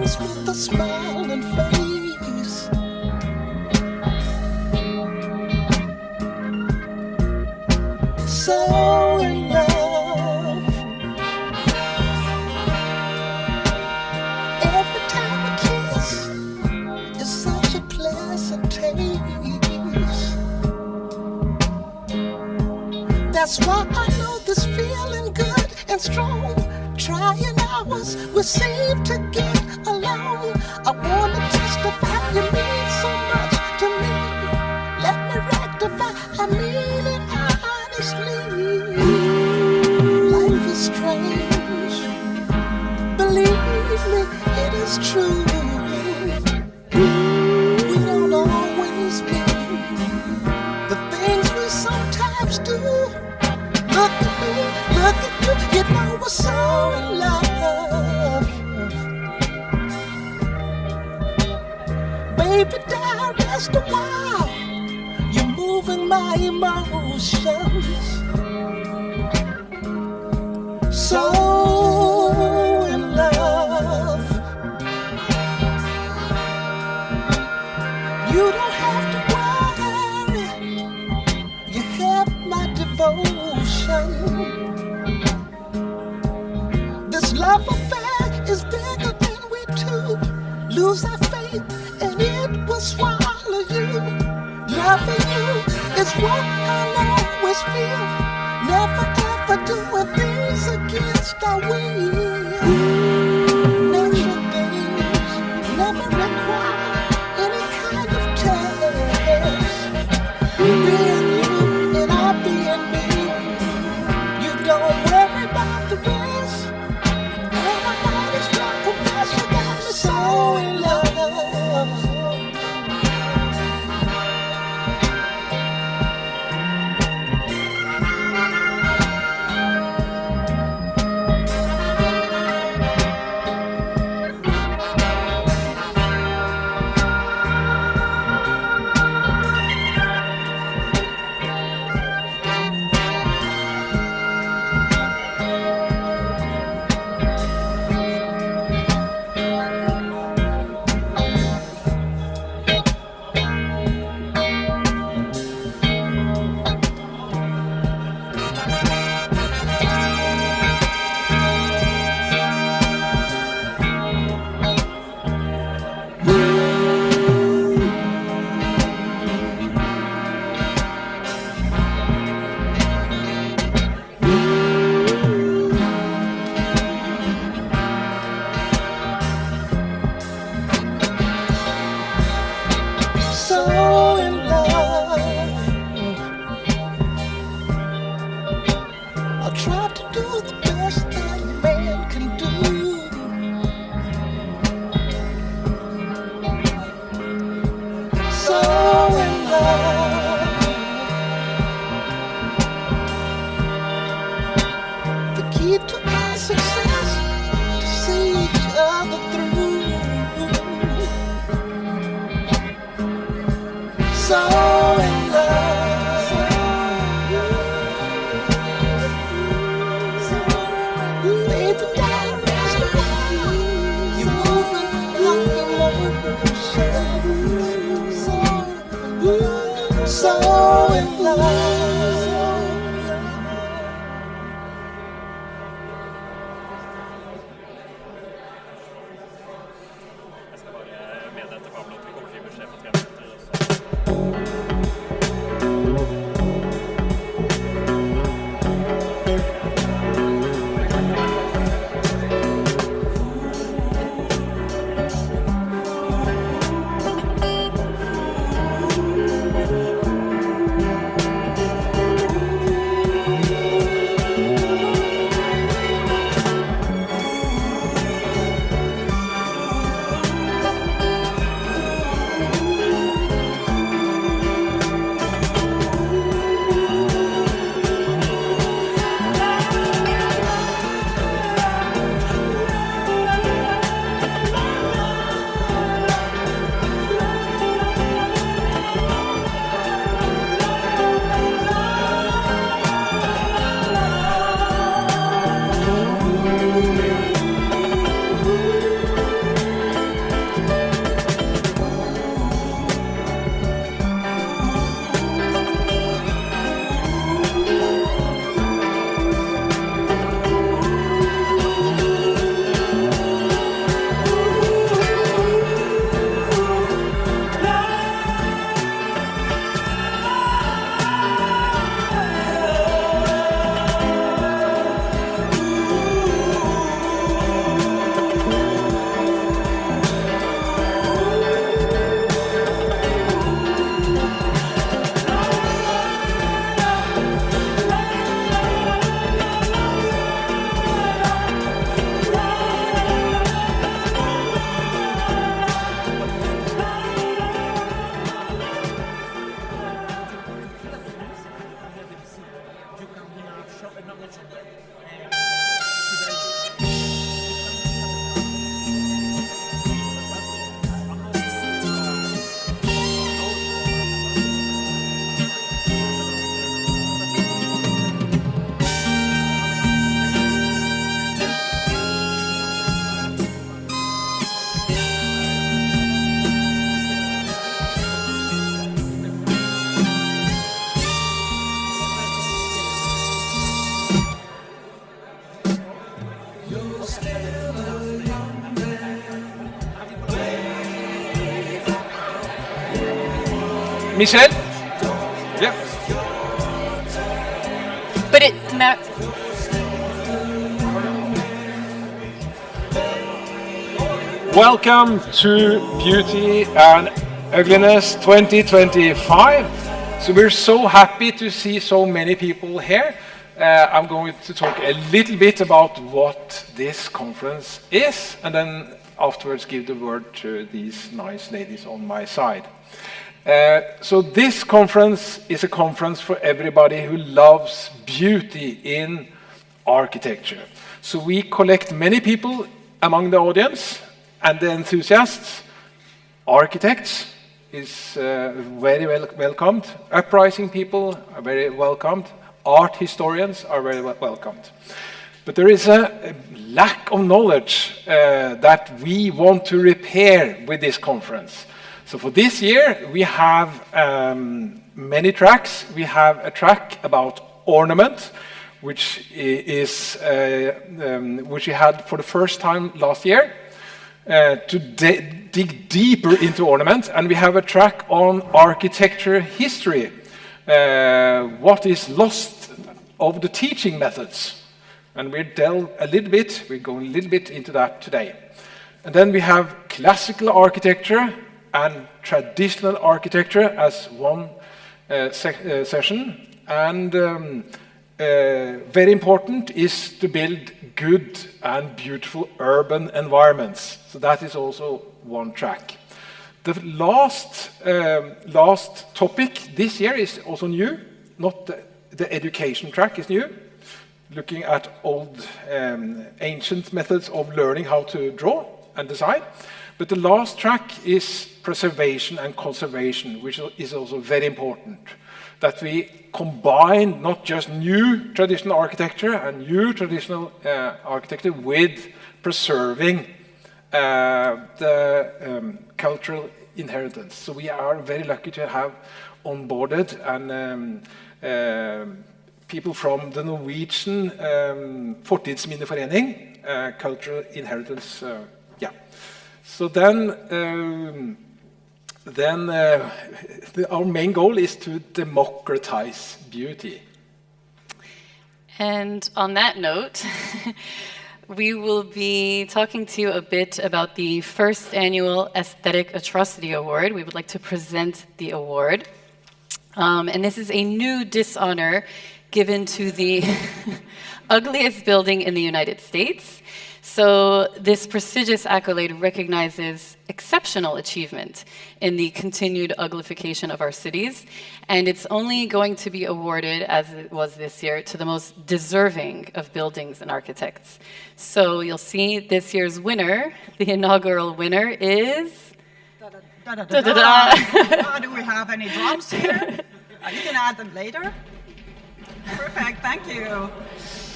friends with a smiling face. So in love. Every time we kiss, it's such a pleasant taste. That's why I know this feeling good and strong. Trying hours we seem to get along. I wanna testify you mean so much to me. Let me rectify, I mean it honestly. Life is strange, believe me, it is true. We don't always mean the things we sometimes do. Look at me, look at you, you know we're so in love. Baby, down, rest a while. You're moving my emotions. So in love. You don't have to worry. You have my devotion. This love affair is bigger than we two. Lose our faith and it will swallow you. Loving you is what I'll always feel. Never ever doing things against our will. Natural things never require any kind of test. Being you and I being me. You don't worry about the rest. Everybody's wrong, confess you got me so in love. So in love. I try to do the best that a man can do. So in love. The key to our success, to see each other through. Michelle? Yeah. But Welcome to Beauty and Ugliness 2025. So we're so happy to see so many people here. I'm going to talk a little bit about what this conference is, and then afterwards give the word to these nice ladies on my side. So this conference is a conference for everybody who loves beauty in architecture. So we collect many people among the audience, and the enthusiasts. Architects is very welcomed. Uprising people are very welcomed. Art historians are very welcomed. But there is a lack of knowledge that we want to repair with this conference. So for this year, we have many tracks. We have a track about ornament, which is which we had for the first time last year. To dig deeper into ornament, and we have a track on architecture history. What is lost of the teaching methods? And we're going a little bit into that today. And then we have classical architecture and traditional architecture as one session. And very important is to build good and beautiful urban environments. So that is also one track. The last topic this year is also new. Not the education track is new, looking at old ancient methods of learning how to draw and design. But the last track is preservation and conservation, which is also very important. That we combine not just new traditional architecture and new traditional architecture with preserving the cultural inheritance. So we are very lucky to have onboarded and people from the Norwegian Fortidsminneforening, cultural inheritance. So then our main goal is to democratize beauty. And on that note, we will be talking to you a bit about the first annual Aesthetic Atrocity Award. We would like to present the award. And this is a new dishonor given to the ugliest building in the United States. So this prestigious accolade recognizes exceptional achievement in the continued uglification of our cities, and it's only going to be awarded, as it was this year, to the most deserving of buildings and architects. So you'll see this year's winner, the inaugural winner is... Do we have any drums here? You can add them later. Perfect, thank you.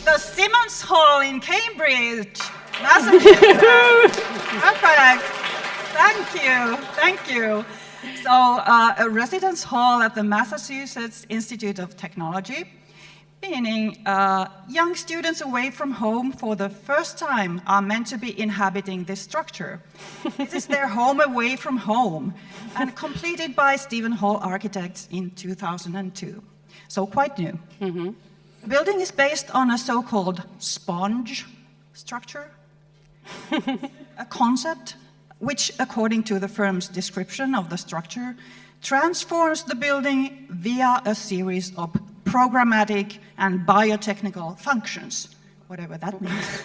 The Simmons Hall in Cambridge, Massachusetts. Perfect. Thank you. So, a residence hall at the Massachusetts Institute of Technology, meaning young students away from home for the first time are meant to be inhabiting this structure. This is their home away from home, and completed by Stephen Hall Architects in 2002. So quite new. Mm-hmm. The building is based on a so-called sponge structure, a concept which, according to the firm's description of the structure, transforms the building via a series of programmatic and biotechnical functions, whatever that means.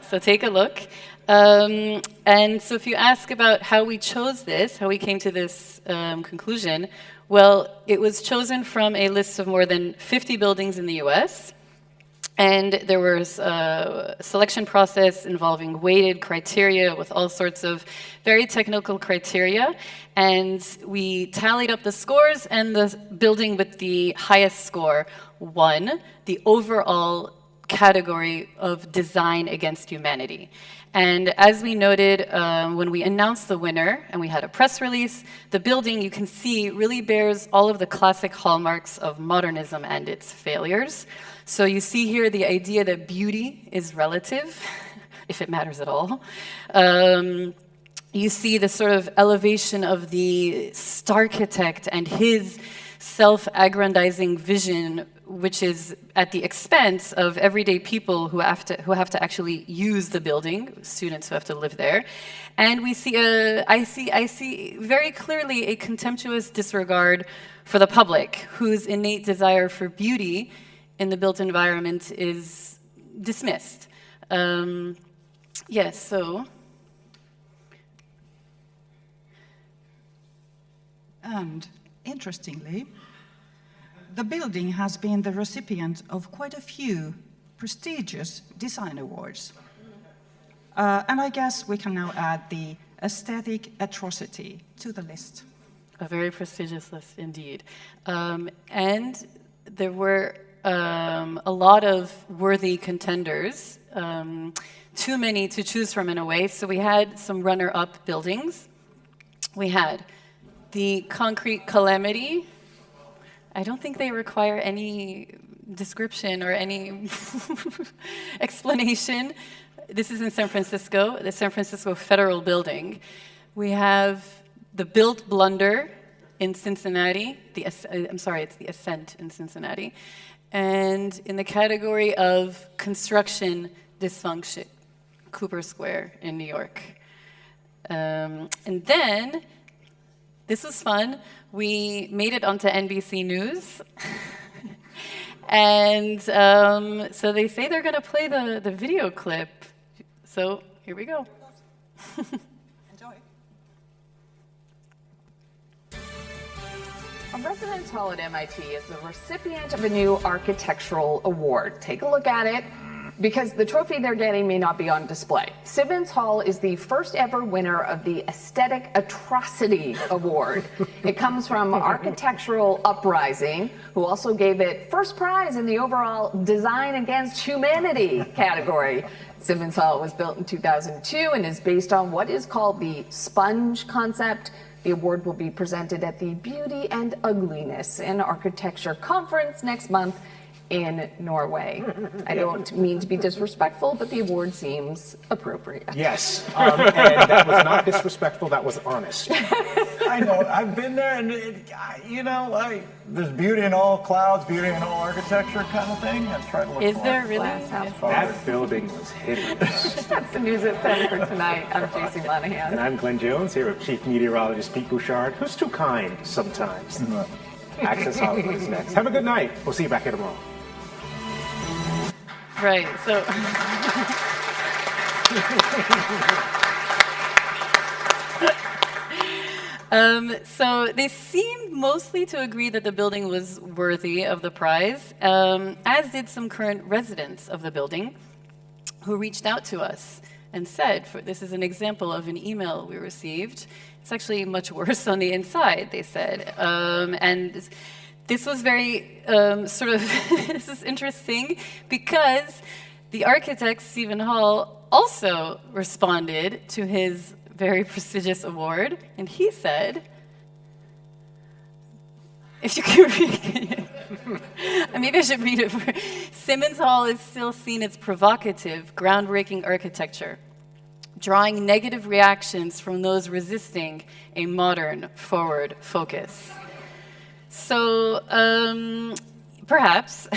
So take a look. And so if you ask about how we chose this, how we came to this conclusion, well, it was chosen from a list of more than 50 buildings in the US. And there was a selection process involving weighted criteria with all sorts of very technical criteria. And we tallied up the scores, and the building with the highest score won the overall category of design against humanity. And as we noted when we announced the winner, and we had a press release, the building, you can see, really bears all of the classic hallmarks of modernism and its failures. So you see here the idea that beauty is relative, if it matters at all. you see the sort of elevation of the starchitect and his self-aggrandizing vision, which is at the expense of everyday people who have to actually use the building, students who have to live there. And we see I see very clearly a contemptuous disregard for the public, whose innate desire for beauty in the built environment is dismissed. Yes, so. And interestingly, the building has been the recipient of quite a few prestigious design awards. And I guess we can now add the aesthetic atrocity to the list. A very prestigious list indeed. And there were a lot of worthy contenders, too many to choose from in a way. So we had some runner-up buildings. We had the concrete calamity. I don't think they require any description or any explanation. This is in San Francisco, the San Francisco Federal Building. We have the built blunder in Cincinnati. I'm sorry, it's the Ascent in Cincinnati. And in the category of construction dysfunction, Cooper Square in New York. And then, this was fun. We made it onto NBC News. And so they say they're going to play the video clip. So here we go. Enjoy. A residence hall at MIT is the recipient of a new architectural award. Take a look at it, because the trophy they're getting may not be on display. Simmons Hall is the first ever winner of the Aesthetic Atrocity Award. It comes from Architectural Uprising, who also gave it first prize in the overall Design Against Humanity category. Simmons Hall was built in 2002 and is based on what is called the sponge concept. The award will be presented at the Beauty and Ugliness in Architecture Conference next month in Norway. I don't mean to be disrespectful, but the award seems appropriate. Yes, and that was not disrespectful, that was honest. I know, I've been there, and there's beauty in all clouds, beauty in all architecture kind of thing. Let's try to look Is for there it. really? Glass house That building was hideous. That's the news at 10 for tonight. I'm JC Monahan. And I'm Glenn Jones, here with Chief Meteorologist Pete Bouchard, who's too kind sometimes. Access Hollywood is next. Have a good night. We'll see you back here tomorrow. Right, so. So they seemed mostly to agree that the building was worthy of the prize, as did some current residents of the building who reached out to us and said, this is an example of an email we received. It's actually much worse on the inside, they said. And this was very this is interesting because the architect, Stephen Hall, also responded to his very prestigious award, and he said, if you can read it, maybe I should read it. Simmons Hall is still seen as provocative, groundbreaking architecture, drawing negative reactions from those resisting a modern forward focus. So, perhaps.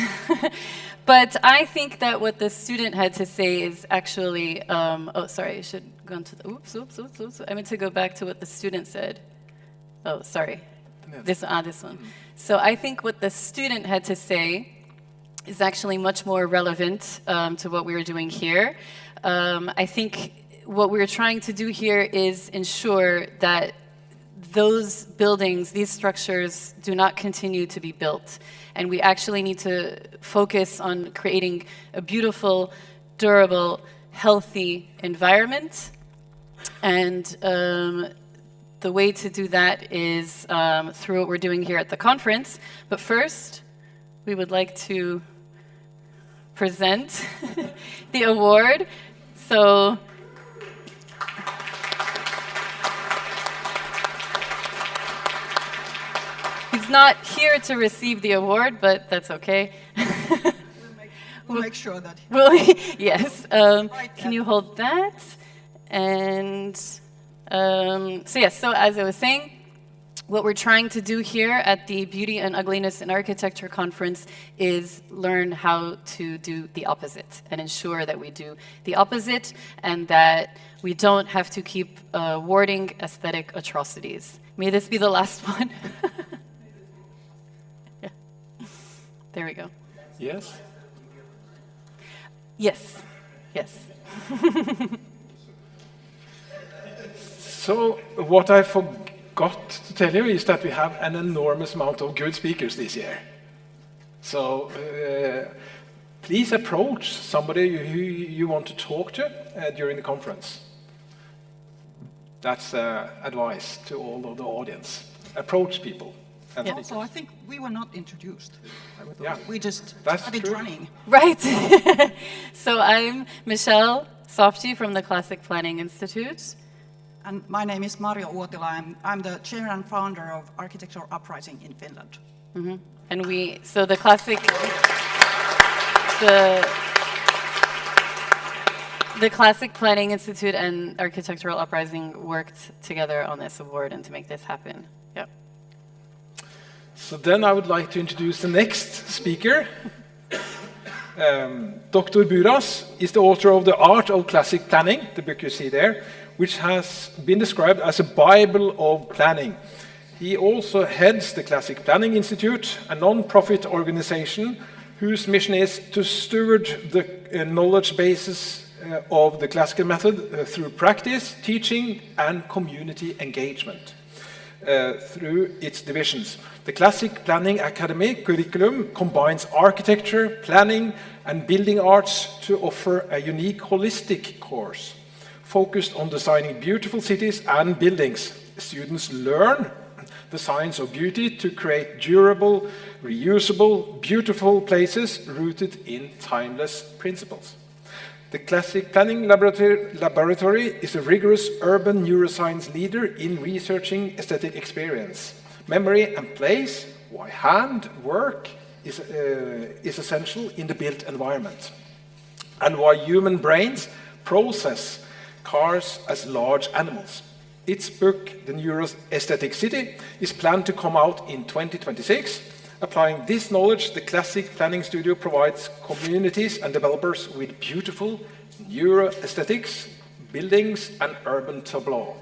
But I think that what the student had to say is actually, oh, sorry, I should go on to the, oops. I meant to go back to what the student said. Oh, sorry, this one. So I think what the student had to say is actually much more relevant to what we were doing here. I think what we're trying to do here is ensure that those buildings, these structures, do not continue to be built. And we actually need to focus on creating a beautiful, durable, healthy environment. And the way to do that is through what we're doing here at the conference. But first, we would like to present the award. So, he's not here to receive the award, but that's okay. We'll make sure that. Well, yes. Can you hold that? And So as I was saying, what we're trying to do here at the Beauty and Ugliness in Architecture Conference is learn how to do the opposite and ensure that we do the opposite and that we don't have to keep warding aesthetic atrocities. May this be the last one. Yeah. There we go. Yes? Yes. Yes. So what I forgot to tell you is that we have an enormous amount of good speakers this year. So please approach somebody who you want to talk to during the conference. That's advice to all of the audience. Approach people. And Also, I think we were not introduced. Yeah. We just That's started true. running. Right. So I'm Michelle Softy from the Classic Planning Institute. And my name is Marjo Uotila. I'm the chair and founder of Architectural Uprising in Finland. And the Classic Planning Institute and Architectural Uprising worked together on this award and to make this happen. Yep. So then I would like to introduce the next speaker. Dr. Buras is the author of The Art of Classic Planning, the book you see there, which has been described as a Bible of planning. He also heads the Classic Planning Institute, a non-profit organization whose mission is to steward the knowledge bases of the classical method through practice, teaching, and community engagement through its divisions. The Classic Planning Academy curriculum combines architecture, planning, and building arts to offer a unique holistic course focused on designing beautiful cities and buildings. Students learn the science of beauty to create durable, reusable, beautiful places rooted in timeless principles. The Classic Planning Laboratory is a rigorous urban neuroscience leader in researching aesthetic experience, memory and place, why hand work is essential in the built environment, and why human brains process cars as large animals. Its book, The Neuroaesthetic City, is planned to come out in 2026. Applying this knowledge, the Classic Planning Studio provides communities and developers with beautiful neuroaesthetics, buildings, and urban tableau.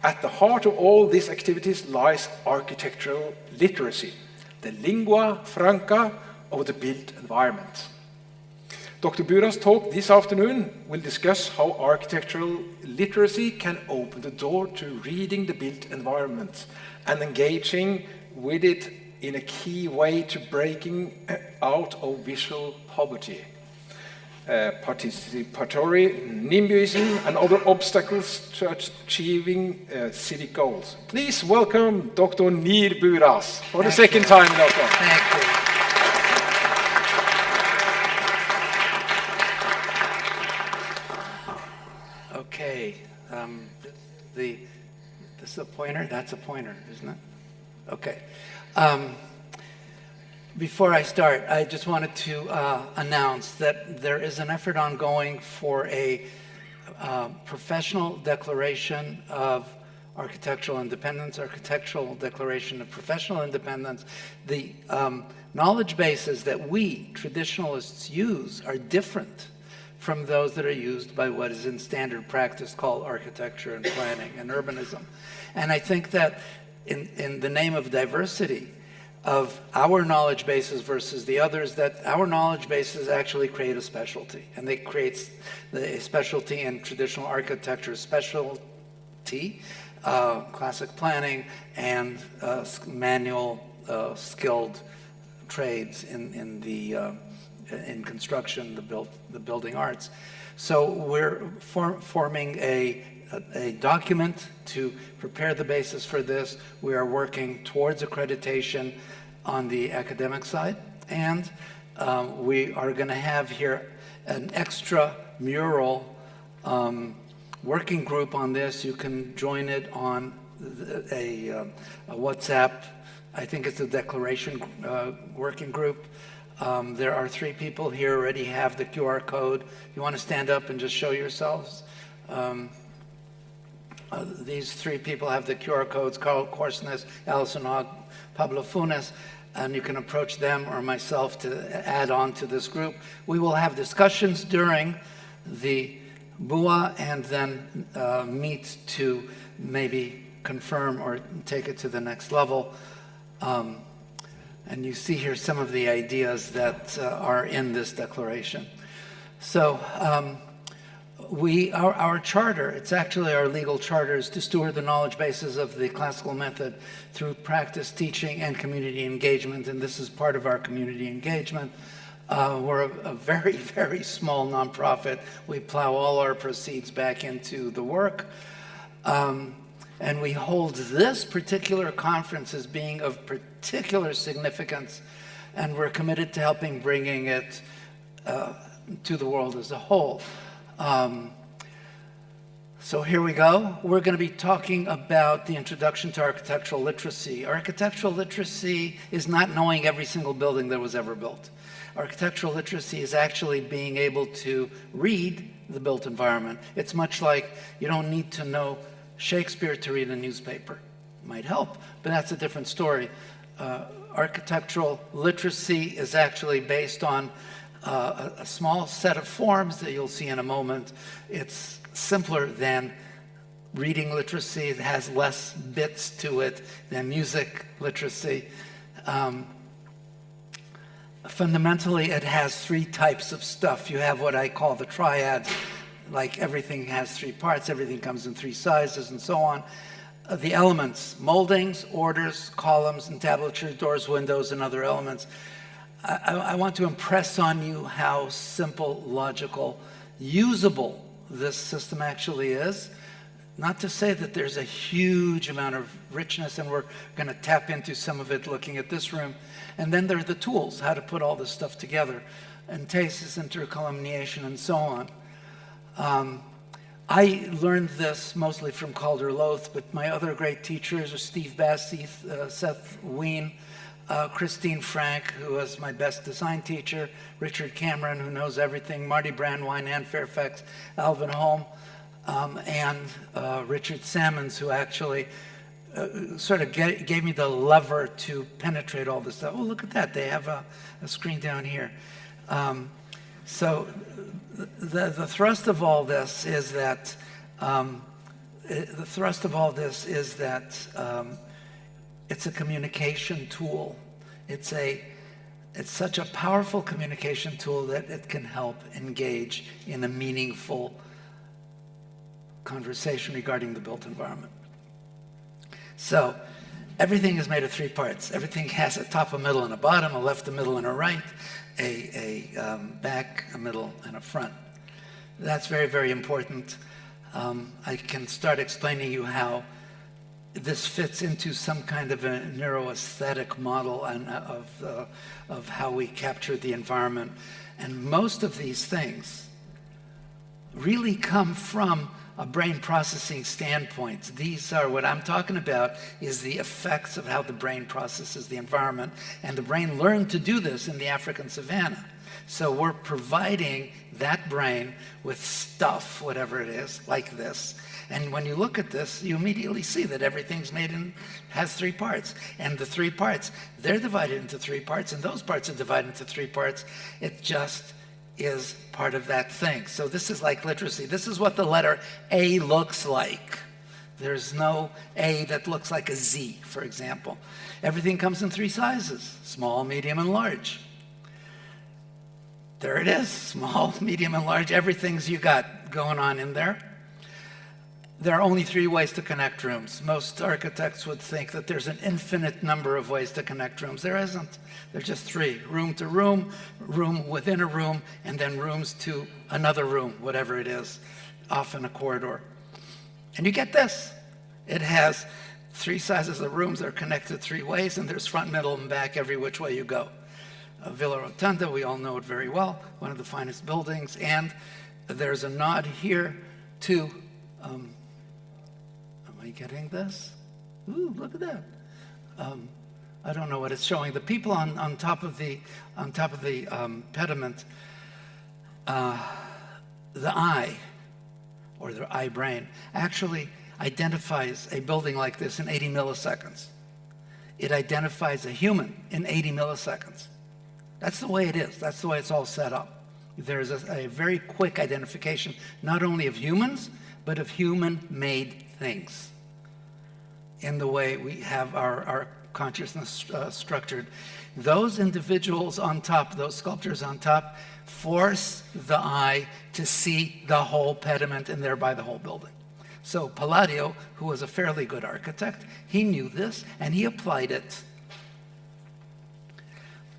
At the heart of all these activities lies architectural literacy, the lingua franca of the built environment. Dr. Buras' talk this afternoon will discuss how architectural literacy can open the door to reading the built environment and engaging with it in a key way to breaking out of visual poverty, participatory NIMBYism, and other obstacles to achieving civic goals. Please welcome Dr. Nir Buras for the second time in our talk. Thank you. Okay, this is a pointer, that's a pointer, isn't it? Okay. Before I start, I just wanted to announce that there is an effort ongoing for a professional declaration of architectural independence, architectural declaration of professional independence. The knowledge bases that we traditionalists use are different from those that are used by what is in standard practice called architecture and planning and urbanism. And I think that in the name of diversity of our knowledge bases versus the others, that our knowledge bases actually create a specialty. And they create a specialty in traditional architecture, specialty, classic planning, and manual skilled trades in construction, the building arts. So we're forming a document to prepare the basis for this. We are working towards accreditation on the academic side, and we are going to have here an extra mural working group on this. You can join it on a WhatsApp. I think it's a declaration working group. There are 3 people here already have the QR code. You want to stand up and just show yourselves? these three people have the QR codes: Carl Korsnes, Alison Ogg, Pablo Funes, and you can approach them or myself to add on to this group. We will have discussions during the BUA and then meet to maybe confirm or take it to the next level. And you see here some of the ideas that are in this declaration. So our charter, it's actually our legal charter, is to steward the knowledge bases of the classical method through practice, teaching, and community engagement. And this is part of our community engagement. We're a very, very small nonprofit. We plow all our proceeds back into the work. And we hold this particular conference as being of particular significance, and we're committed to helping bringing it to the world as a whole. So here we go. We're going to be talking about the introduction to architectural literacy. Architectural literacy is not knowing every single building that was ever built. Architectural literacy is actually being able to read the built environment. It's much like you don't need to know Shakespeare to read a newspaper. Might help, but that's a different story. Architectural literacy is actually based on a small set of forms that you'll see in a moment. It's simpler than reading literacy. It has less bits to it than music literacy. Fundamentally, it has three types of stuff. You have what I call the triads, like everything has three parts, everything comes in three sizes, and so on. The elements: moldings, orders, columns, entablature, doors, windows, and other elements. I want to impress on you how simple, logical, usable this system actually is. Not to say that there's a huge amount of richness, and we're going to tap into some of it looking at this room. And then there are the tools, how to put all this stuff together, and entasis, intercolumniation, and so on. I learned this mostly from Calder Loth, but my other great teachers are Steve Bass, Seth Ween, Christine Frank, who was my best design teacher, Richard Cameron, who knows everything, Marty Brandwine, Ann Fairfax, Alvin Holm, and Richard Sammons, who actually sort of gave me the lever to penetrate all this stuff. Oh, look at that, they have a screen down here. So the thrust of all this is that it's a communication tool. It's such a powerful communication tool that it can help engage in a meaningful conversation regarding the built environment. So everything is made of three parts. Everything has a top, a middle, and a bottom, a left, a middle, and a right, a back, a middle, and a front. That's very, very important. I can start explaining you how this fits into some kind of a neuroaesthetic model and of how we capture the environment. And most of these things really come from a brain processing standpoint. These are what I'm talking about, is the effects of how the brain processes the environment. And the brain learned to do this in the African savanna. So we're providing that brain with stuff, whatever it is, like this. And when you look at this, you immediately see that everything's has three parts. And the three parts, they're divided into three parts, and those parts are divided into three parts. It just is part of that thing. So this is like literacy. This is what the letter A looks like. There's no A that looks like a Z, for example. Everything comes in three sizes: small, medium, and large. There it is, small, medium, and large. Everything's you got going on in there. There are only three ways to connect rooms. Most architects would think that there's an infinite number of ways to connect rooms. There isn't. There's just three: room to room, room within a room, and then rooms to another room, whatever it is, often a corridor. And you get this. It has three sizes of rooms that are connected three ways, and there's front, middle, and back every which way you go. Villa Rotunda, we all know it very well, one of the finest buildings, and there's a nod here to, am I getting this? Ooh, look at that. I don't know what it's showing. The people on top of the pediment, the eye, or the eye brain, actually, identifies a building like this in 80 milliseconds. It identifies a human in 80 milliseconds. That's the way it is. That's the way it's all set up. There's a very quick identification, not only of humans, but of human-made things in the way we have our consciousness structured. Those individuals on top, those sculptures on top, force the eye to see the whole pediment and thereby the whole building. So Palladio, who was a fairly good architect, he knew this and he applied it.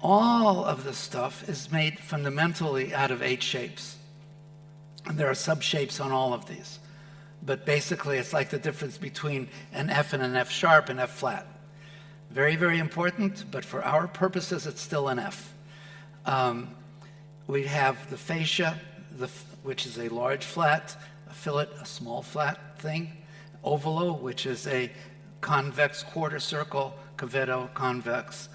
All of this stuff is made fundamentally out of 8 shapes. And there are sub-shapes on all of these. But basically, it's like the difference between an F and an F sharp and F flat. Very, very important, but for our purposes, it's still an F. We have the fascia, which is a large flat, a fillet, a small flat thing, ovalo, which is a convex quarter circle, cavetto, convex,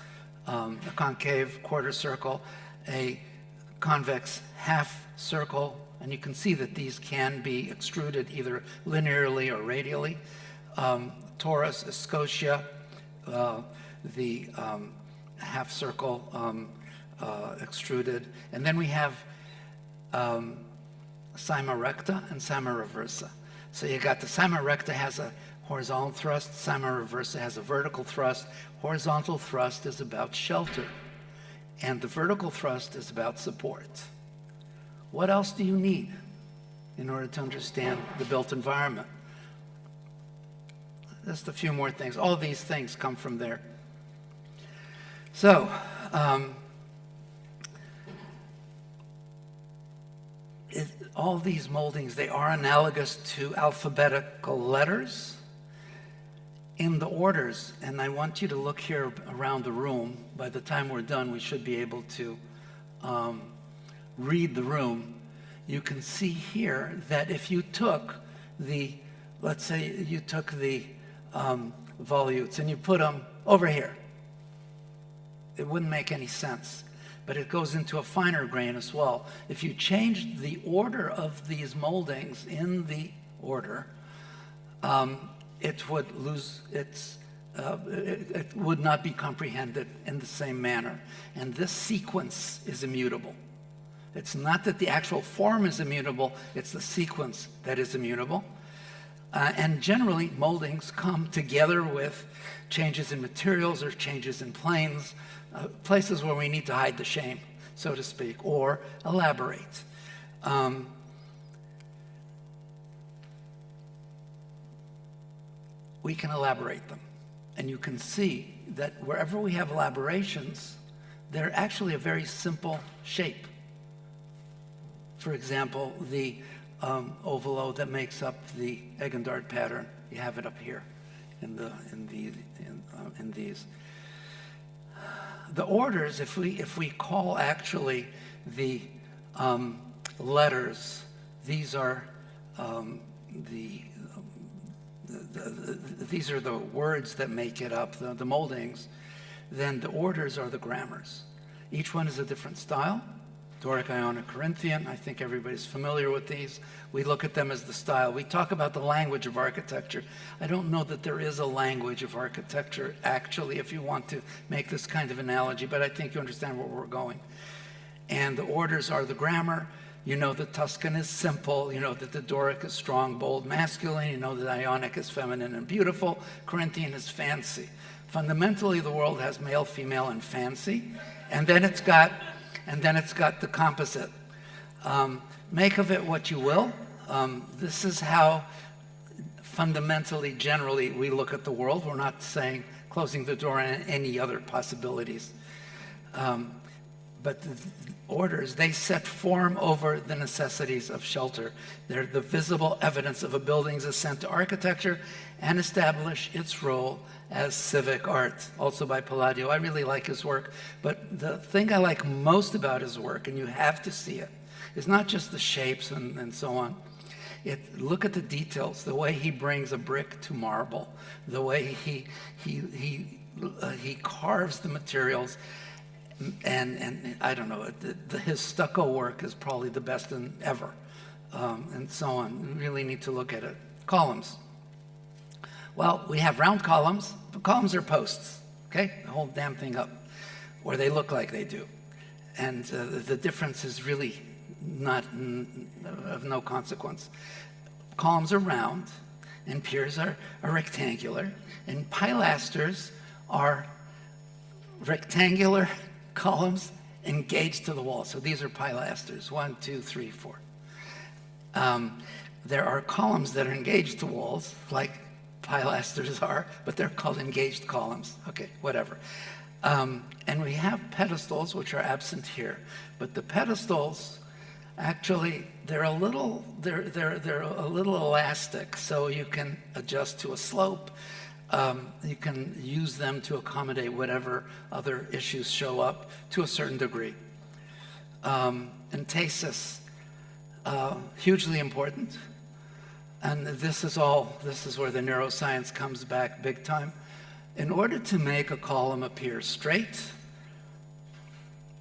a concave quarter circle, a convex half circle, and you can see that these can be extruded either linearly or radially. Torus, a scotia, the half circle extruded. And then we have cyma recta and cyma reversa. So you got the cyma recta has a horizontal thrust, cyma reversa has a vertical thrust. Horizontal thrust is about shelter, and the vertical thrust is about support. What else do you need in order to understand the built environment? Just a few more things. All these things come from there. So, all these moldings, they are analogous to alphabetical letters in the orders. And I want you to look here around the room. By the time we're done, we should be able to read the room. You can see here that if you took the, let's say you took the volutes and you put them over here, it wouldn't make any sense. But it goes into a finer grain as well. If you changed the order of these moldings in the order, it would lose its, it would not be comprehended in the same manner. And this sequence is immutable. It's not that the actual form is immutable, it's the sequence that is immutable. And generally, moldings come together with changes in materials or changes in planes, places where we need to hide the shame, so to speak, or elaborate. We can elaborate them. And you can see that wherever we have elaborations, they're actually a very simple shape. For example, the ovalo that makes up the egg and dart pattern, you have it up here in these. The orders, if we call actually the letters, these are these are the words that make it up, the moldings, then the orders are the grammars. Each one is a different style. Doric, Ionic, Corinthian, I think everybody's familiar with these. We look at them as the style. We talk about the language of architecture. I don't know that there is a language of architecture, actually, if you want to make this kind of analogy, but I think you understand where we're going. And the orders are the grammar. You know that Tuscan is simple. You know that the Doric is strong, bold, masculine. You know that Ionic is feminine and beautiful. Corinthian is fancy. Fundamentally, the world has male, female, and fancy. And then it's got the composite. Make of it what you will. This is how fundamentally, generally, we look at the world. We're not saying closing the door on any other possibilities. But the orders, they set form over the necessities of shelter. They're the visible evidence of a building's ascent to architecture and establish its role as civic art, also by Palladio. I really like his work, but the thing I like most about his work, and you have to see it, is not just the shapes and so on. Look at the details, the way he brings a brick to marble, the way he carves the materials, and I don't know, his stucco work is probably the best ever, and so on. You really need to look at it. Columns. Well, we have round columns. The columns are posts, okay? The whole damn thing up, or they look like they do. And the difference is really not of no consequence. Columns are round, and piers are rectangular, and pilasters are rectangular columns engaged to the wall. So these are pilasters, 1, 2, 3, 4. There are columns that are engaged to walls, like pilasters are, but they're called engaged columns. Okay, whatever. And we have pedestals, which are absent here, but the pedestals actually they're a little elastic, so you can adjust to a slope. You can use them to accommodate whatever other issues show up to a certain degree. Entasis, hugely important. And this is where the neuroscience comes back big time. In order to make a column appear straight,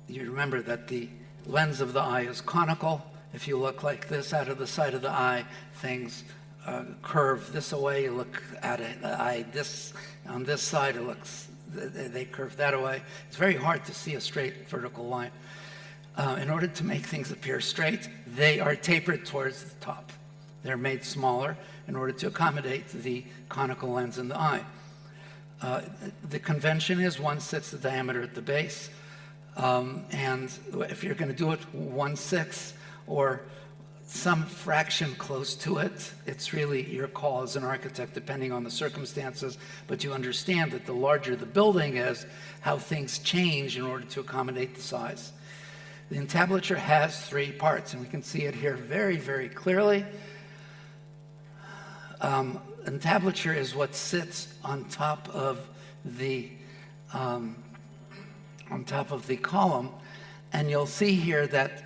you remember that the lens of the eye is conical. If you look like this out of the side of the eye, things curve this away. You look at the eye this on this side, they curve that away. It's very hard to see a straight vertical line. In order to make things appear straight, they are tapered towards the top. They're made smaller in order to accommodate the conical lens in the eye. The convention is 1/6 the diameter at the base, and if you're going to do it 1/6 or some fraction close to it, it's really your call as an architect, depending on the circumstances. But you understand that the larger the building is, how things change in order to accommodate the size. The entablature has 3 parts, and we can see it here very, very clearly. Entablature is what sits on top of the column, and you'll see here that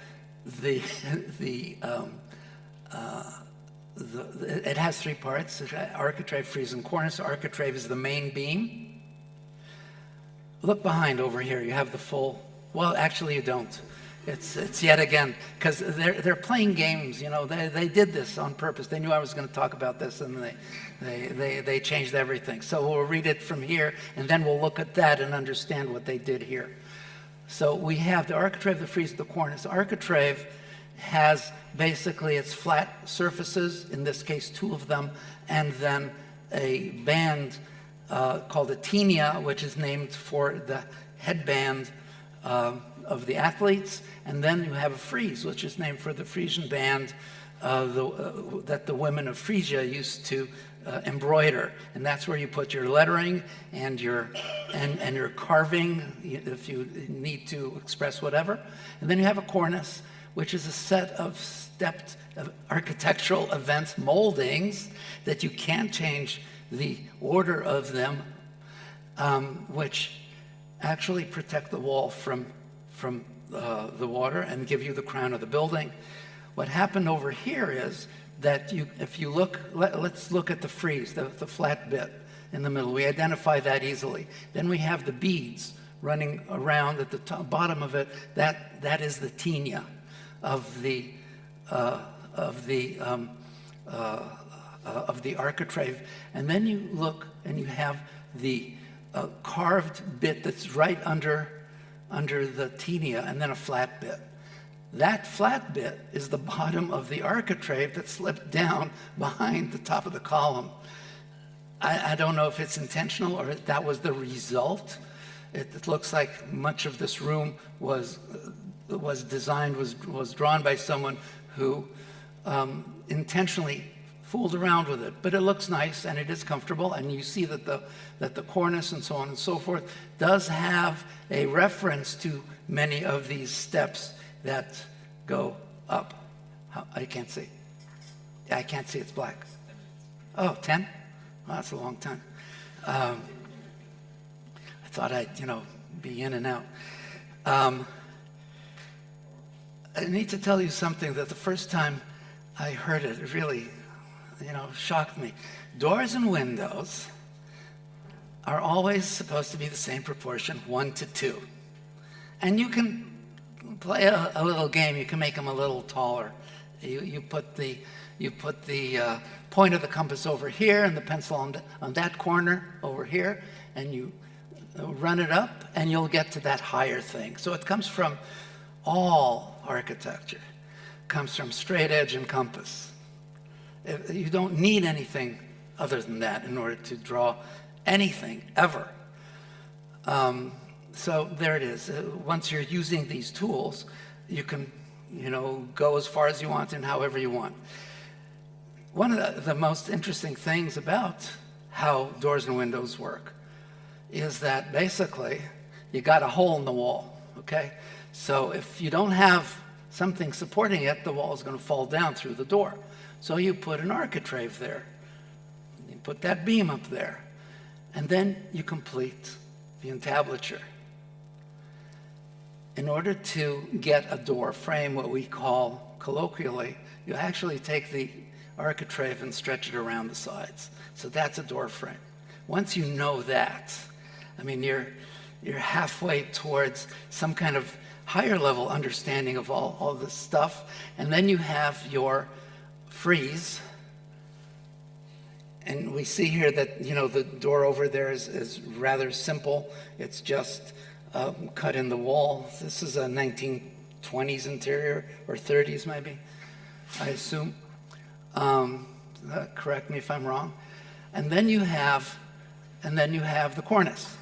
it has 3 parts: architrave, frieze, and cornice. Architrave is the main beam. Look behind over here. You have the full. Well, actually, you don't. It's yet again, because they're playing games. You know, they did this on purpose. They knew I was going to talk about this, and they changed everything. So we'll read it from here, and then we'll look at that and understand what they did here. So we have the architrave, the frieze, the cornice. Architrave has basically its flat surfaces, in this case 2 of them, and then a band called a tinea, which is named for the headband of the athletes, and then you have a frieze, which is named for the Frisian band that the women of Frisia used to embroider, and that's where you put your lettering and your carving if you need to express whatever. And then you have a cornice, which is a set of stepped architectural events, moldings that you can't change the order of them, which actually protect the wall from the water and give you the crown of the building. What happened over here is that if you look, let's look at the frieze, the flat bit in the middle. We identify that easily. Then we have the beads running around at the bottom of it. That is the tinea of the architrave. And then you look and you have the carved bit that's right under the tinea, and then a flat bit. That flat bit is the bottom of the architrave that slipped down behind the top of the column. I don't know if it's intentional or if that was the result. It looks like much of this room was drawn by someone who intentionally fooled around with it. But it looks nice and it is comfortable, and you see that the cornice and so on and so forth does have a reference to many of these steps that go up. I can't see. I can't see, it's black. Oh, 10? Well, that's a long time. I thought I'd, be in and out. I need to tell you something that the first time I heard it, it really, shocked me. Doors and windows are always supposed to be the same proportion, 1 to 2. And you can play a little game. You can make them a little taller. You put the you put the point of the compass over here and the pencil on that corner over here, and you run it up, and you'll get to that higher thing. So it comes from all architecture. It comes from straight edge and compass. You don't need anything other than that in order to draw anything, ever. So there it is. Once you're using these tools, you can, go as far as you want and however you want. One of the most interesting things about how doors and windows work is that basically you got a hole in the wall, okay? So if you don't have something supporting it, the wall is going to fall down through the door. So you put an architrave there. You put that beam up there. And then you complete the entablature. In order to get a door frame, what we call colloquially, you actually take the architrave and stretch it around the sides. So that's a door frame. Once you know that, I mean, you're halfway towards some kind of higher level understanding of all this stuff. And then you have your frieze. And we see here that, the door over there is rather simple. It's just cut in the wall. This is a 1920s interior, or 30s maybe, I assume. Correct me if I'm wrong. And then you have the cornice.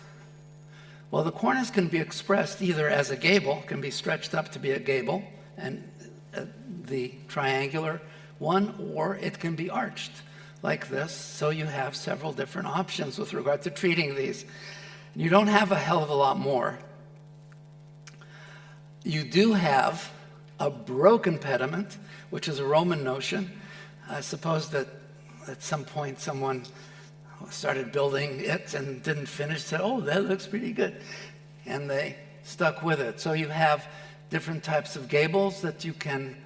Well, the cornice can be expressed either as a gable, can be stretched up to be a gable, and the triangular one, or it can be arched like this. So you have several different options with regard to treating these. You don't have a hell of a lot more. You do have a broken pediment, which is a Roman notion. I suppose that at some point someone started building it and didn't finish, said, oh, that looks pretty good. And they stuck with it. So you have different types of gables that you can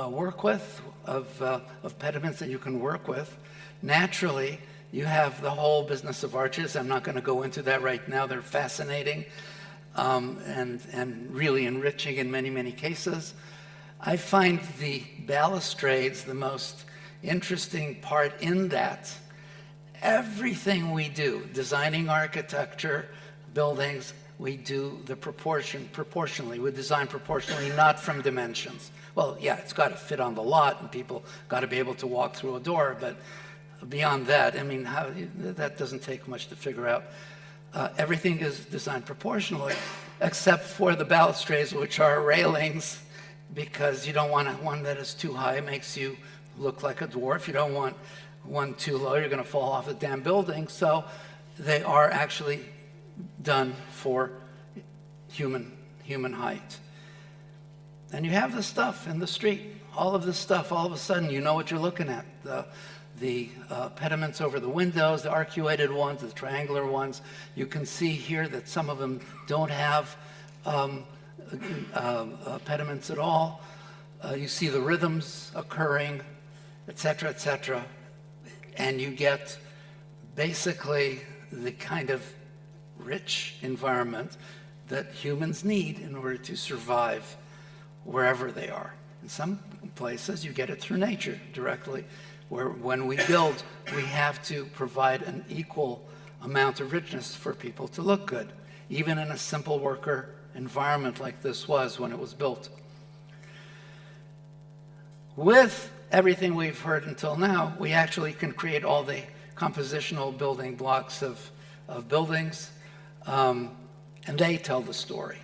work with, of pediments that you can work with. Naturally, you have the whole business of arches. I'm not going to go into that right now. They're fascinating and really enriching in many, many cases. I find the balustrades the most interesting part in that everything we do, designing architecture, buildings, we do the proportionally. We design proportionally, not from dimensions. Well, yeah, it's got to fit on the lot, and people got to be able to walk through a door, but beyond that, I mean, that doesn't take much to figure out. Everything is designed proportionally, except for the balustrades, which are railings, because you don't want one that is too high. It makes you look like a dwarf. You don't want one too low. You're going to fall off a damn building. So they are actually done for human height. And you have the stuff in the street. All of this stuff, all of a sudden, you know what you're looking at. The pediments over the windows, the arcuated ones, the triangular ones. You can see here that some of them don't have pediments at all. You see the rhythms occurring, etc., etc. And you get basically the kind of rich environment that humans need in order to survive wherever they are. In some places, you get it through nature directly, where when we build, we have to provide an equal amount of richness for people to look good, even in a simple worker environment like this was when it was built. With everything we've heard until now, we actually can create all the compositional building blocks of buildings, and they tell the story.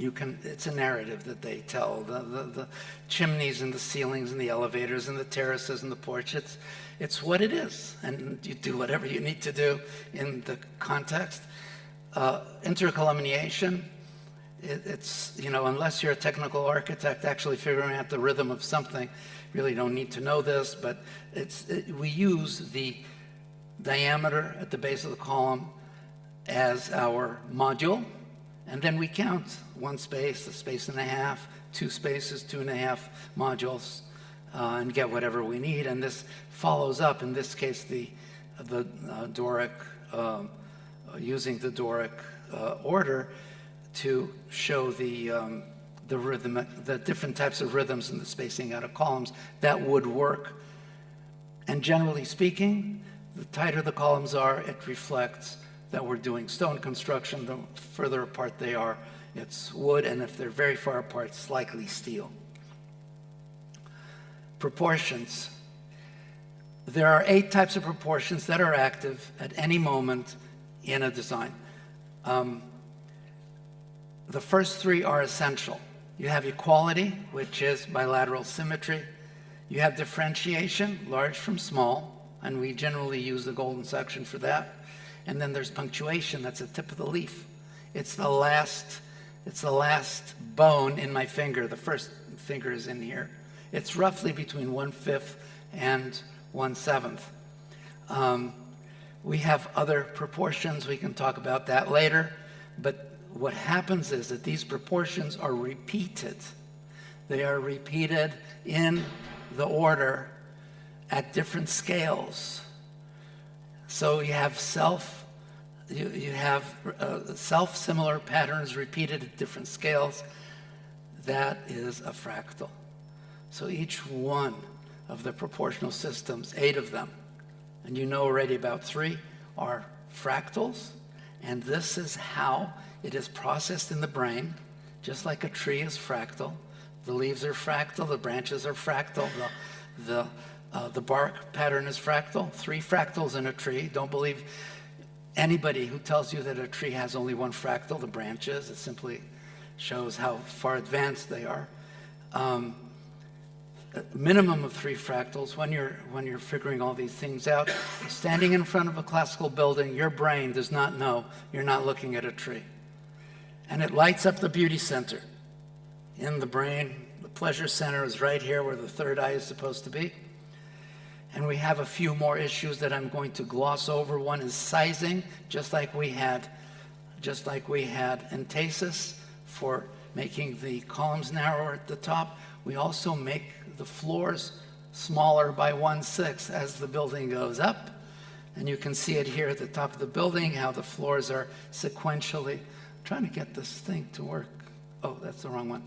It's a narrative that they tell. The chimneys and the ceilings and the elevators and the terraces and the porch, it's what it is. And you do whatever you need to do in the context. Intercolumniation, it's, unless you're a technical architect actually figuring out the rhythm of something, really don't need to know this, but we use the diameter at the base of the column as our module, and then we count one space, a space and a half, two spaces, 2.5 modules, and get whatever we need. And this follows up, in this case, the Doric, using the Doric order to show the the different types of rhythms and the spacing out of columns, that would work. And generally speaking, the tighter the columns are, it reflects that we're doing stone construction. The further apart they are, it's wood, and if they're very far apart, it's likely steel. Proportions. There are 8 types of proportions that are active at any moment in a design. The first 3 are essential. You have equality, which is bilateral symmetry. You have differentiation, large from small, and we generally use the golden section for that. And then there's punctuation, that's the tip of the leaf. It's the last bone in my finger. The first finger is in here. It's roughly between 1/5 and 1/7. We have other proportions, we can talk about that later, but what happens is that these proportions are repeated. They are repeated in the order at different scales. So you have self-similar patterns repeated at different scales. That is a fractal. So each one of the proportional systems, 8 of them, and you know already about 3, are fractals. And this is how it is processed in the brain, just like a tree is fractal. The leaves are fractal, the branches are fractal, the bark pattern is fractal. 3 fractals in a tree. Don't believe anybody who tells you that a tree has only 1 fractal, the branches. It simply shows how far advanced they are. A minimum of 3 fractals. When you're figuring all these things out, standing in front of a classical building, your brain does not know you're not looking at a tree. And it lights up the beauty center. In the brain, the pleasure center is right here where the third eye is supposed to be. And we have a few more issues that I'm going to gloss over. One is sizing, just like we had entasis for making the columns narrower at the top. We also make the floors smaller by 1/6 as the building goes up. And you can see it here at the top of the building, how the floors are sequentially. I'm trying to get this thing to work. Oh, that's the wrong one.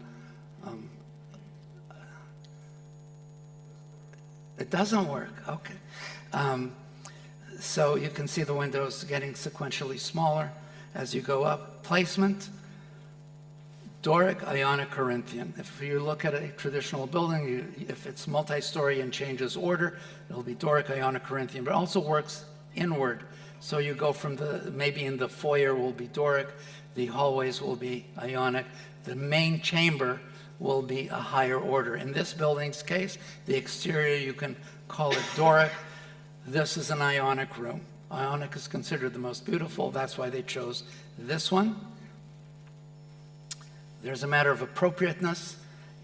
It doesn't work, okay. So you can see the windows getting sequentially smaller as you go up. Placement, Doric, Ionic, Corinthian. If you look at a traditional building, if it's multi-story and changes order, it'll be Doric, Ionic, Corinthian, but it also works inward. So you go from maybe in the foyer will be Doric, the hallways will be Ionic, the main chamber will be a higher order. In this building's case, the exterior, you can call it Doric. This is an Ionic room. Ionic is considered the most beautiful. That's why they chose this one. There's a matter of appropriateness.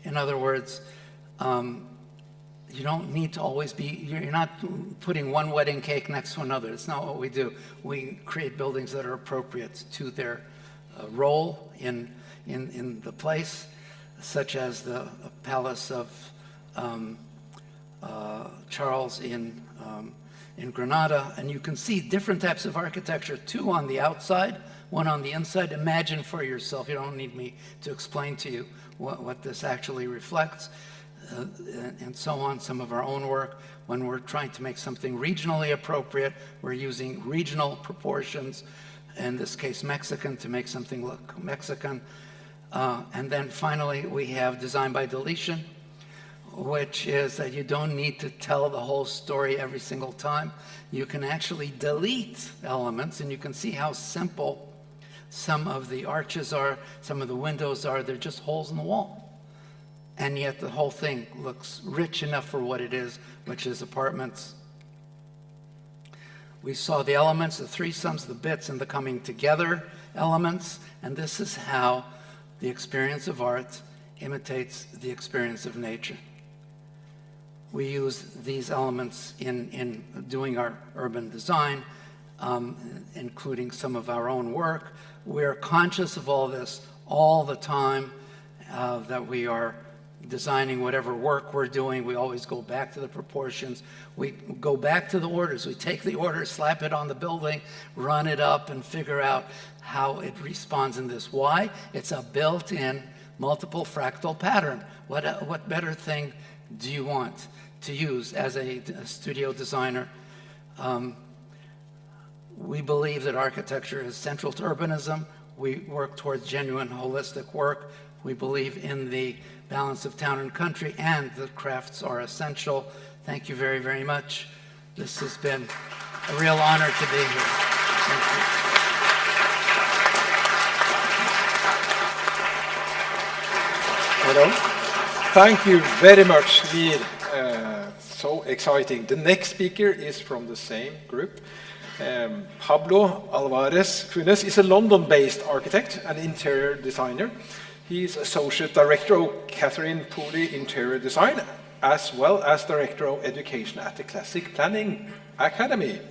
In other words, you don't need to always be, you're not putting one wedding cake next to another. It's not what we do. We create buildings that are appropriate to their role in the place, such as the Palace of Charles in Granada. And you can see different types of architecture, 2 on the outside, 1 on the inside. Imagine for yourself, you don't need me to explain to you what this actually reflects, and so on. Some of our own work, when we're trying to make something regionally appropriate, we're using regional proportions, in this case Mexican, to make something look Mexican. And then finally we have design by deletion, which is that you don't need to tell the whole story every single time. You can actually delete elements, and you can see how simple some of the arches are, some of the windows are. They're just holes in the wall. And yet the whole thing looks rich enough for what it is, which is apartments. We saw the elements, the threesomes, the bits, and the coming together elements, and this is how the experience of art imitates the experience of nature. We use these elements in doing our urban design, including some of our own work. We're conscious of all this all the time, that we are designing whatever work we're doing. We always go back to the proportions. We go back to the orders. We take the order, slap it on the building, run it up, and figure out how it responds in this. Why? It's a built-in multiple fractal pattern. What better thing do you want to use as a studio designer? We believe that architecture is central to urbanism. We work towards genuine holistic work. We believe in the balance of town and country, and the crafts are essential. Thank you very, very much. This has been a real honor to be here. Thank you. Hello. Thank you very much, Neil. So exciting. The next speaker is from the same group. Pablo Alvarez Funes is a London-based architect and interior designer. He is Associate Director of Catherine Pooley Interior Design, as well as Director of Education at the Classic Planning Academy.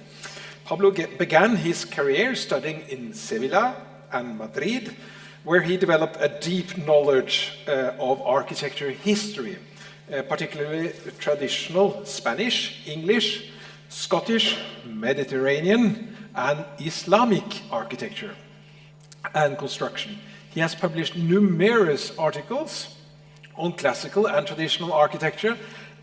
Pablo began his career studying in Sevilla and Madrid, where he developed a deep knowledge of architecture history, particularly traditional Spanish, English, Scottish, Mediterranean, and Islamic architecture and construction. He has published numerous articles on classical and traditional architecture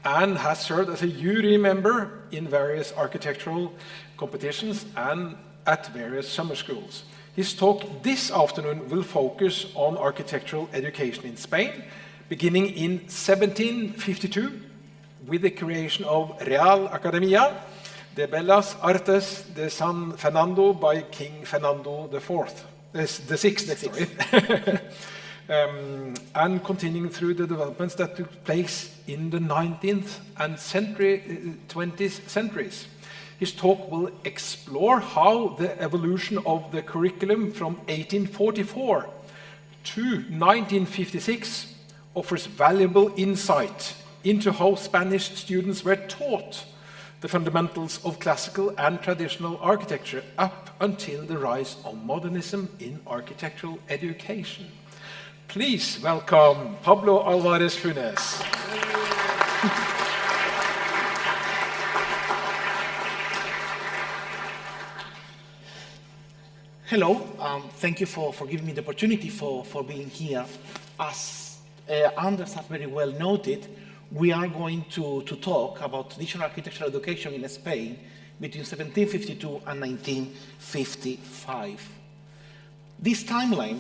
and has served as a jury member in various architectural competitions and at various summer schools. His talk this afternoon will focus on architectural education in Spain, beginning in 1752 with the creation of Real Academia de Bellas Artes de San Fernando by King Fernando the Sixth, sorry. And continuing through the developments that took place in the 19th and 20th centuries. His talk will explore how the evolution of the curriculum from 1844 to 1956 offers valuable insight into how Spanish students were taught the fundamentals of classical and traditional architecture up until the rise of modernism in architectural education. Please welcome Pablo Alvarez Funes. Hello, thank you for giving me the opportunity for being here. As Anders has very well noted, we are going to talk about traditional architectural education in Spain between 1752 and 1955. This timeline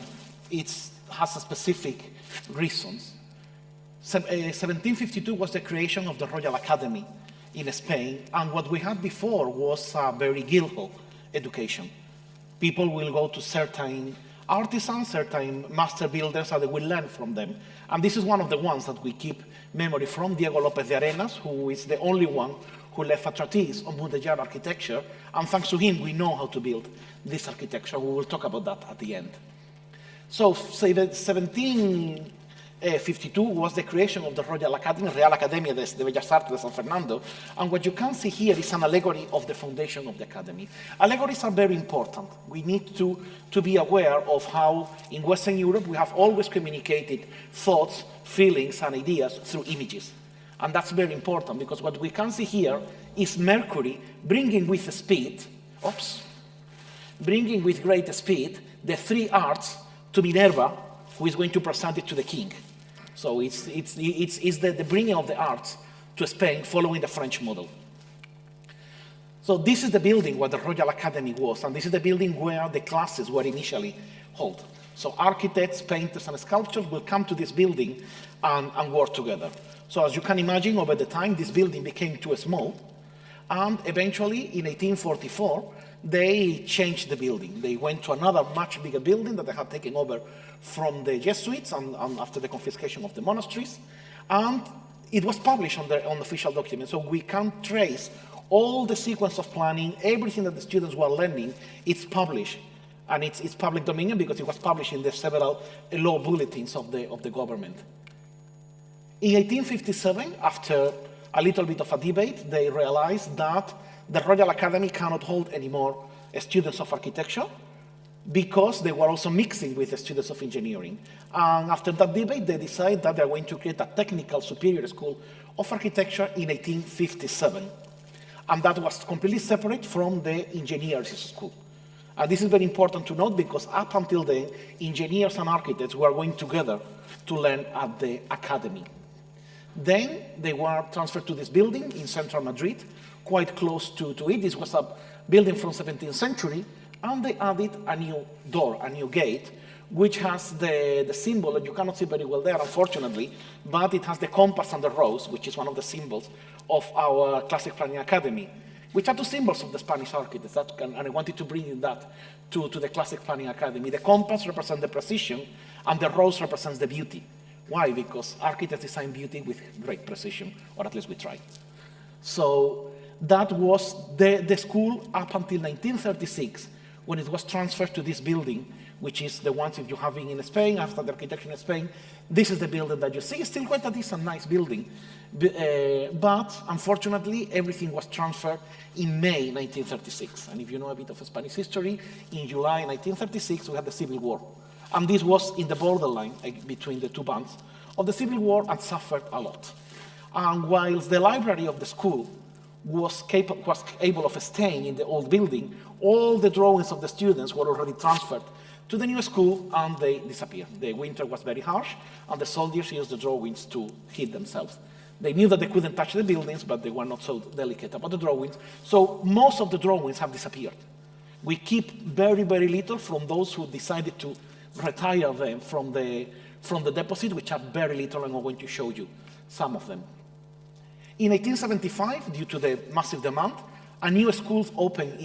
has a specific reasons. 1752 was the creation of the Royal Academy in Spain, and what we had before was a very guildhall education. People will go to certain artisans, certain master builders, and they will learn from them. And this is one of the ones that we keep memory from, Diego López de Arenas, who is the only one who left a treatise on Mudéjar architecture, and thanks to him, we know how to build this architecture. We will talk about that at the end. So, 1752 was the creation of the Royal Academy, Real Academia de Bellas Artes de San Fernando, and what you can see here is an allegory of the foundation of the academy. Allegories are very important. We need to be aware of how in Western Europe we have always communicated thoughts, feelings, and ideas through images. And that's very important because what we can see here is Mercury bringing with great speed the three arts to Minerva, who is going to present it to the king. So it's the bringing of the arts to Spain following the French model. So this is the building where the Royal Academy was, and this is the building where the classes were initially held. So architects, painters, and sculptors will come to this building and work together. So as you can imagine, over the time, this building became too small, and eventually, in 1844, they changed the building. They went to another much bigger building that they had taken over from the Jesuits and after the confiscation of the monasteries. And it was published on official documents. So we can trace all the sequence of planning, everything that the students were learning, it's published. And it's public domain because it was published in the several law bulletins of the government. In 1857, after a little bit of a debate, they realized that the Royal Academy cannot hold anymore students of architecture because they were also mixing with the students of engineering. And after that debate, they decided that they're going to create a technical superior school of architecture in 1857. And that was completely separate from the engineers school. And this is very important to note because up until then, engineers and architects were going together to learn at the academy. Then they were transferred to this building in central Madrid, quite close to it. This was a building from 17th century, and they added a new door, a new gate, which has the symbol, and you cannot see very well there, unfortunately, but it has the compass and the rose, which is one of the symbols of our Classic Planning Academy, which are two symbols of the Spanish architects, and I wanted to bring in that to the Classic Planning Academy. The compass represents the precision, and the rose represents the beauty. Why? Because architects design beauty with great precision, or at least we try. So that was the school up until 1936, when it was transferred to this building, which is the ones if you have in Spain, after the architecture in Spain. This is the building that you see. It's still quite a decent, nice building. But unfortunately, everything was transferred in May 1936. And if you know a bit of Spanish history, in July 1936, we had the Civil War. And this was in the borderline between the two bands of the Civil War and suffered a lot. And whilst the library of the school was able of staying in the old building, all the drawings of the students were already transferred to the new school and they disappeared. The winter was very harsh and the soldiers used the drawings to heat themselves. They knew that they couldn't touch the buildings, but they were not so delicate about the drawings. So most of the drawings have disappeared. We keep very, very little from those who decided to retire them from the deposit, which are very little, and I'm going to show you some of them. In 1875, due to the massive demand, a new school opened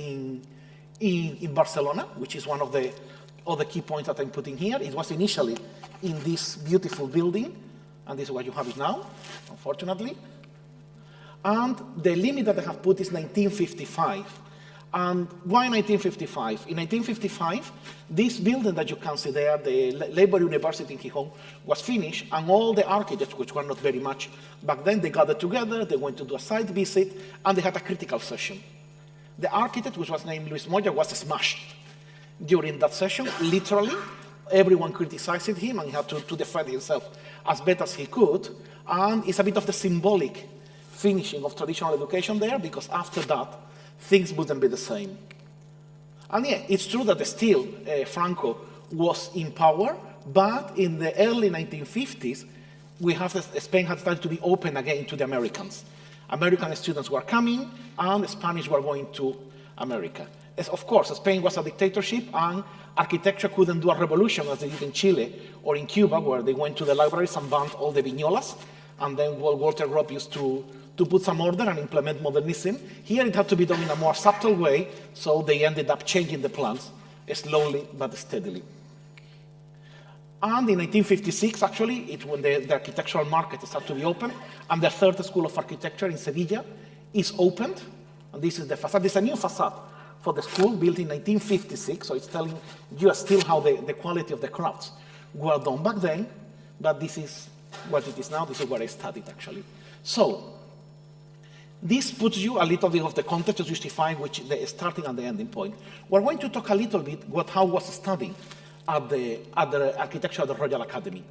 in Barcelona, which is one of the other key points that I'm putting here. It was initially in this beautiful building, and this is what you have it now, unfortunately. And the limit that I have put is 1955. And why 1955? In 1955, this building that you can see there, the Labor University in Gijón, was finished, and all the architects, which were not very much back then, they gathered together, they went to do a site visit, and they had a critical session. The architect, which was named Luis Moya, was smashed during that session, literally. Everyone criticized him, and he had to defend himself as best as he could, and it's a bit of the symbolic finishing of traditional education there, because after that, things wouldn't be the same. And yeah, it's true that still Franco was in power, but in the early 1950s, Spain had started to be open again to the Americans. American students were coming, and the Spanish were going to America. Of course, Spain was a dictatorship, and architecture couldn't do a revolution as they did in Chile or in Cuba, where they went to the libraries and banned all the vignolas, and then Walter Gropius used to put some order and implement modernism. Here it had to be done in a more subtle way, so they ended up changing the plans slowly but steadily. And in 1956, actually, it's when the architectural market started to be open, and the third school of architecture in Sevilla is opened. And this is the facade. This is a new facade for the school, built in 1956, so it's telling you still how the quality of the crafts were done back then, but this is what it is now. This is where I studied, actually. So, this puts you a little bit of the context to justify which the starting and the ending point. We're going to talk a little bit how was studying at the architecture at the Royal Academy.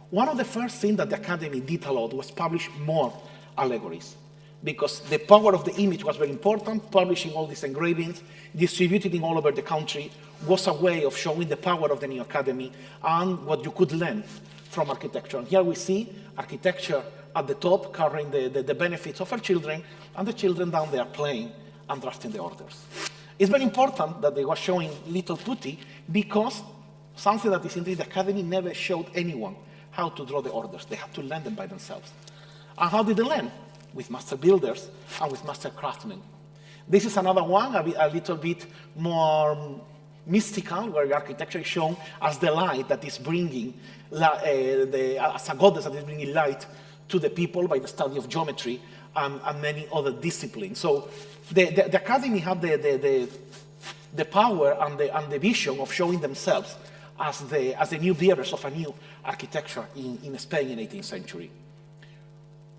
One of the first things that the Academy did a lot was publish more allegories, because the power of the image was very important. Publishing all these engravings, distributing all over the country, was a way of showing the power of the new Academy and what you could learn from architecture. And here we see architecture at the top, covering the benefits of our children, and the children down there playing and drafting the orders. It's very important that they were showing little putti, because something that is in the Academy never showed anyone how to draw the orders. They had to learn them by themselves. And how did they learn? With master builders and with master craftsmen. This is another one, a little bit more mystical, where architecture is shown as the light that is bringing, as a goddess that is bringing light to the people by the study of geometry and many other disciplines. So the Academy had the power and the vision of showing themselves as the new bearers of a new architecture in Spain in the 18th century.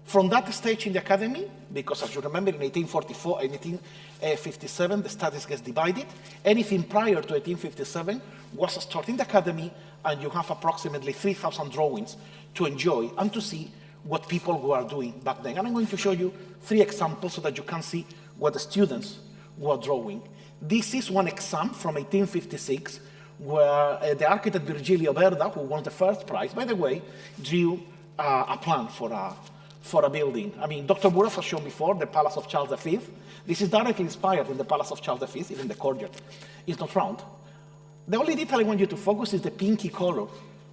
From that stage in the Academy, because as you remember in 1844 and 1857 the studies gets divided, anything prior to 1857 was stored in the Academy, and you have approximately 3,000 drawings to enjoy and to see what people were doing back then. And I'm going to show you 3 examples so that you can see what the students were drawing. This is one exam from 1856, where the architect Virgilio Verda, who won the first prize, by the way, drew a plan for a building. I mean, Dr. Burras has shown before the Palace of Charles V. This is directly inspired in the Palace of Charles V, even the courtyard is not round. The only detail I want you to focus is the pinky color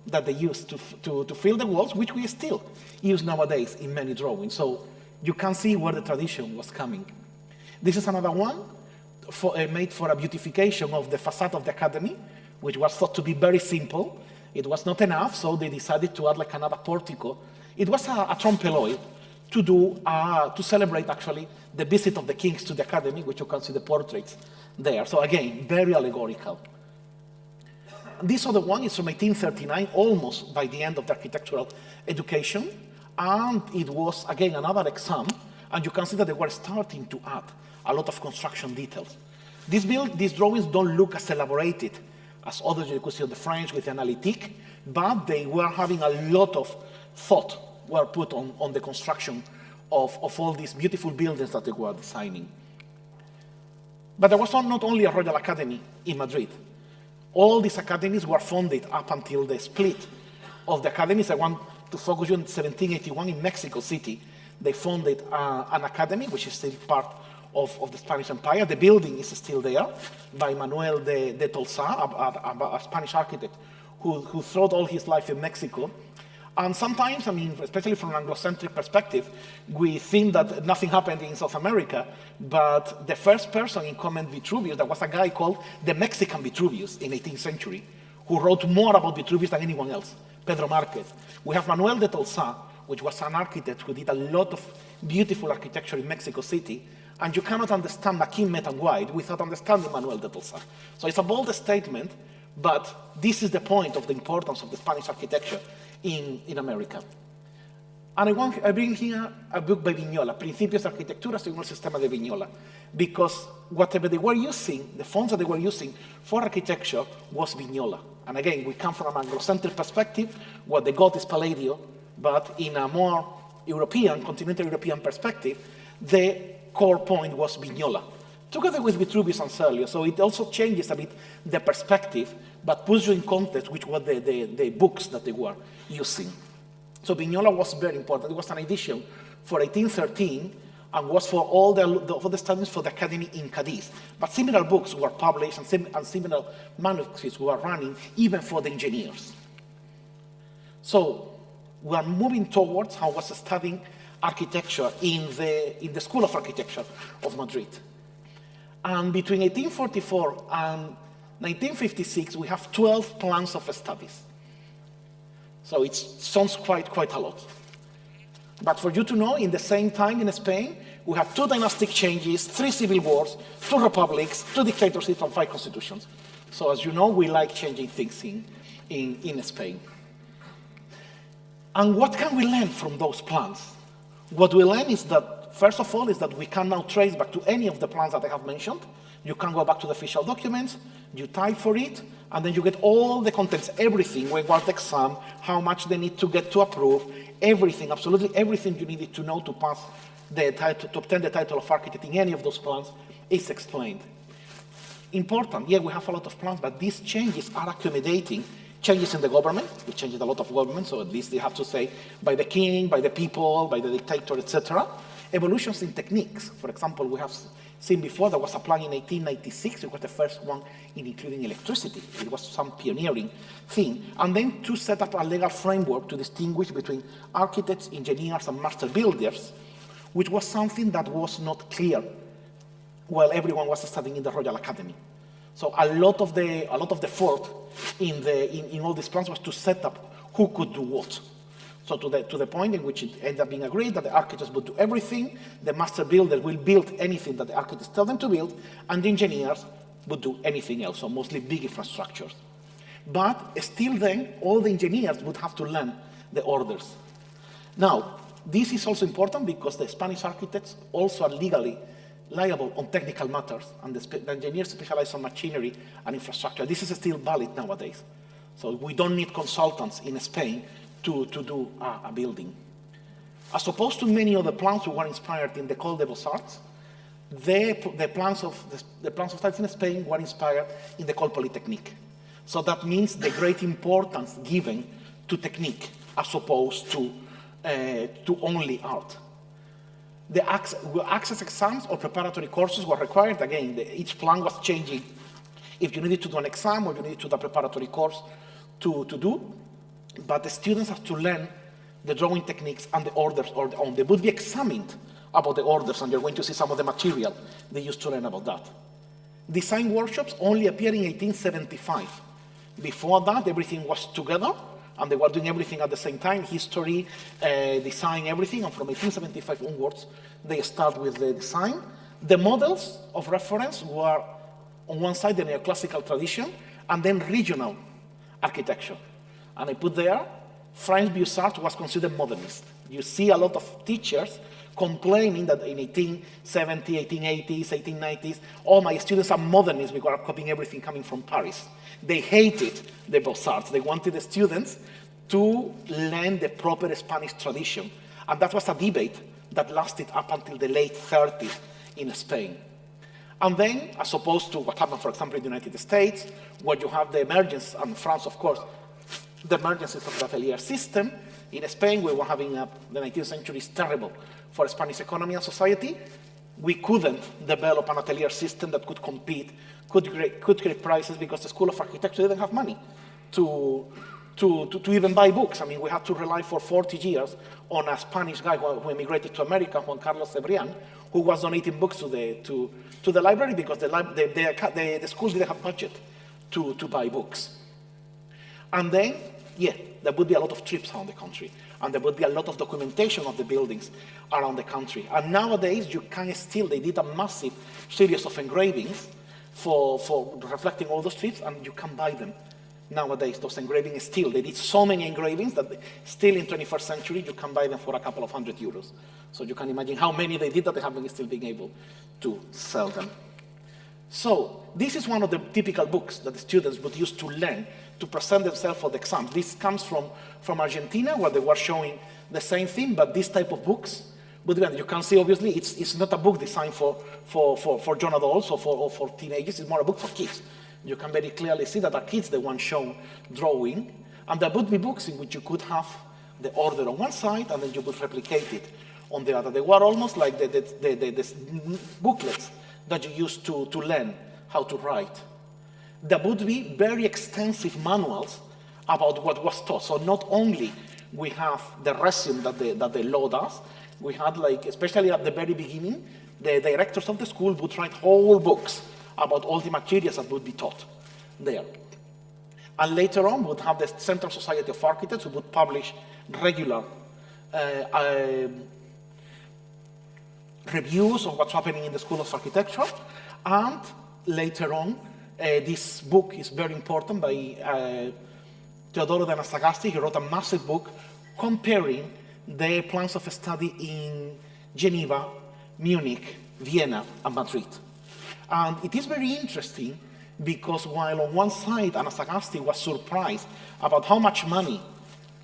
that they used to fill the walls, which we still use nowadays in many drawings. So you can see where the tradition was coming. This is another one made for a beautification of the facade of the academy, which was thought to be very simple. It was not enough, so they decided to add like another portico. It was a trompe-l'oeil to celebrate actually the visit of the kings to the academy, which you can see the portraits there. So again, very allegorical. This other one is from 1839, almost by the end of the architectural education. And it was, again, another exam. And you can see that they were starting to add a lot of construction details. These drawings don't look as elaborated as others you could see on the French with the analytique, but they were having a lot of thought were put on the construction of all these beautiful buildings that they were designing. But there was not only a Royal Academy in Madrid. All these academies were funded up until the split of the academies. I want to focus you on 1781 in Mexico City. They funded an academy, which is still part of the Spanish Empire. The building is still there by Manuel de Tolsa, a Spanish architect who thought all his life in Mexico. And sometimes, I mean, especially from an Anglocentric perspective, we think that nothing happened in South America, but the first person in comment Vitruvius, there was a guy called the Mexican Vitruvius in 18th century, who wrote more about Vitruvius than anyone else, Pedro Marquez. We have Manuel de Tolsa, which was an architect who did a lot of beautiful architecture in Mexico City, and you cannot understand Maquin, Met and White without understanding Manuel de Tolsa. So it's a bold statement, but this is the point of the importance of the Spanish architecture in America. And I bring here a book by Vignola, Principios de Arquitectura según el sistema de Vignola, because whatever they were using, the fonts that they were using for architecture was Vignola. And again, we come from an Anglocentric perspective, where the god is Palladio, but in a more European, continental European perspective, the core point was Vignola, together with Vitruvius and Serlio. So it also changes a bit the perspective, but puts you in context which were the books that they were using. So Vignola was very important. It was an edition for 1813 and was for all the studies for the academy in Cadiz. But similar books were published and similar manuscripts were running even for the engineers. So we are moving towards how was studying architecture in the School of Architecture of Madrid. And between 1844 and 1956, we have 12 plans of studies. So it sounds quite a lot. But for you to know, in the same time in Spain, we have 2 dynastic changes, 3 civil wars, 2 republics, 2 dictatorships, and 5 constitutions. So as you know, we like changing things in Spain. And what can we learn from those plans? What we learn is that, first of all, is that we can now trace back to any of the plans that I have mentioned. You can go back to the official documents, you type for it, and then you get all the contents, everything, when was the exam, how much they need to get to approve, everything, absolutely everything you needed to know to pass the title, to obtain the title of architect in any of those plans is explained. Important, yeah, we have a lot of plans, but these changes are accommodating changes in the government. We changed a lot of government, so at least they have to say by the king, by the people, by the dictator, etc. Evolutions in techniques. For example, we have seen before there was a plan in 1896. It was the first one in including electricity. It was some pioneering thing. And then to set up a legal framework to distinguish between architects, engineers, and master builders, which was something that was not clear while everyone was studying in the Royal Academy. So a lot of the effort in all these plans was to set up who could do what. So to the point in which it ended up being agreed that the architects would do everything, the master builders will build anything that the architects tell them to build, and the engineers would do anything else, so mostly big infrastructures. But still then, all the engineers would have to learn the orders. Now, this is also important because the Spanish architects also are legally liable on technical matters, and the engineers specialize on machinery and infrastructure. This is still valid nowadays. So we don't need consultants in Spain to do a building. As opposed to many other plans who were inspired in the École des Beaux-Arts, the plans of studies in Spain were inspired in the École Polytechnique. So that means the great importance given to technique as opposed to only art. The access exams or preparatory courses were required. Again, each plan was changing. If you needed to do an exam or you needed to do a preparatory course to do, but the students have to learn the drawing techniques and the orders on their own. They would be examined about the orders, and you're going to see some of the material they used to learn about that. Design workshops only appeared in 1875. Before that, everything was together, and they were doing everything at the same time, history, design, everything, and from 1875 onwards, they start with the design. The models of reference were, on one side, the neoclassical tradition, and then regional architecture. And I put there, French Bussard was considered modernist. You see a lot of teachers complaining that in 1870s, 1880s, 1890s, all my students are modernists because I'm copying everything coming from Paris. They hated the Beaux-Arts. They wanted the students to learn the proper Spanish tradition. And that was a debate that lasted up until the late 30s in Spain. And then, as opposed to what happened, for example, in the United States, where you have the emergence, and France, of course, the emergence of the atelier system. In Spain, we were having the 19th century is terrible for Spanish economy and society. We couldn't develop an atelier system that could compete, could create prices, because the School of Architecture didn't have money to even buy books. I mean, we had to rely for 40 years on a Spanish guy who immigrated to America, Juan Carlos Cebrián, who was donating books to the library because the school didn't have budget to buy books. And then, yeah, there would be a lot of trips around the country, and there would be a lot of documentation of the buildings around the country. And nowadays, you can still, they did a massive series of engravings for reflecting all those trips, and you can buy them. Nowadays, those engravings still, they did so many engravings that still in 21st century, you can buy them for a couple of €100. So you can imagine how many they did that they haven't still been able to sell them. So this is one of the typical books that the students would use to learn, to present themselves for the exam. This comes from Argentina, where they were showing the same thing, but this type of books, but again, you can see obviously it's not a book designed for young adults or for teenagers, it's more a book for kids. You can very clearly see that the kids, the ones shown drawing, and there would be books in which you could have the order on one side and then you would replicate it on the other. They were almost like the booklets that you used to learn how to write. There would be very extensive manuals about what was taught. So not only we have the resume that the law does, we had, like, especially at the very beginning, the directors of the school would write whole books about all the materials that would be taught there. And later on, we would have the Central Society of Architects who would publish regular reviews of what's happening in the School of Architecture. And later on, this book is very important by Teodoro de Anasagasti. He wrote a massive book comparing the plans of study in Geneva, Munich, Vienna, and Madrid. And it is very interesting because while on one side Anasagasti was surprised about how much money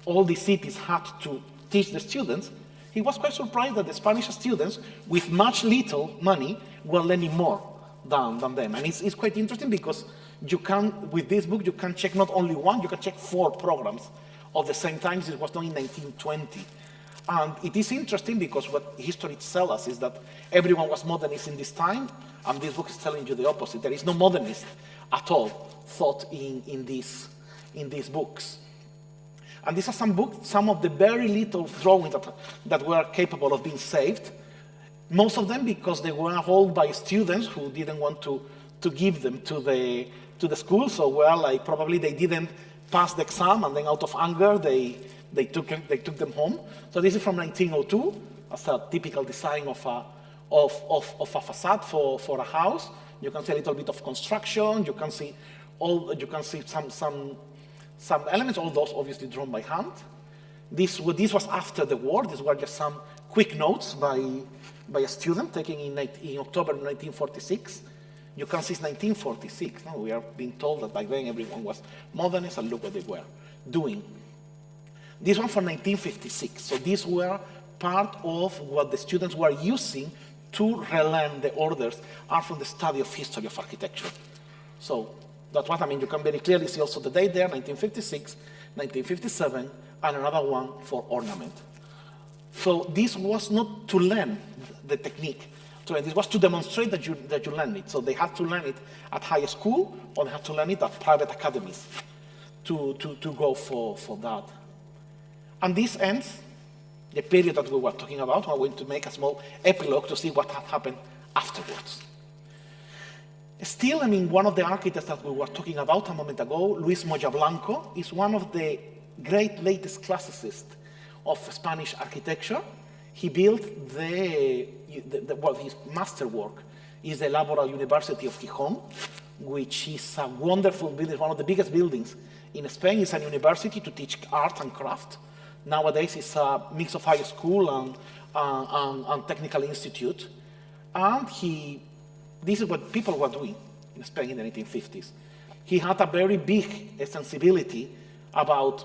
all these cities had to teach the students, he was quite surprised that the Spanish students with much little money were learning more than them. And it's quite interesting because you can, with this book, you can check not only one, you can check 4 programs at the same time. It was done in 1920. And it is interesting because what history tells us is that everyone was modernist in this time, and this book is telling you the opposite. There is no modernist at all thought in these books. And these are some of the very little drawings that were capable of being saved. Most of them because they were held by students who didn't want to give them to the school. So probably they didn't pass the exam, and then out of anger they took them home. So this is from 1902, as a typical design of a facade for a house. You can see a little bit of construction. You can see some elements. All those obviously drawn by hand. This was after the war. These were just some quick notes by a student taken in October 1946. You can see it's 1946. Now we are being told that by then everyone was modernist, and look what they were doing. This one from 1956. So these were part of what the students were using to relearn the orders are from the study of history of architecture. So that's what I mean. You can very clearly see also the date there, 1956, 1957, and another one for Ornament. So this was not to learn the technique. So this was to demonstrate that you learn it. So they had to learn it at high school, or they had to learn it at private academies to go for that. And this ends the period that we were talking about. I'm going to make a small epilogue to see what had happened afterwards. Still, I mean, one of the architects that we were talking about a moment ago, Luis Moya Blanco, is one of the great latest classicists of Spanish architecture. He built his masterwork is the Laboral University of Gijón, which is a wonderful building, one of the biggest buildings in Spain. It's a university to teach art and craft. Nowadays, it's a mix of high school and technical institute. And this is what people were doing in Spain in the 1950s. He had a very big sensibility about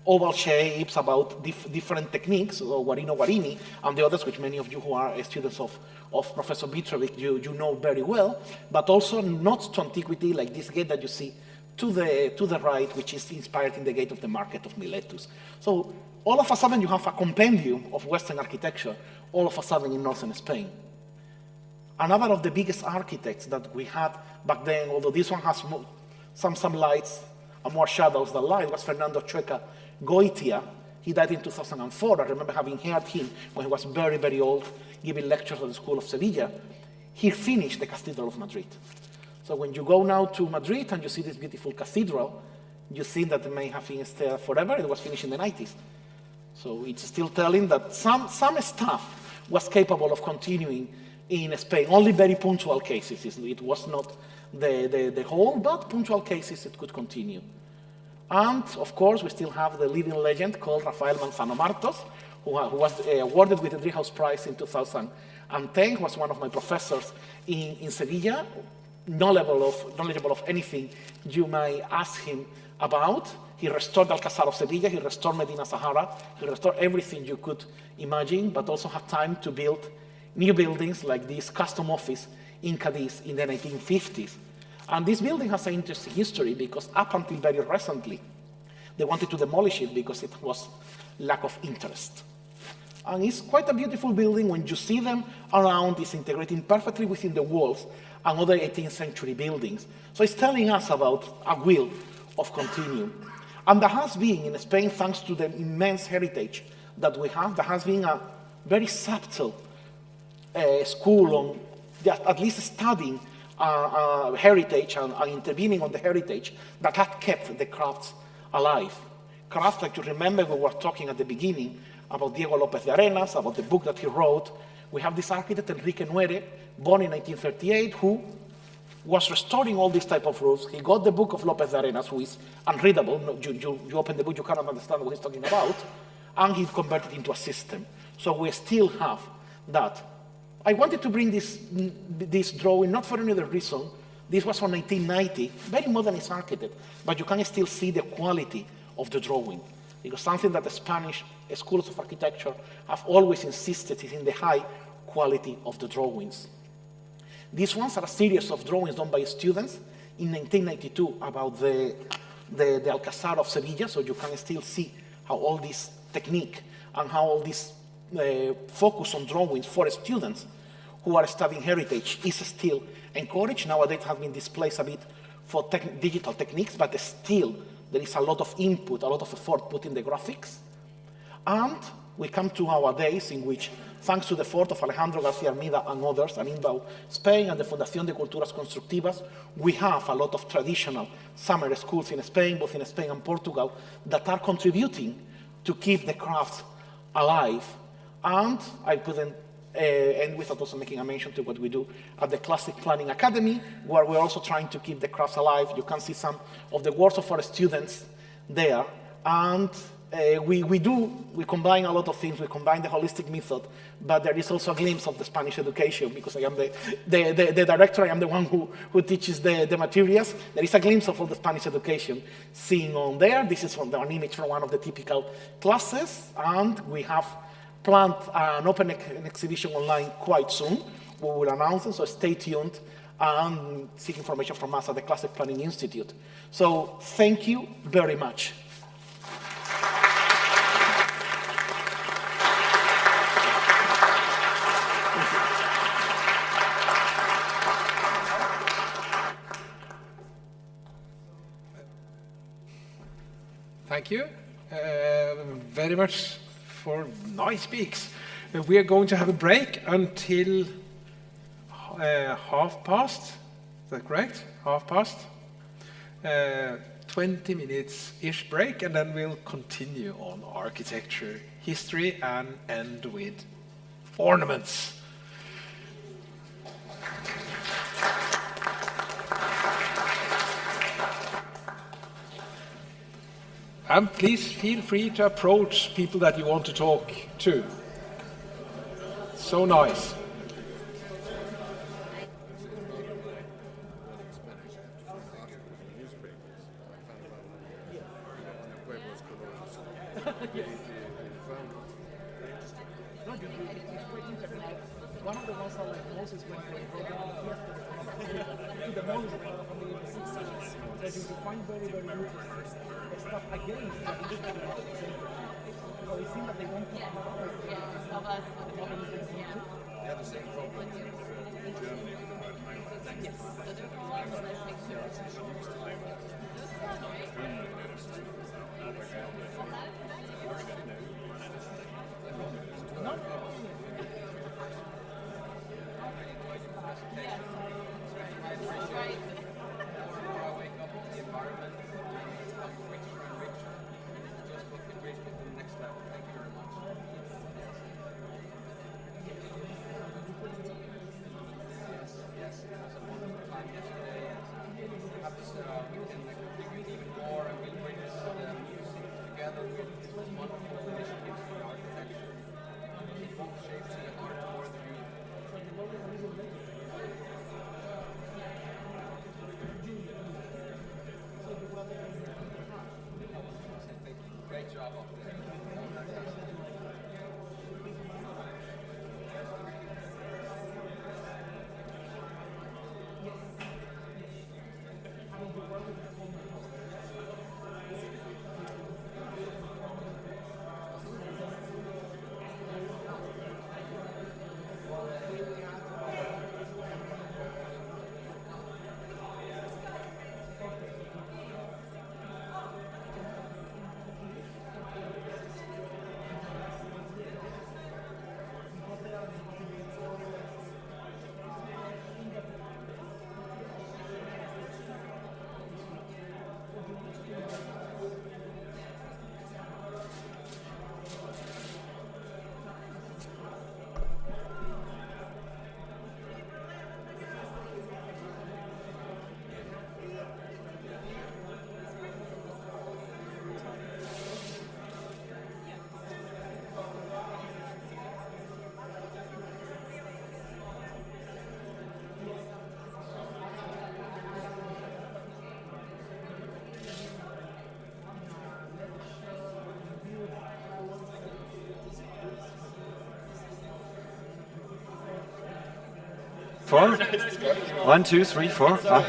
oval shapes, about different techniques, so Guarino-Guarini, and the others, which many of you who are students of Professor Mitrovic, you know very well, but also nods to antiquity, like this gate that you see to the right, which is inspired in the gate of the Market of Miletus. So all of a sudden you have a compendium of Western architecture, all of a sudden in northern Spain. Another of the biggest architects that we had back then, although this one has some lights and more shadows than light, was Fernando Chueca Goitia. He died in 2004. I remember having heard him when he was very, very old, giving lectures at the School of Sevilla. He finished the Cathedral of Madrid. So when you go now to Madrid and you see this beautiful cathedral, you see that it may have been there forever. It was finished in the 90s. So it's still telling that some stuff was capable of continuing in Spain. Only very punctual cases. It was not the whole, but punctual cases it could continue. And of course, we still have the living legend called Rafael Manzano Martos, who was awarded with the Driehaus Prize in 2010, who was one of my professors in Sevilla, knowledgeable of anything you may ask him about. He restored Alcázar of Sevilla, he restored Medina Sahara, he restored everything you could imagine, but also had time to build new buildings like this custom office in Cadiz in the 1950s. And this building has an interesting history because up until very recently, they wanted to demolish it because it was lack of interest. And it's quite a beautiful building. When you see them around, it's integrating perfectly within the walls and other 18th century buildings. So it's telling us about a will of continuing. And there has been in Spain, thanks to the immense heritage that we have, there has been a very subtle school on at least studying heritage and intervening on the heritage that had kept the crafts alive. Crafts, like you remember, we were talking at the beginning about Diego López de Arenas, about the book that he wrote. We have this architect, Enrique Nuere, born in 1938, who was restoring all these type of roofs. He got the book of López de Arenas, who is unreadable. No, you open the book, you cannot understand what he's talking about, and he converted it into a system. So we still have that. I wanted to bring this drawing, not for any other reason. This was from 1990, very modernist architect, but you can still see the quality of the drawing, because something that the Spanish schools of architecture have always insisted is in the high quality of the drawings. These ones are a series of drawings done by students in 1992 about the Alcázar of Sevilla, so you can still see how all this technique and how all this focus on drawings for students who are studying heritage is still encouraged. Nowadays it has been displaced a bit for digital techniques, but still there is a lot of input, a lot of effort put in the graphics. And we come to our days in which, thanks to the effort of Alejandro García Armida and others, and INBAU Spain and the Fundación de Culturas Constructivas, we have a lot of traditional summer schools in Spain, both in Spain and Portugal, that are contributing to keep the crafts alive. And I couldn't end without also making a mention to what we do at the Classic Planning Academy, where we're also trying to keep the crafts alive. You can see some of the works of our students there. And we combine a lot of things. We combine the holistic method, but there is also a glimpse of the Spanish education, because I am the director, I am the one who teaches the materials. There is a glimpse of all the Spanish education seen on there. This is an image from one of the typical classes, and we have planned an open an exhibition online quite soon. We will announce it, so stay tuned and seek information from us at the Classic Planning Institute. So thank you very much. Thank you very much for nice speaks. We are going to have a break until past. Is that correct? past. 20 minutes-ish break, and then we'll continue on architecture history and end with ornaments. And please feel free to approach people that you want to talk to. So nice. One of the ones I like most is when they go to the monument from the 60s. That you find very, very good stuff against the so it seems that they want to come up with They have the same problem in Germany. yes. No. Four? 1, 2, 3, 4.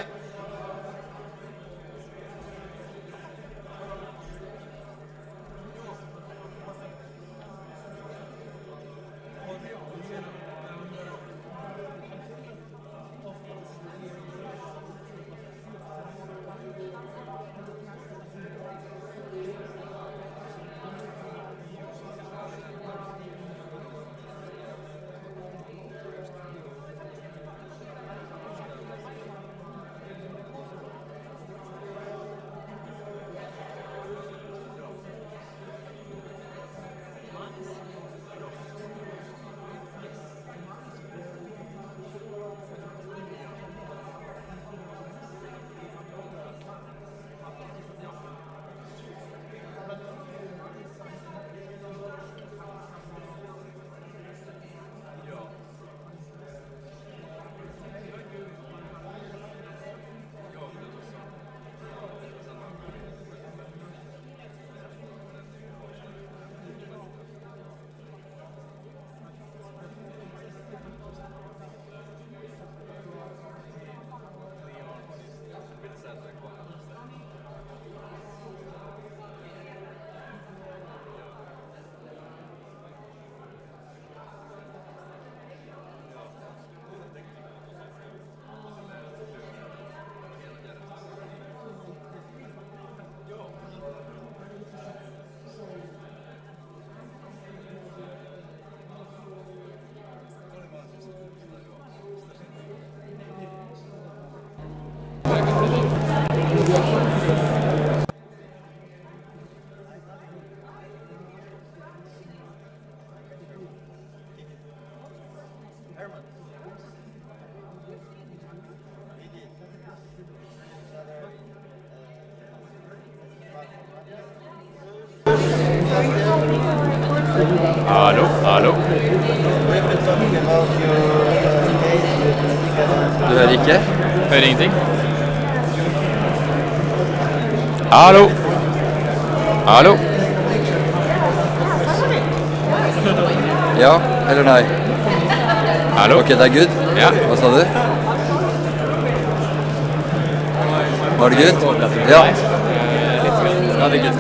Hallo, hallo. Du hører ikke? Hører ingenting. Hallo. Hallo. Ja, eller nei? Hallo. Ok, det er good? Ja. Hva sa du? Var det good? Ja. Ja, det er good.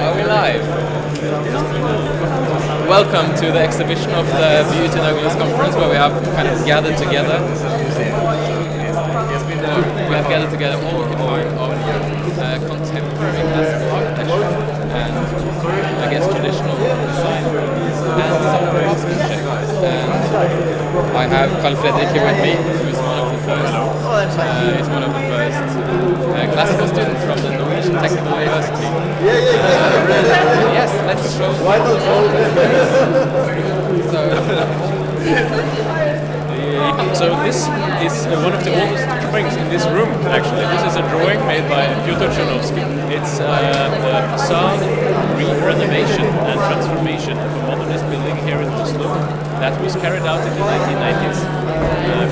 Are we live? Welcome to the exhibition of the Beauty and Ugliness conference, where we have kind of gathered together. We have gathered together all kinds of contemporary classical architecture and I guess traditional design and some craftsmanship. And I have Carl Fredrik here with me, who is one of the first. He's one of the first classical students from the Norwegian Technical University. Yes, let's show. So this is one of the oldest drawings in this room, actually. This is a drawing made by Piotr Czernovsky. It's the facade renovation and transformation of a modernist building here in Oslo that was carried out in the 1990s.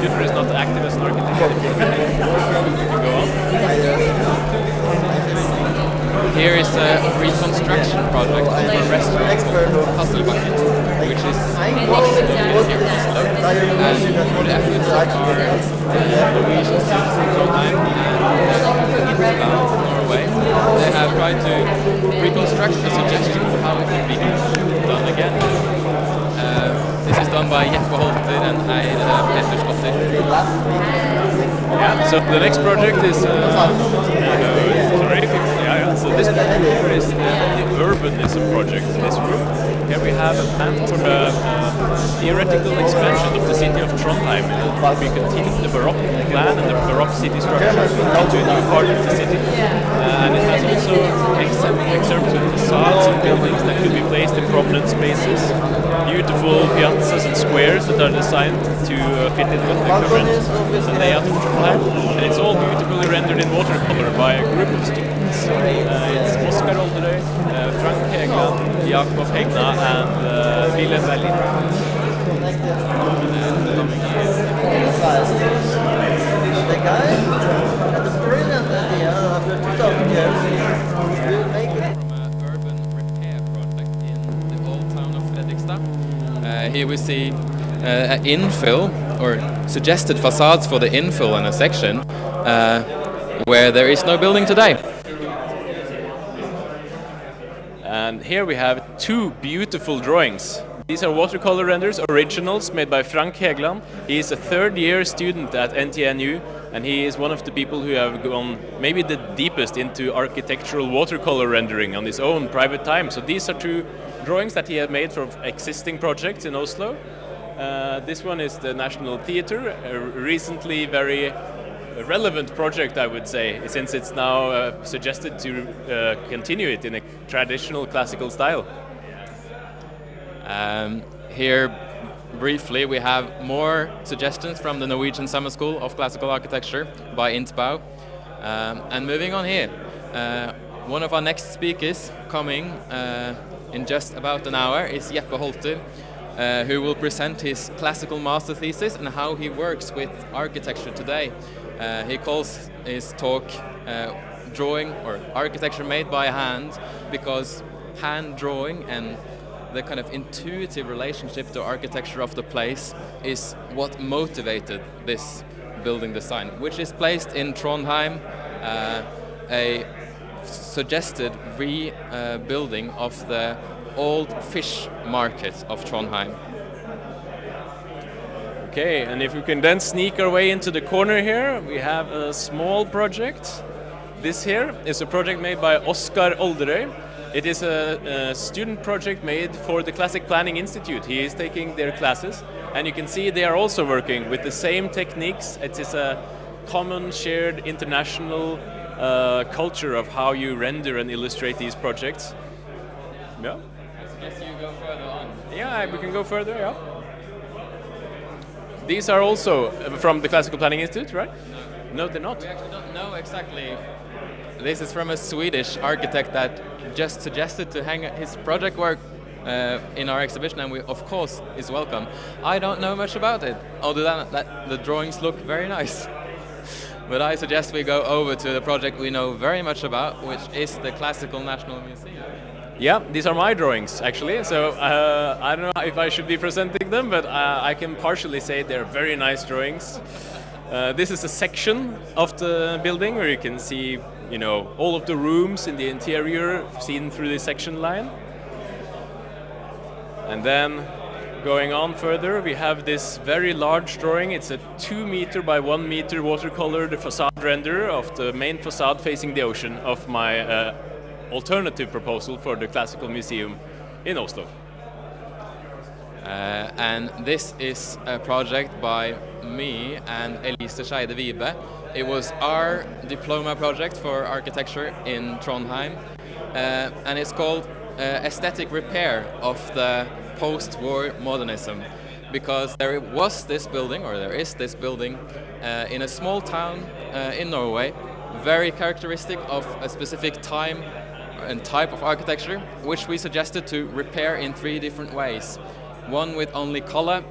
Piotr is not active as an architect anymore. You can go on. Here is a reconstruction project of a restaurant called Hasselbakken, which is located here in Oslo. And the efforts of our Norwegian students in Trondheim and Norway, they have tried to reconstruct a suggestion of how it can be done again. This is done by Jeppe Holter and Peter Skotter. Yeah, so the next project is so this here is the urbanism project in this room. Here we have a plan for the theoretical expansion of the city of Trondheim. We continue the Baroque plan and the Baroque city structure into a new part of the city. And it has also excerpts with facades and buildings that could be placed in prominent spaces. Beautiful piazzas and squares that are designed to fit in with the current layout of Trondheim. And it's all beautifully rendered in watercolor by a group of students. It's Oskar Olderøy, Frank Hegland, Jakob Hegna, and Wilhelm Berlin. The guy had a brilliant idea after 2000 years to make it. From an urban repair project in the old town of Fredrikstad. Here we see an infill, or suggested facades for the infill in a section where there is no building today. And here we have two beautiful drawings. These are watercolor renders, originals made by Frank Hegland. He is a third-year student at NTNU, and he is one of the people who have gone maybe the deepest into architectural watercolor rendering on his own private time. So these are two drawings that he had made for existing projects in Oslo. This one is the National Theatre, a recently very relevant project, I would say, since it's now suggested to continue it in a traditional classical style. Here, briefly, we have more suggestions from the Norwegian Summer School of Classical Architecture by Intbau. And moving on here, one of our next speakers coming in just about an hour is Jeppe Holter, who will present his classical master thesis and how he works with architecture today. He calls his talk drawing or architecture made by hand, because hand drawing and the kind of intuitive relationship to architecture of the place is what motivated this building design, which is placed in Trondheim, a suggested rebuilding of the old fish market of Trondheim. Okay, and if we can then sneak our way into the corner here, we have a small project. This here is a project made by Oskar Olderøy. It is a student project made for the Classic Planning Institute. He is taking their classes, and you can see they are also working with the same techniques. It is a common, shared, international culture of how you render and illustrate these projects. Yeah? I guess you go further on. Yeah, we can go further, yeah. These are also from the Classical Planning Institute, right? No, they're not. We actually don't know exactly This is from a Swedish architect that just suggested to hang his project work in our exhibition, and we, of course, is welcome. I don't know much about it, other than that the drawings look very nice. But I suggest we go over to the project we know very much about, which is the Classical National Museum. Yeah, these are my drawings, actually. So I don't know if I should be presenting them, but I can partially say they're very nice drawings. This is a section of the building where you can see, you know, all of the rooms in the interior seen through the section line. And then going on further, we have this very large drawing. It's a 2 meter by 1 meter watercolor facade render of the main facade facing the ocean of my alternative proposal for the Classical Museum in Oslo. And this is a project by me and Elise Scheide Wibe. It was our diploma project for architecture in Trondheim, and it's called Aesthetic Repair of the Post-War Modernism, because there was this building, or there is this building, in a small town in Norway, very characteristic of a specific time and type of architecture, which we suggested to repair in 3 different ways. One with only color,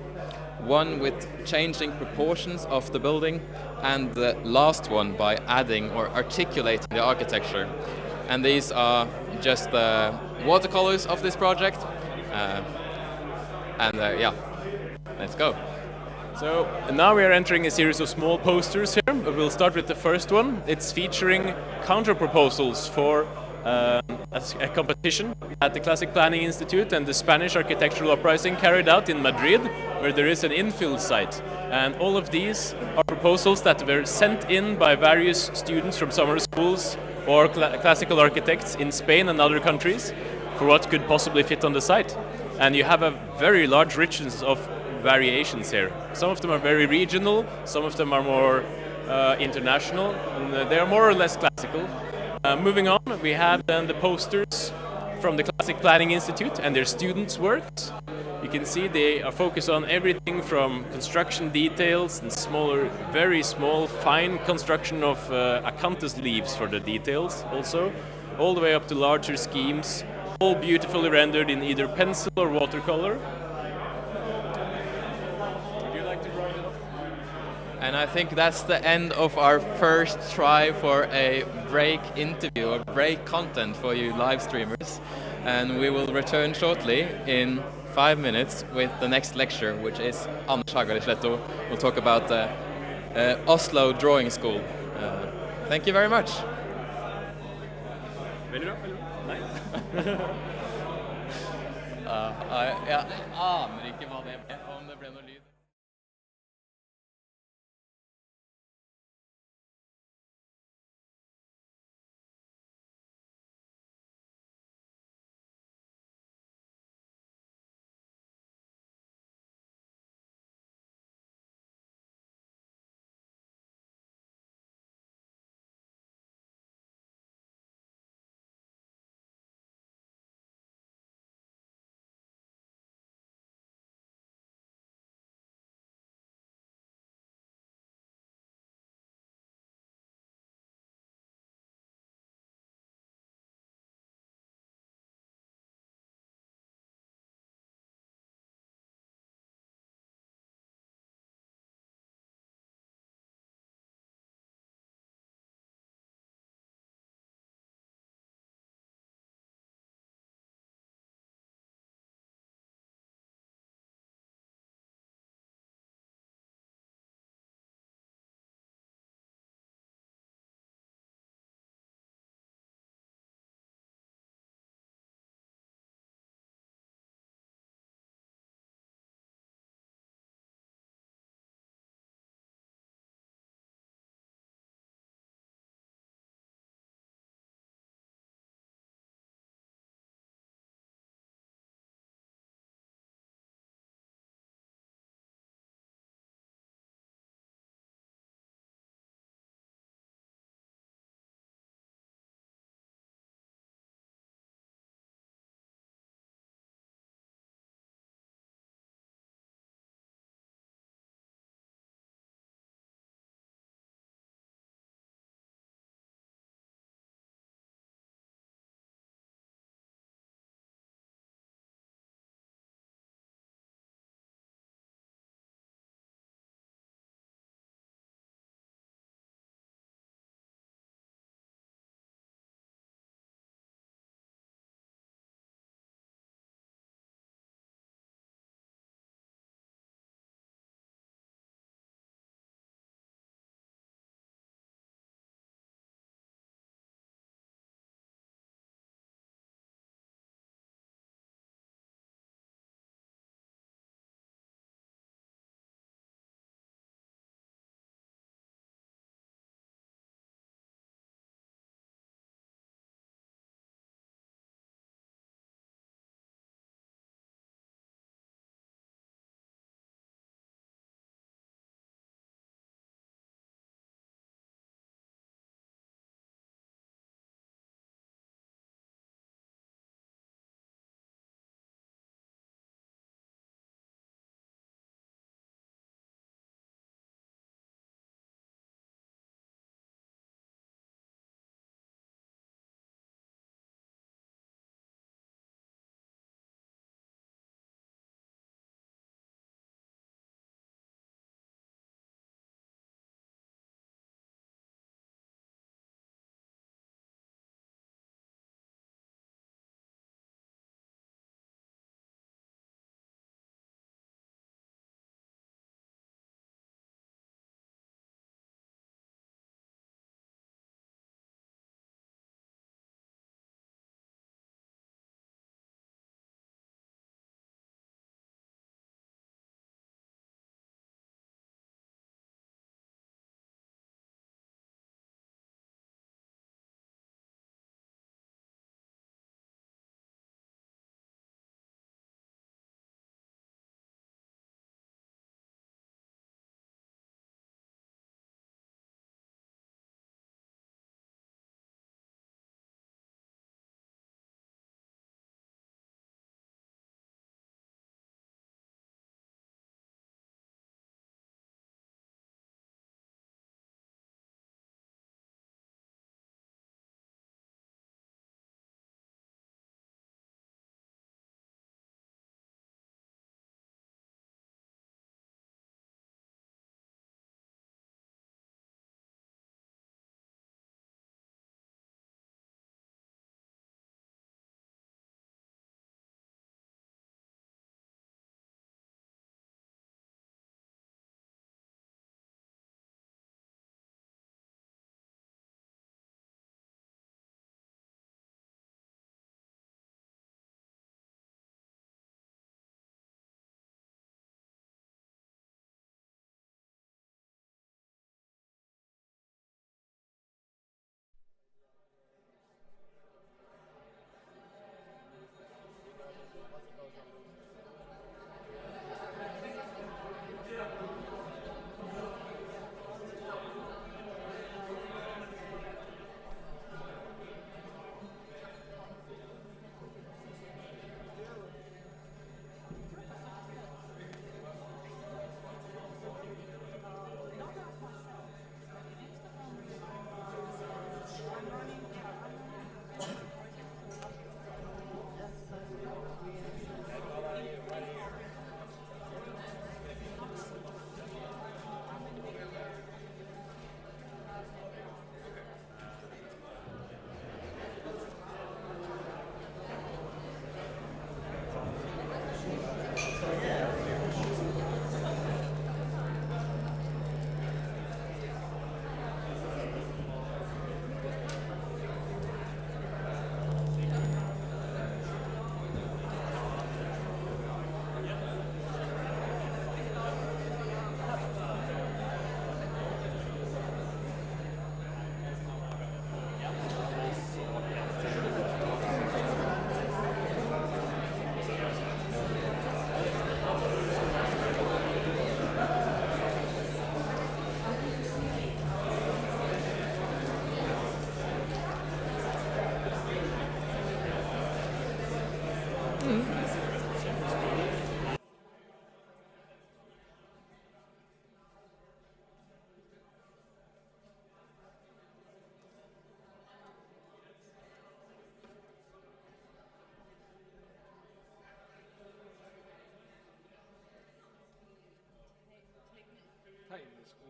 one with changing proportions of the building, and the last one by adding or articulating the architecture. And these are just the watercolors of this project. Yeah, let's go. So now we are entering a series of small posters here. We'll start with the first one. It's featuring counter-proposals for a competition at the Classic Planning Institute and the Spanish Architectural Uprising carried out in Madrid, where there is an infill site. And all of these are proposals that were sent in by various students from summer schools or classical architects in Spain and other countries for what could possibly fit on the site. And you have a very large richness of variations here. Some of them are very regional, some of them are more international, and they are more or less classical. Moving on, we have then the posters from the Classic Planning Institute and their students' works. You can see they are focused on everything from construction details and smaller, very small, fine construction of acanthus leaves for the details also, all the way up to larger schemes, all beautifully rendered in either pencil or watercolor. Would you like to round it up? And I think that's the end of our first try for a break interview or break content for you live streamers. And we will return shortly in 5 minutes with the next lecture, which is Anders Hagalisletto will talk about the Oslo Drawing School. Thank you very much. Jeg aner ikke hva det er, om det ble noe lyd.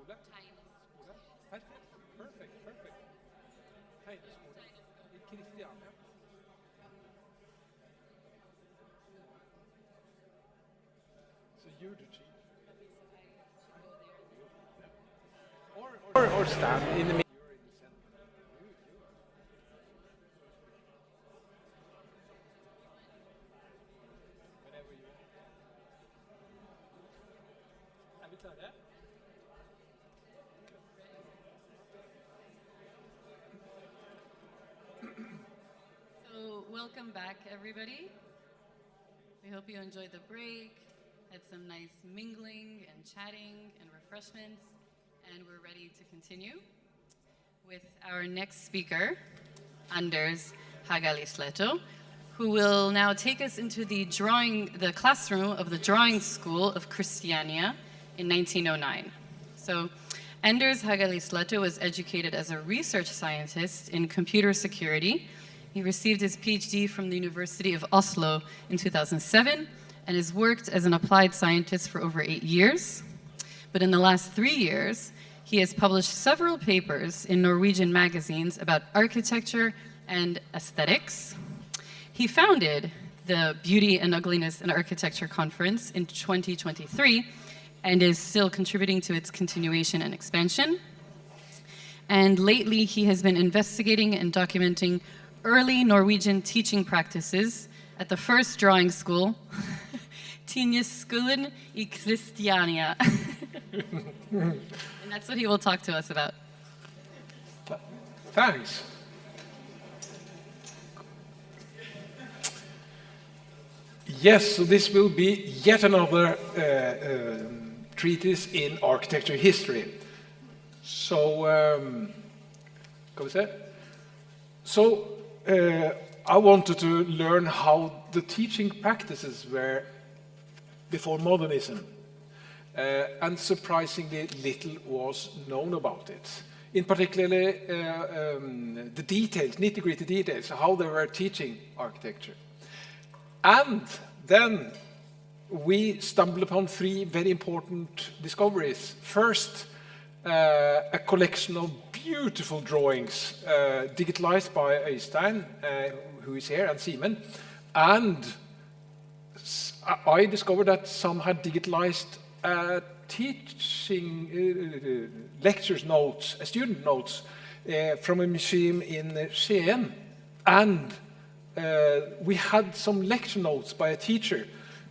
Perfect, perfect. Tegneskolen i Kristiania. So you're the chief. Or stand in the middle. Whenever you want. Er vi klare? So, welcome back, everybody. We hope you enjoyed the break, had some nice mingling and chatting and refreshments, and we're ready to continue with our next speaker, Anders Hagalisleto, who will now take us into the classroom of the drawing school of Christiania in 1909. So, Anders Hagalisleto was educated as a research scientist in computer security. He received his PhD from the University of Oslo in 2007 and has worked as an applied scientist for over 8 years. But in the last 3 years, he has published several papers in Norwegian magazines about architecture and aesthetics. He founded the Beauty and Ugliness in Architecture Conference in 2023 and is still contributing to its continuation and expansion. And lately, he has been investigating and documenting early Norwegian teaching practices at the first drawing school, Tinjeskolen I Kristiania. And that's what he will talk to us about. Thanks. Yes, so this will be yet another treatise in architecture history. So, I wanted to learn how the teaching practices were before modernism, and surprisingly little was known about it. In particular, the details, nitty-gritty details, how they were teaching architecture. And then we stumbled upon 3 very important discoveries. First, a collection of beautiful drawings digitalized by Øystein, who is here, and Simen. And I discovered that some had digitalized teaching lectures notes, student notes from a museum in Skien. And we had some lecture notes by a teacher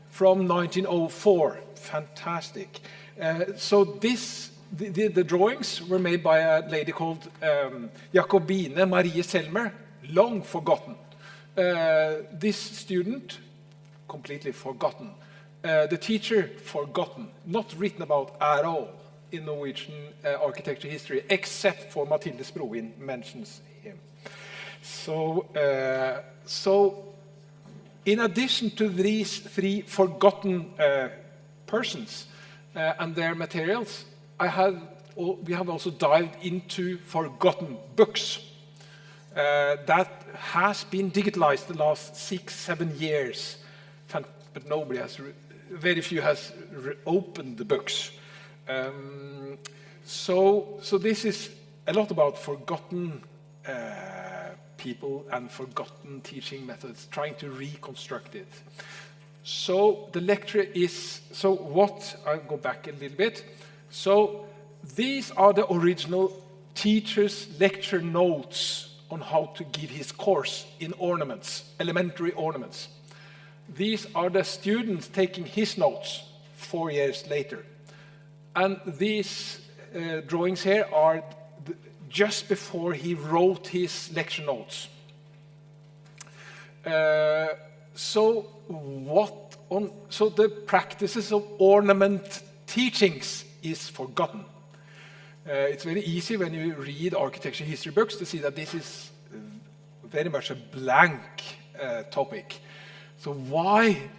from 1904. Fantastic. So the drawings were made by a lady called Jacobine Marie Selmer, long forgotten. This student, completely forgotten. The teacher, forgotten. Not written about at all in Norwegian architecture history, except for Mathilde Sproin mentions him. So in addition to these 3 forgotten persons and their materials, we have also dived into forgotten books that has been digitalized the last 6-7 years, but very few has opened the books. So this is a lot about forgotten people and forgotten teaching methods, trying to reconstruct it. So the lecture is, I'll go back a little bit. So these are the original teacher's lecture notes on how to give his course in ornaments, elementary ornaments. These are the students taking his notes 4 years later. And these drawings here are just before he wrote his lecture notes. So the practices of ornament teachings is forgotten. It's very easy when you read architecture history books to see that this is very much a blank topic. So why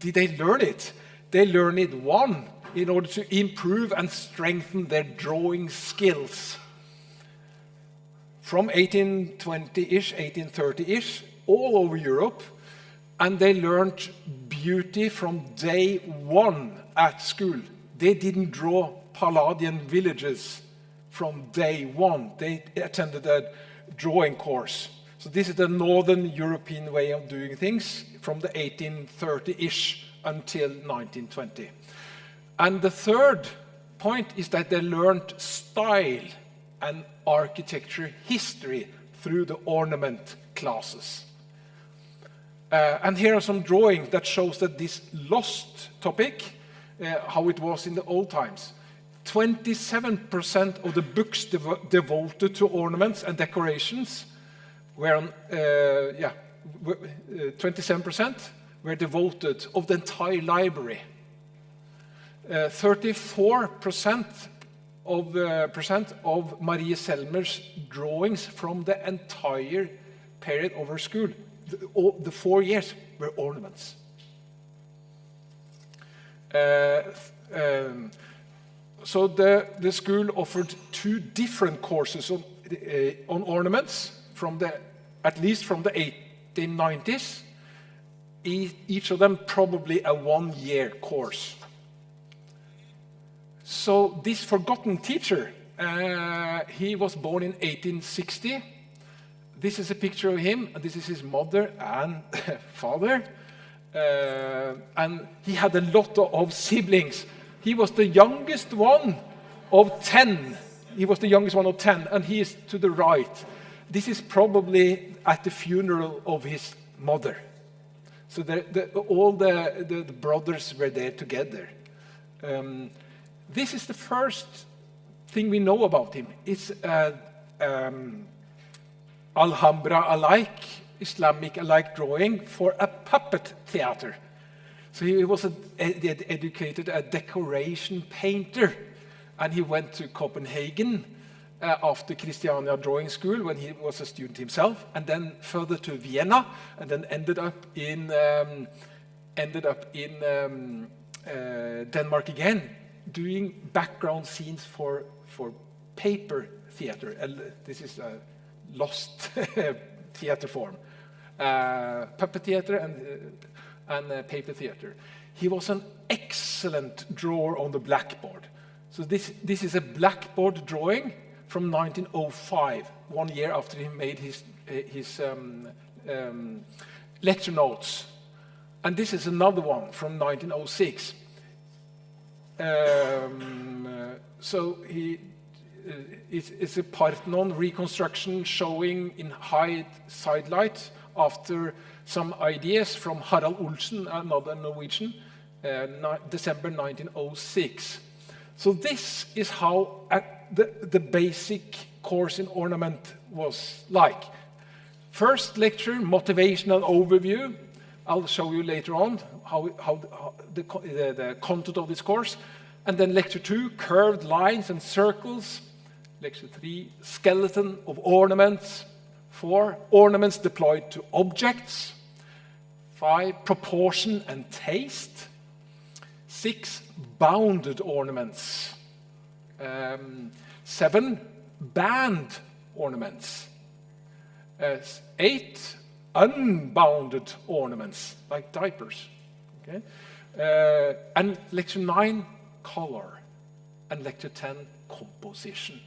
did they learn it? They learn it, one, in order to improve and strengthen their drawing skills. From 1820-ish, 1830-ish, all over Europe, and they learned beauty from day one at school. They didn't draw Palladian villages from day one. They attended a drawing course. So this is the Northern European way of doing things from the 1830-ish until 1920. And the third point is that they learned style and architecture history through the ornament classes. And here are some drawings that shows that this lost topic, how it was in the old times. 27% of the books devoted to ornaments and decorations were on, 27% were devoted of the entire library. 34% of Marie Selmer's drawings from the entire period of her school, the 4 years, were ornaments. So the school offered 2 different courses on ornaments at least from the 1890s. Each of them probably a 1-year course. So this forgotten teacher, he was born in 1860. This is a picture of him, and this is his mother and father. And he had a lot of siblings. He was the youngest one of 10. He was the youngest one of 10, and he is to the right. This is probably at the funeral of his mother. So all the brothers were there together. This is the first thing we know about him. It's Alhambra-alike, Islamic-alike drawing for a puppet theater. So he was educated a decoration painter, and he went to Copenhagen after Christiania Drawing School when he was a student himself, and then further to Vienna, and then ended up in Denmark again, doing background scenes for paper theater. This is a lost theater form, puppet theater and paper theater. He was an excellent drawer on the blackboard. So this is a blackboard drawing from 1905, 1 year after he made his lecture notes. And this is another one from 1906. So it's a Parthenon reconstruction showing in high sidelight after some ideas from Harald Olsen, another Norwegian, December 1906. So this is how the basic course in ornament was like. First lecture, motivational overview. I'll show you later on how the content of this course. And then lecture 2, curved lines and circles. Lecture 3, skeleton of ornaments. 4, ornaments deployed to objects. 5, proportion and taste. 6, bounded ornaments. 7, band ornaments. 8, unbounded ornaments, like diapers. Okay? And lecture 9, color. And lecture 10, composition.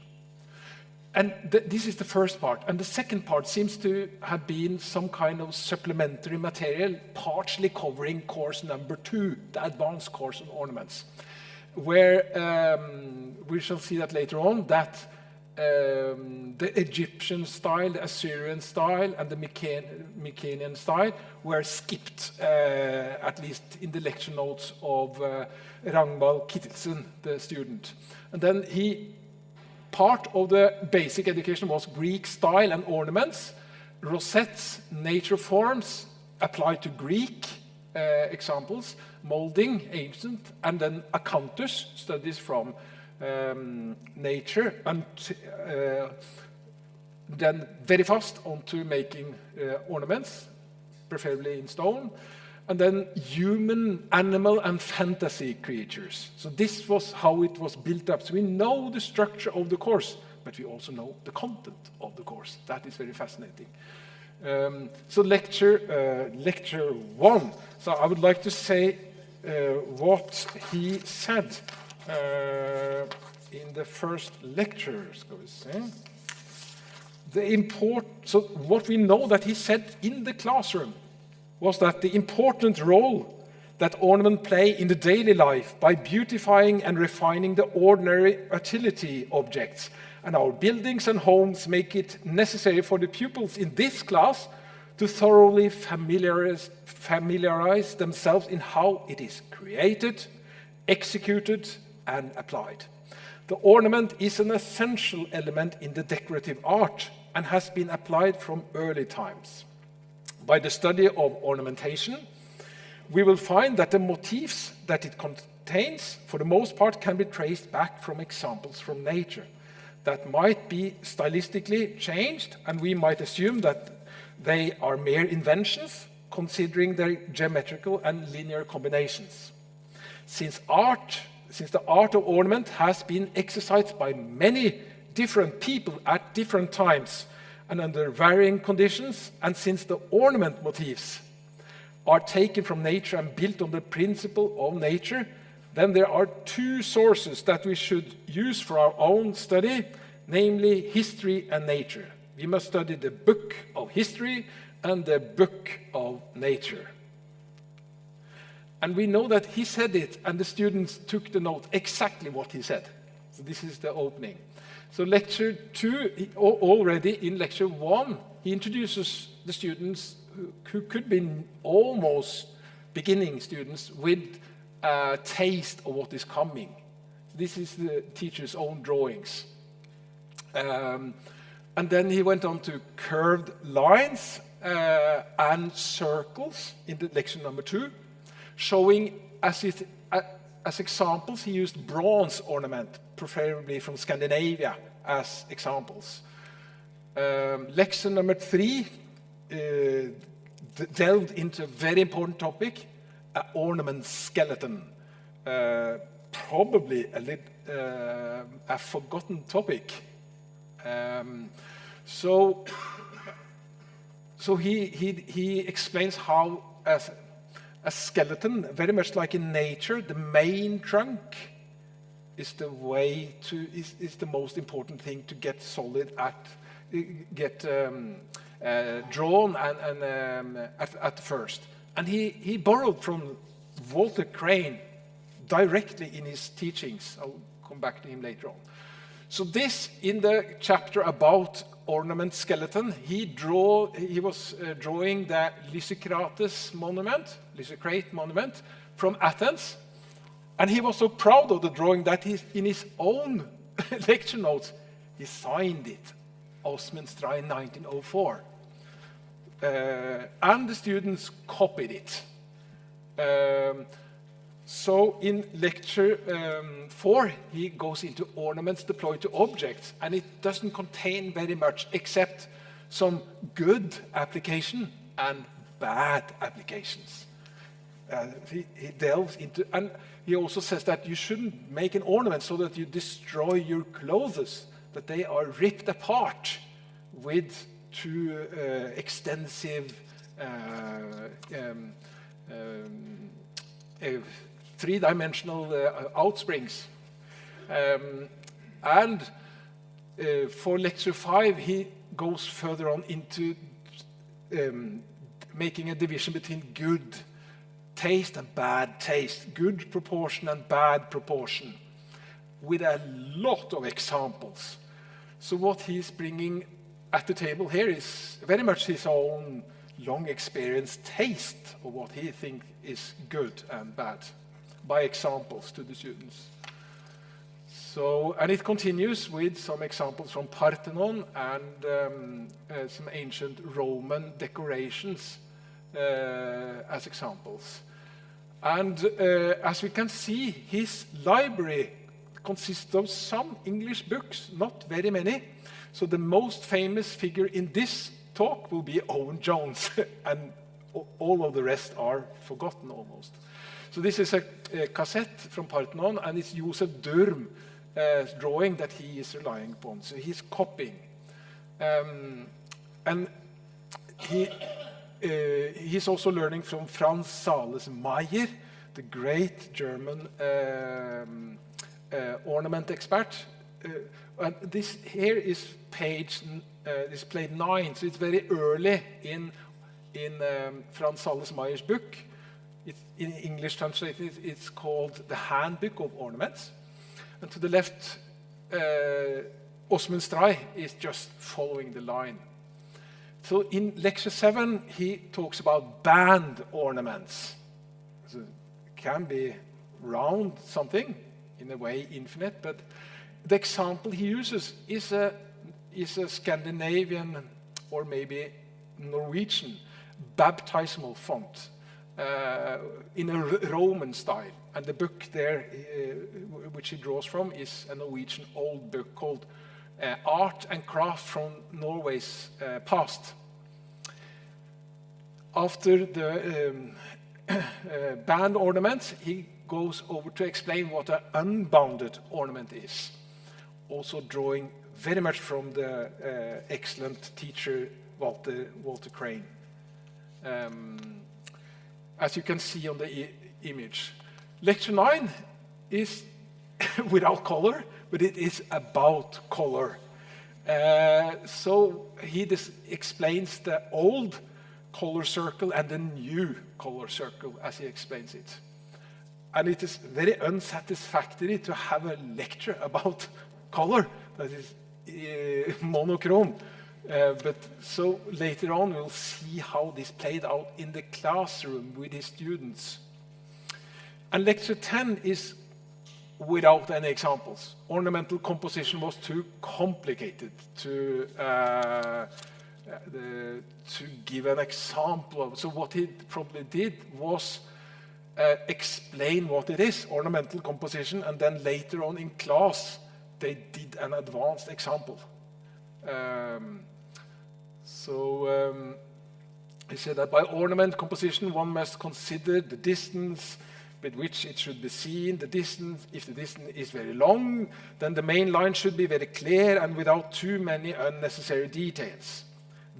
And this is the first part. And the second part seems to have been some kind of supplementary material, partially covering course number 2, the advanced course on ornaments, where we shall see that later on, that the Egyptian style, the Assyrian style, and the Mycenaean style were skipped, at least in the lecture notes of Ragnvald Kittelsen, the student. And then part of the basic education was Greek style and ornaments, rosettes, nature forms, applied to Greek examples, molding, ancient, and then acanthus, studies from nature, and then very fast onto making ornaments, preferably in stone, and then human, animal, and fantasy creatures. So this was how it was built up. So we know the structure of the course, but we also know the content of the course. That is very fascinating. So lecture 1. So I would like to say what he said in the first lecture. Shall we see? So what we know that he said in the classroom was that the important role that ornament play in the daily life by beautifying and refining the ordinary utility objects and our buildings and homes make it necessary for the pupils in this class to thoroughly familiarize themselves in how it is created, executed, and applied. The ornament is an essential element in the decorative art and has been applied from early times. By the study of ornamentation, we will find that the motifs that it contains, for the most part, can be traced back from examples from nature that might be stylistically changed, and we might assume that they are mere inventions, considering their geometrical and linear combinations. Since the art of ornament has been exercised by many different people at different times and under varying conditions, and since the ornament motifs are taken from nature and built on the principle of nature, then there are two sources that we should use for our own study, namely history and nature. We must study the book of history and the book of nature. And we know that he said it, and the students took the note exactly what he said. So this is the opening. So lecture 2, already in lecture 1, he introduces the students who could be almost beginning students with a taste of what is coming. This is the teacher's own drawings. And then he went on to curved lines and circles in the lecture number 2, showing as examples he used bronze ornament, preferably from Scandinavia, as examples. Lecture number 3 delved into a very important topic, an ornament skeleton. Probably a forgotten topic. So he explains how a skeleton, very much like in nature, the main trunk is the way to is the most important thing to get solid get drawn and at first. And he borrowed from Walter Crane directly in his teachings. I'll come back to him later on. So this, in the chapter about ornament skeleton, he was drawing the Lysicrates monument from Athens, and he was so proud of the drawing that in his own lecture notes he signed it, Osmenstra in 1904, and the students copied it. So in lecture 4, he goes into ornaments deployed to objects, and it doesn't contain very much except some good application and bad applications. He delves into, and he also says that you shouldn't make an ornament so that you destroy your clothes, that they are ripped apart with too extensive three-dimensional outsprings. And for lecture 5, he goes further on into making a division between good taste and bad taste, good proportion and bad proportion, with a lot of examples. So what he's bringing at the table here is very much his own long experience taste of what he thinks is good and bad, by examples to the students. So, and it continues with some examples from Parthenon and some ancient Roman decorations as examples. And as we can see, his library consists of some English books, not very many. So the most famous figure in this talk will be Owen Jones, and all of the rest are forgotten almost. So this is a cassette from Parthenon, and it's Josef Durm drawing that he is relying upon. So he's copying. And he's also learning from Franz Sales Mayer, the great German ornament expert. And this here is display 9, so it's very early in Franz Salles-Meyer's book. In English translated, it's called The Handbook of Ornaments. And to the left, Osmund Stray is just following the line. So in lecture 7, he talks about band ornaments. So it can be round something, in a way infinite, but the example he uses is a Scandinavian or maybe Norwegian baptismal font in a Roman style. And the book there, which he draws from, is a Norwegian old book called Art and Craft from Norway's Past. After the band ornaments, he goes over to explain what an unbounded ornament is. Also drawing very much from the excellent teacher Walter Crane. As you can see on the image. Lecture 9 is without color, but it is about color. So he just explains the old color circle and the new color circle as he explains it. And it is very unsatisfactory to have a lecture about color that is monochrome. But so later on we'll see how this played out in the classroom with his students. And lecture 10 is without any examples. Ornamental composition was too complicated to give an example of. So what he probably did was explain what it is, ornamental composition, and then later on in class they did an advanced example. He said that by ornament composition one must consider the distance with which it should be seen, the distance. If the distance is very long, then the main line should be very clear and without too many unnecessary details.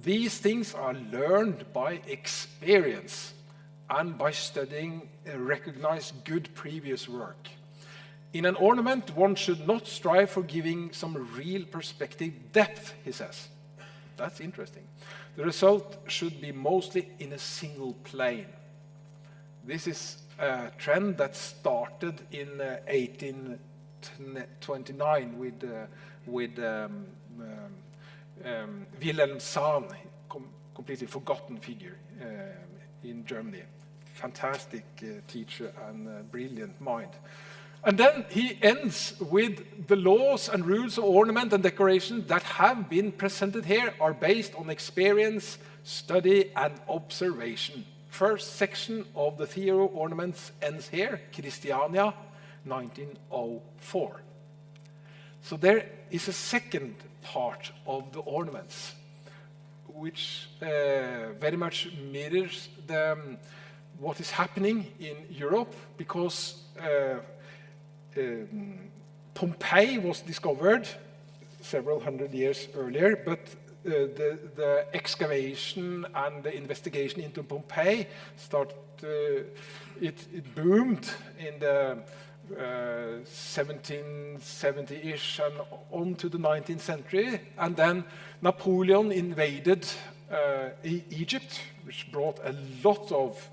These things are learned by experience and by studying recognized good previous work. In an ornament, one should not strive for giving some real perspective depth, he says. That's interesting. The result should be mostly in a single plane. This is a trend that started in 1829 with Wilhelm Sahn, completely forgotten figure in Germany. Fantastic teacher and brilliant mind. And then he ends with the laws and rules of ornament and decoration that have been presented here are based on experience, study, and observation. First section of the theory of ornaments ends here, Christiania, 1904. So there is a second part of the ornaments, which very much mirrors what is happening in Europe, because Pompeii was discovered several hundred years earlier, but the excavation and the investigation into Pompeii it boomed in the 1770-ish and on to the 19th century. And then Napoleon invaded Egypt, which brought a lot of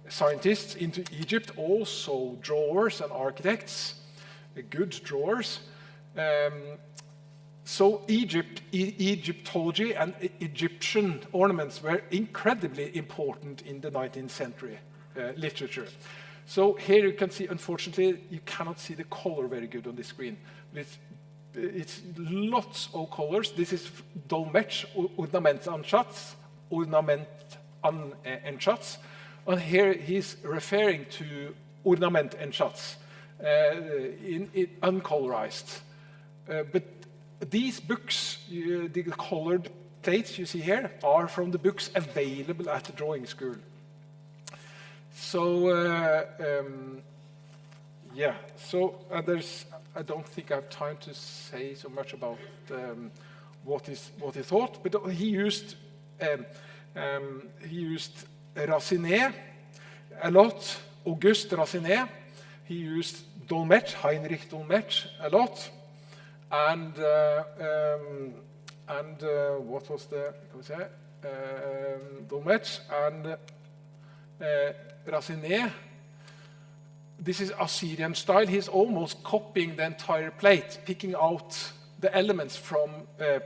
scientists into Egypt, also drawers and architects, good drawers. So Egyptology and Egyptian ornaments were incredibly important in the 19th century literature. So here you can see, unfortunately, you cannot see the color very good on the screen. It's lots of colors. This is Dolmetsch, Ornamentanschatz, Ornamentanschatz. And here he's referring to Ornamentanschatz, uncolorized. But these books, the colored plates you see here, are from the books available at the drawing school. So, yeah, so I don't think I have time to say so much about what he thought, but he used Racinet a lot, Auguste Racinet. He used Dolmetsch, Heinrich Dolmetsch, a lot. And what was the, Dolmetsch and Racinet. This is Assyrian style. He's almost copying the entire plate, picking out the elements from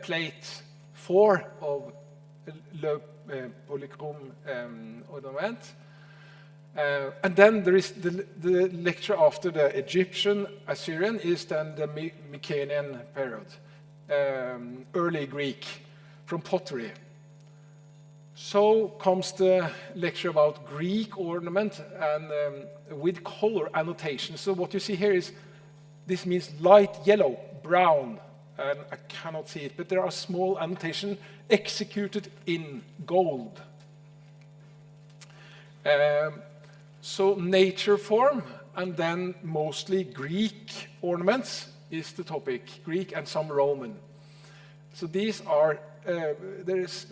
plate 4 of Le Polychrome Ornament. And then there is the lecture after the Egyptian, Assyrian, is then the Mycenaean period, early Greek, from pottery. So comes the lecture about Greek ornament and with color annotation. So what you see here is, this means light yellow, brown, and I cannot see it, but there are small annotations executed in gold. So nature form, and then mostly Greek ornaments is the topic, Greek and some Roman. So these are, there is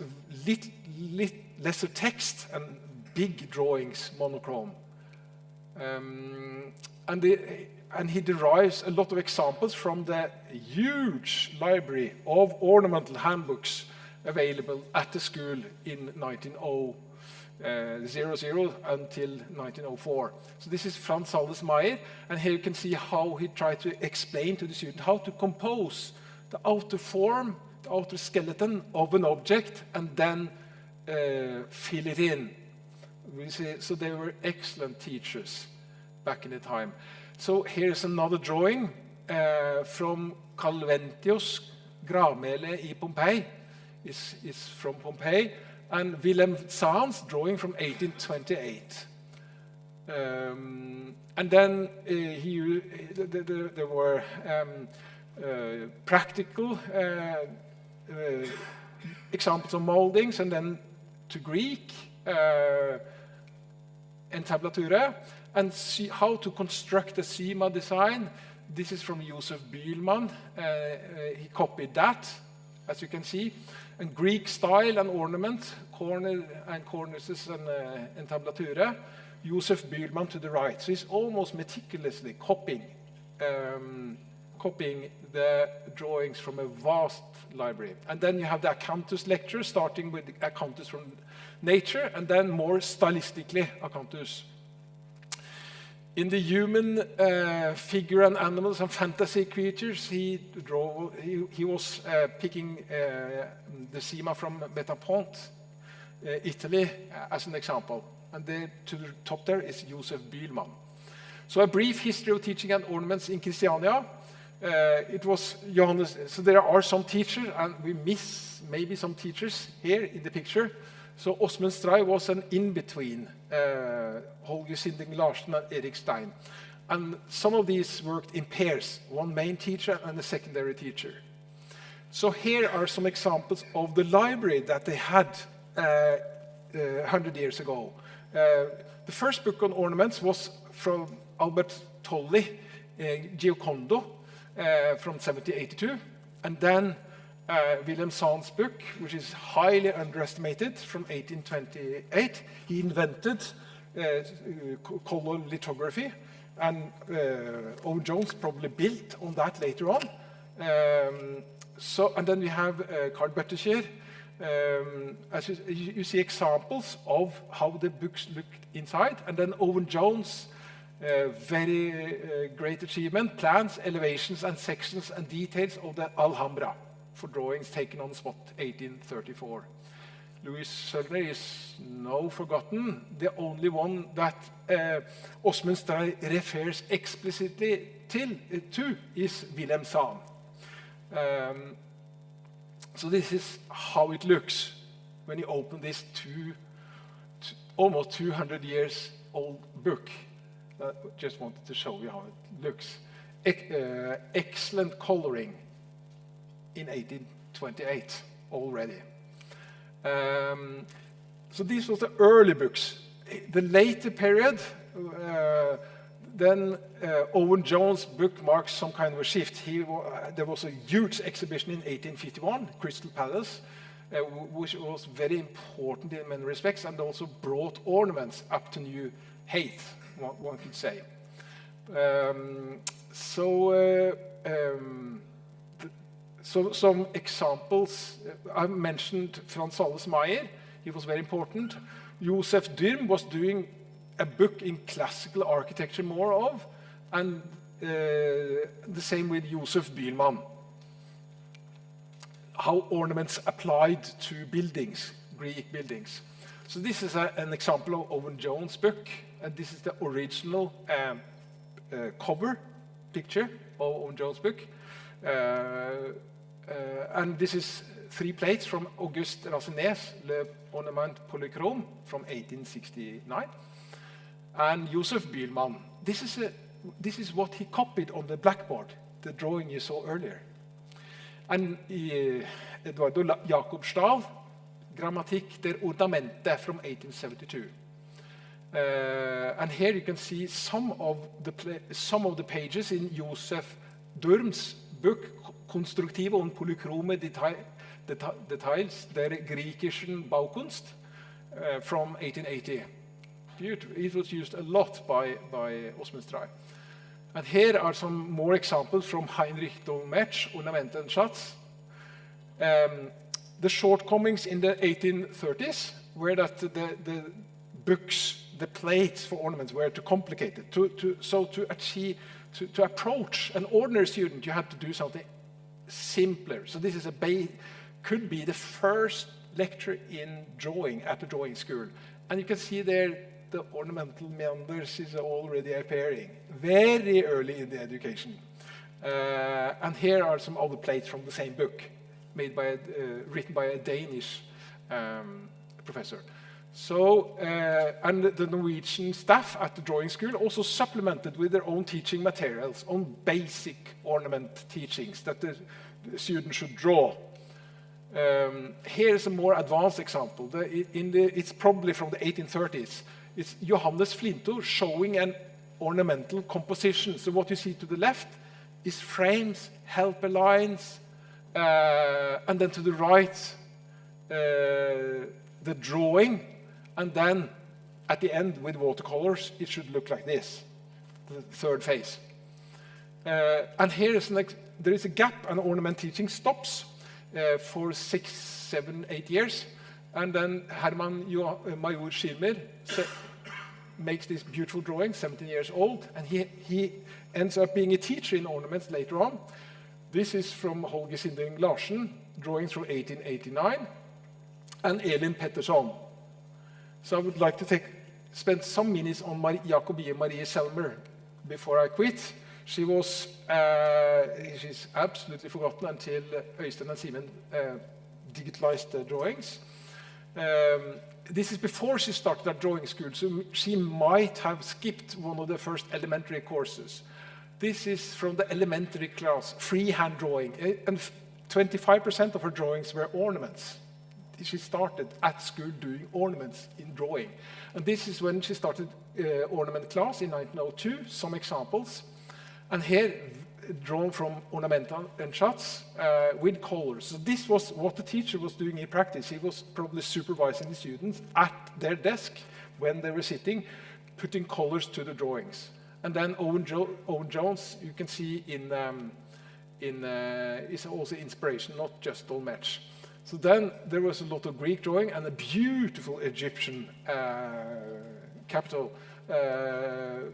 lesser text and big drawings, monochrome. And he derives a lot of examples from the huge library of ornamental handbooks available at the school in 1900 until 1904. So this is Franz Saldes-Meyer, and here you can see how he tried to explain to the student how to compose the outer form, the outer skeleton of an object, and then fill it in. We see, so they were excellent teachers back in the time. So here's another drawing from Calventius, Gravmælet i Pompeii, is from Pompeii, and Willem Zahn's drawing from 1828. And then there were practical examples of moldings, and then to Greek, entablature, and see how to construct a Sima design. This is from Josef Bühlmann. He copied that, as you can see. And Greek style and ornament, cornices and entablature. Josef Bühlmann to the right. So he's almost meticulously copying the drawings from a vast library. And then you have the Acanthus lecture, starting with the Acanthus from nature, and then more stylistically Acanthus. In the human figure and animals and fantasy creatures, he was picking the Sima from Metapont, Italy, as an example. And to the top there is Josef Bühlmann. So a brief history of teaching and ornaments in Christiania. It was Johannes. So there are some teachers, and we miss maybe some teachers here in the picture. So Åsmund Stray was an in-between Holger Sinding Larsen and Erik Stein. And some of these worked in pairs, one main teacher and a secondary teacher. So here are some examples of the library that they had 100 years ago. The first book on ornaments was from Albert Tolli, Giocondo, from 1782. And then Willem Zahn's book, which is highly underestimated, from 1828. He invented color lithography, and Owen Jones probably built on that later on. And then we have Carl Bøttcher. As you see examples of how the books looked inside, and then Owen Jones, very great achievement, plans, elevations, and sections and details of the Alhambra for drawings taken on the spot, 1834. Louis Sölner is now forgotten. The only one that Åsmund Stray refers explicitly to is Willem Zahn. So this is how it looks when you open this almost 200 years old book. I just wanted to show you how it looks. Excellent coloring in 1828 already. So these were the early books. The later period, then Owen Jones' book marks some kind of a shift. There was a huge exhibition in 1851, Crystal Palace, which was very important in many respects, and also brought ornaments up to new height, one could say. So some examples, I mentioned Franz Sales Meyer, he was very important. Josef Dürm was doing a book in classical architecture more of, and the same with Josef Bühlmann. How ornaments applied to buildings, Greek buildings. So this is an example of Owen Jones' book, and this is the original cover picture of Owen Jones' book. And this is 3 plates from Auguste Raciné's Le Ornament Polychrome from 1869. And Josef Bühlmann, this is what he copied on the blackboard, the drawing you saw earlier. And Eduardo Jacob Stahl, Grammatik der Ornamente from 1872. And here you can see some of the pages in Josef Dürm's book, Konstruktive und polykhrome Details der griechischen Baukunst, from 1880. Beautiful. It was used a lot by Osmund Stray. And here are some more examples from Heinrich Dolmetsch, Ornament and Schatz. The shortcomings in the 1830s were that the books, the plates for ornaments were too complicated. So to approach an ordinary student, you had to do something simpler. So this is could be the first lecture in drawing at the drawing school. And you can see there the ornamental meanders is already appearing very early in the education. And here are some other plates from the same book, written by a Danish professor. So, and the Norwegian staff at the drawing school also supplemented with their own teaching materials on basic ornament teachings that the student should draw. Here's a more advanced example. It's probably from the 1830s. It's Johannes Flinto showing an ornamental composition. So what you see to the left is frames, helper lines, and then to the right, the drawing, and then at the end with watercolors, it should look like this, the third phase. And here is there is a gap, and ornament teaching stops for 6, 7, 8 years. And then Herman Major Schirmer makes this beautiful drawing, 17 years old, and he ends up being a teacher in ornaments later on. This is from Holger Sinding Larsen, drawings from 1889, and Elin Pettersson. So I would like to spend some minutes on Jacobie Marie Selmer before I quit. She's absolutely forgotten until Øystein and Simen digitalized the drawings. This is before she started at drawing school, so she might have skipped one of the first elementary courses. This is from the elementary class, freehand drawing, and 25% of her drawings were ornaments. She started at school doing ornaments in drawing. And this is when she started ornament class in 1902, some examples. And here, drawn from Ornament and Schatz with colors. So this was what the teacher was doing in practice. He was probably supervising the students at their desk when they were sitting, putting colors to the drawings. And then Owen Jones, you can see is also inspiration, not just Dolmetsch. So then there was a lot of Greek drawing and a beautiful Egyptian capital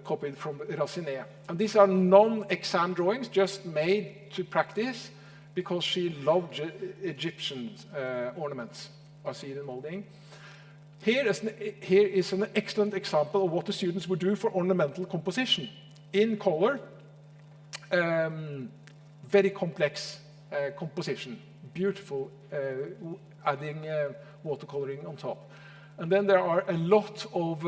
copied from Raciné. And these are non-exam drawings, just made to practice because she loved Egyptian ornaments. I see the molding. Here is an excellent example of what the students would do for ornamental composition. In color, very complex composition, beautiful, adding watercoloring on top. And then there are a lot of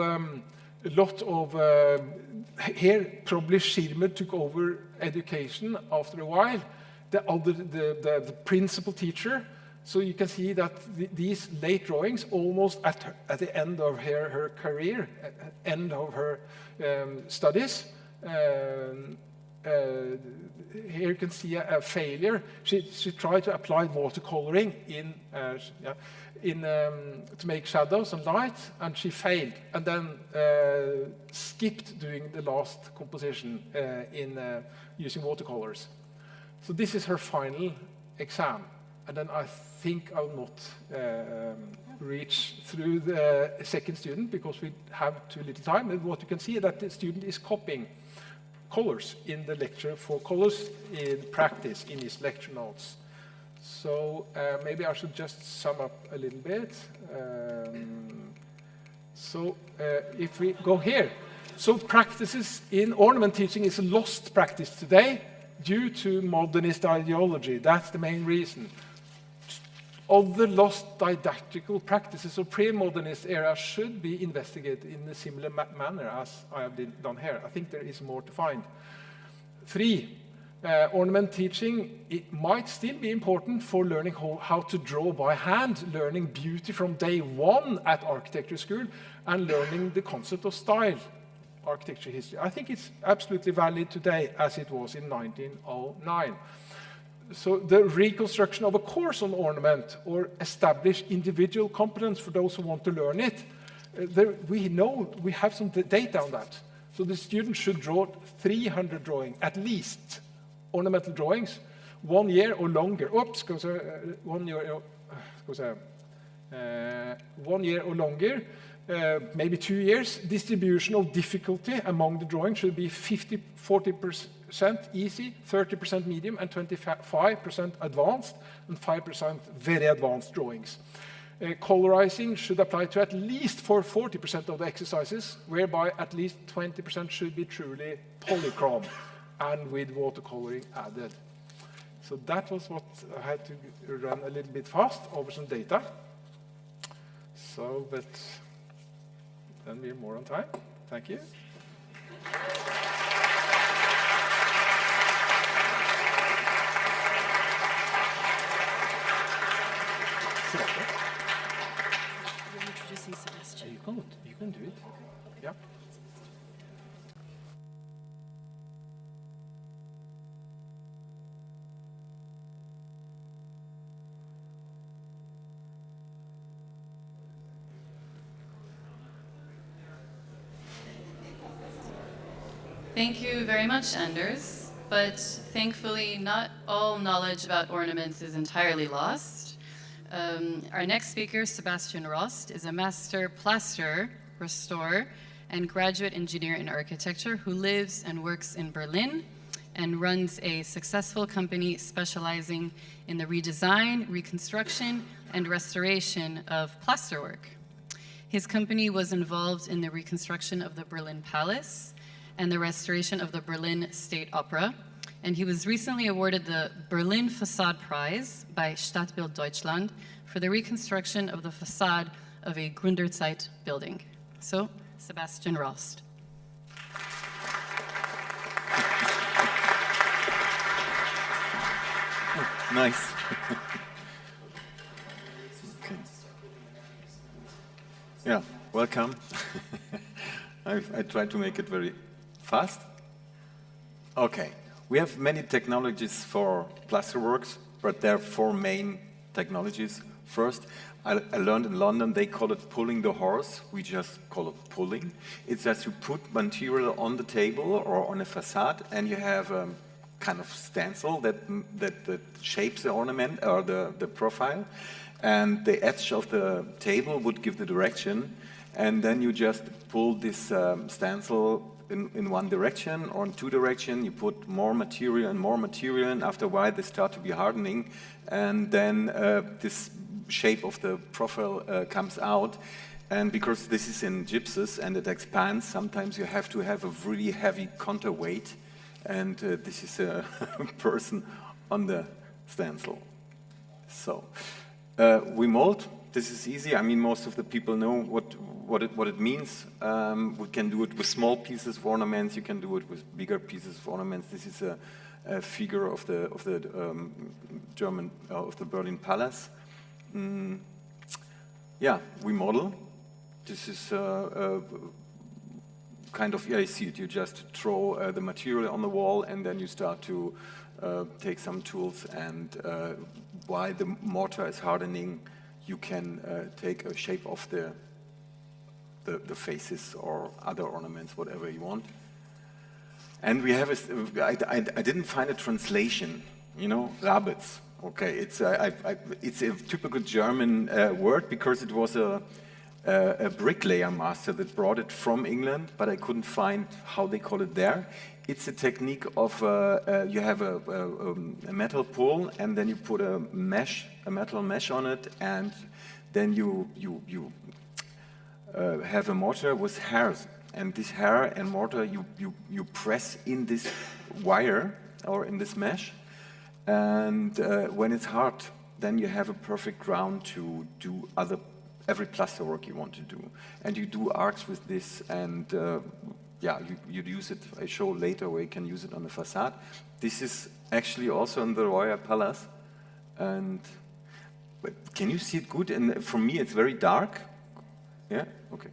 here probably Schirmer took over education after a while. The principal teacher. So you can see that these late drawings, almost at the end of her career, end of her studies, here you can see a failure. She tried to apply watercoloring to make shadows and light, and she failed, and then skipped doing the last composition using watercolors. So this is her final exam, and then I think I'll not reach through the second student because we have too little time. And what you can see is that the student is copying colors in the lecture for colors in practice in his lecture notes. So maybe I should just sum up a little bit. If we go here, so practices in ornament teaching is a lost practice today due to modernist ideology. That's the main reason. Other lost didactical practices of pre-modernist era should be investigated in a similar manner as I have done here. I think there is more to find. 3, ornament teaching, it might still be important for learning how to draw by hand, learning beauty from day one at architecture school, and learning the concept of style, architecture history. I think it's absolutely valid today as it was in 1909. So the reconstruction of a course on ornament or establish individual competence for those who want to learn it, we have some data on that. So the student should draw 300 drawings, at least, ornamental drawings, 1 year or longer. 1 year or longer, maybe 2 years. Distribution of difficulty among the drawings should be 40% easy, 30% medium, and 25% advanced, and 5% very advanced drawings. Colorizing should apply to at least 40% of the exercises, whereby at least 20% should be truly polychrome and with watercoloring added. So that was what I had to run a little bit fast over some data. So, but then we're more on time. Thank you. You're introducing Sebastian. You can do it. Yeah. Thank you very much, Anders. But thankfully, not all knowledge about ornaments is entirely lost. Our next speaker, Sebastian Rost, is a master plaster, restorer, and graduate engineer in architecture who lives and works in Berlin and runs a successful company specializing in the redesign, reconstruction, and restoration of plasterwork. His company was involved in the reconstruction of the Berlin Palace and the restoration of the Berlin State Opera, and he was recently awarded the Berlin Facade Prize by Stadtbild Deutschland for the reconstruction of the facade of a Gründerzeit building. So, Sebastian Rost. Nice. Okay. Yeah, welcome. I tried to make it very fast. Okay, we have many technologies for plasterworks, but there are 4 main technologies. First, I learned in London they call it pulling the horse. We just call it pulling. It's just you put material on the table or on a facade, and you have a kind of stencil that shapes the ornament or the profile, and the edge of the table would give the direction, and then you just pull this stencil in one direction or in 2 directions. You put more material, and after a while they start to be hardening, and then this shape of the profile comes out. And because this is in gypsum and it expands, sometimes you have to have a really heavy counterweight, and this is a person on the stencil. So we mold. This is easy. I mean, most of the people know what it means. We can do it with small pieces of ornaments. You can do it with bigger pieces of ornaments. This is a figure of the Berlin Palace. Yeah, we model. This is kind of, yeah, you see it. You just throw the material on the wall, and then you start to take some tools, and while the mortar is hardening, you can take a shape of the faces or other ornaments, whatever you want. And we have I didn't find a translation, you know, rabbits. Okay, it's a typical German word, because it was a bricklayer master that brought it from England, but I couldn't find how they call it there. It's a technique of you have a metal pole, and then you put a metal mesh on it, and then you have a mortar with hairs, and this hair and mortar you press in this wire or in this mesh, and when it's hard, then you have a perfect ground to do every plaster work you want to do, and you do arcs with this, and yeah, you use it. I show later where you can use it on the facade. This is actually also in the Royal Palace, and can you see it good? And for me, it's very dark. Yeah. Okay.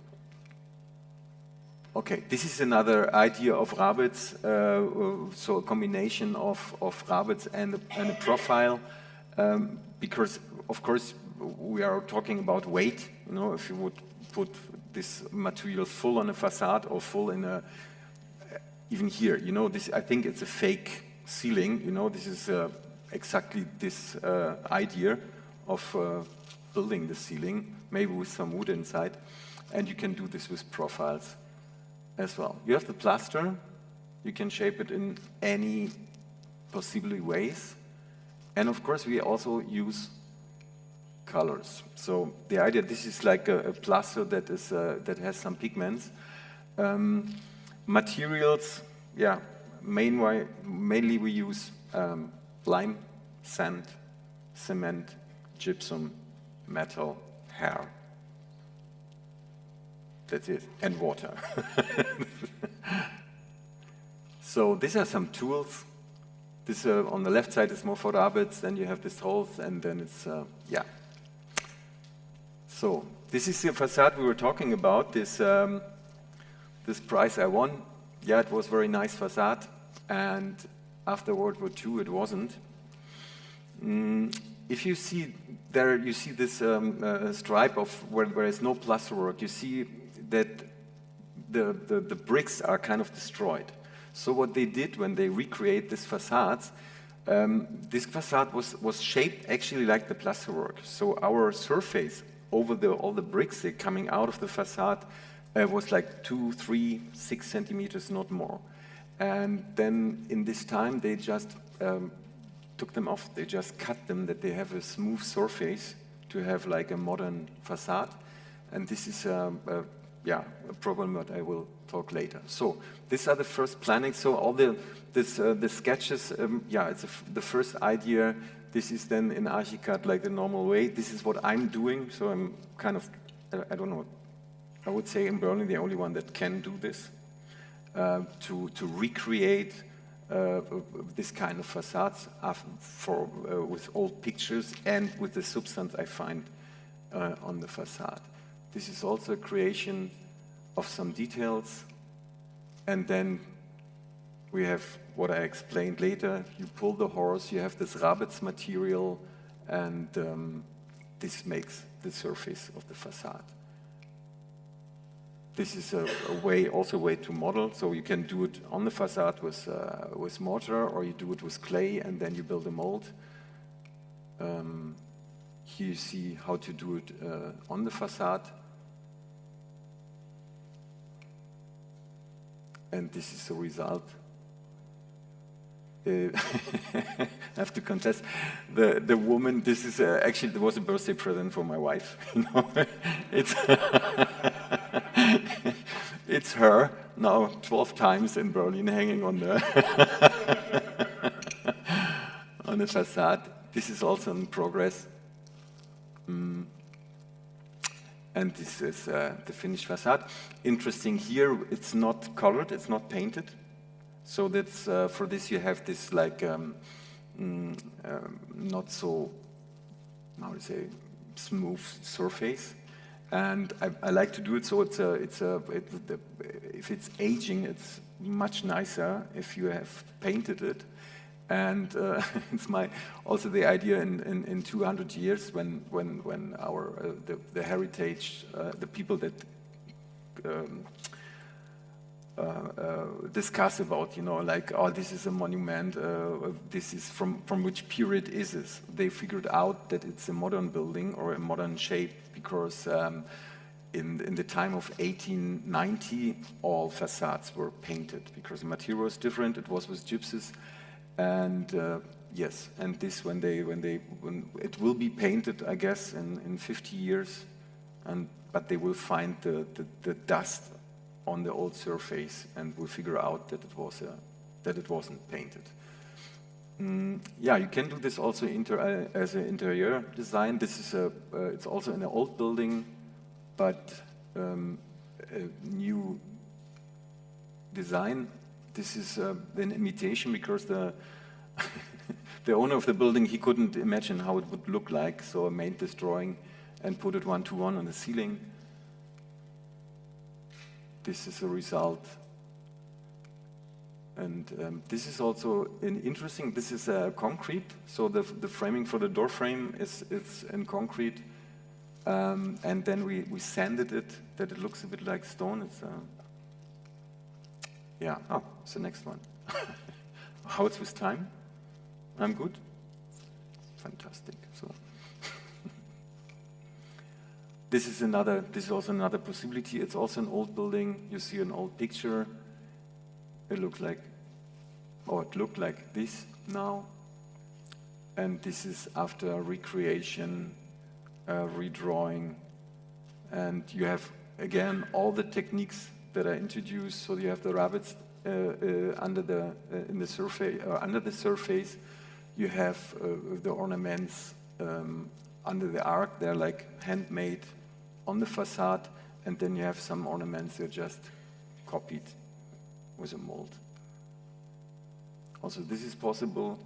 Okay. This is another idea of rabbits. So a combination of rabbits and a profile, because of course we are talking about weight. You know, if you would put this material full on a facade or full in a, even here, you know, this, I think it's a fake ceiling, you know, this is exactly this idea of building the ceiling, maybe with some wood inside, and you can do this with profiles as well. You have the plaster, you can shape it in any possible ways, and of course we also use colors. So the idea, this is like a plaster that is that has some pigments. Materials, yeah, mainly we use lime, sand, cement, gypsum, metal, hair. That's it, and water. So these are some tools. This on the left side is more for rabbits, then you have these holes, and then it's, yeah. So this is the facade we were talking about, this prize I won. Yeah, it was very nice facade, and after World War II it wasn't. If you see there, you see this stripe of where there is no plasterwork, you see that the bricks are kind of destroyed. So what they did when they recreate these facades, this facade was shaped actually like the plasterwork. So our surface over all the bricks that coming out of the facade was like 2, 3, 6 centimeters, not more. And then in this time, they just took them off. They just cut them, that they have a smooth surface to have like a modern facade. And this is yeah, a problem that I will talk later. So these are the first planning. So all the sketches, yeah, it's the first idea. This is then in Archicad like the normal way. This is what I'm doing. So I'm kind of, I don't know, I would say in Berlin the only one that can do this, to recreate this kind of facades with old pictures and with the substance I find on the facade. This is also a creation of some details, and then we have what I explained later. You pull the horse, you have this rabbits material, and this makes the surface of the facade. This is also a way to model, so you can do it on the facade with mortar, or you do it with clay, and then you build a mold. Here you see how to do it on the facade. And this is the result. I have to confess, the woman, this is actually, there was a birthday present for my wife. You know? It's her, now 12 times in Berlin, hanging on the, on the facade. This is also in progress. And this is the finished facade. Interesting here, it's not colored, it's not painted. So that's for this you have this like not so, how to say, smooth surface. And I like to do it so if it's aging, it's much nicer if you have painted it. And it's also the idea in 200 years when our the heritage, the people that discuss about, like, oh, this is a monument, this is from which period is this? They figured out that it's a modern building or a modern shape because in the time of 1890, all facades were painted because the material was different. It was with gypsies, and yes, and this when it will be painted, I guess, in 50 years, but they will find the dust on the old surface and will figure out that it wasn't painted. Yeah, you can do this also as an interior design. This is it's also in an old building, but a new design. This is an imitation because the the owner of the building, he couldn't imagine how it would look like, so I made this drawing and put it 1-to-1 on the ceiling. This is a result. And this is also interesting. This is concrete, so the framing for the door frame is in concrete. And then we sanded it that it looks a bit like stone. It's yeah. Oh, it's the next one. How it's with time? I'm good. Fantastic. So this is also another possibility. It's also an old building. You see an old picture. It looks like, or it looked like this now. And this is after recreation, redrawing, and you have again all the techniques that are introduced. So you have the rabbits under the surface. You have the ornaments under the arc. They're like handmade on the facade, and then you have some ornaments that are just copied with a mold. Also, this is possible.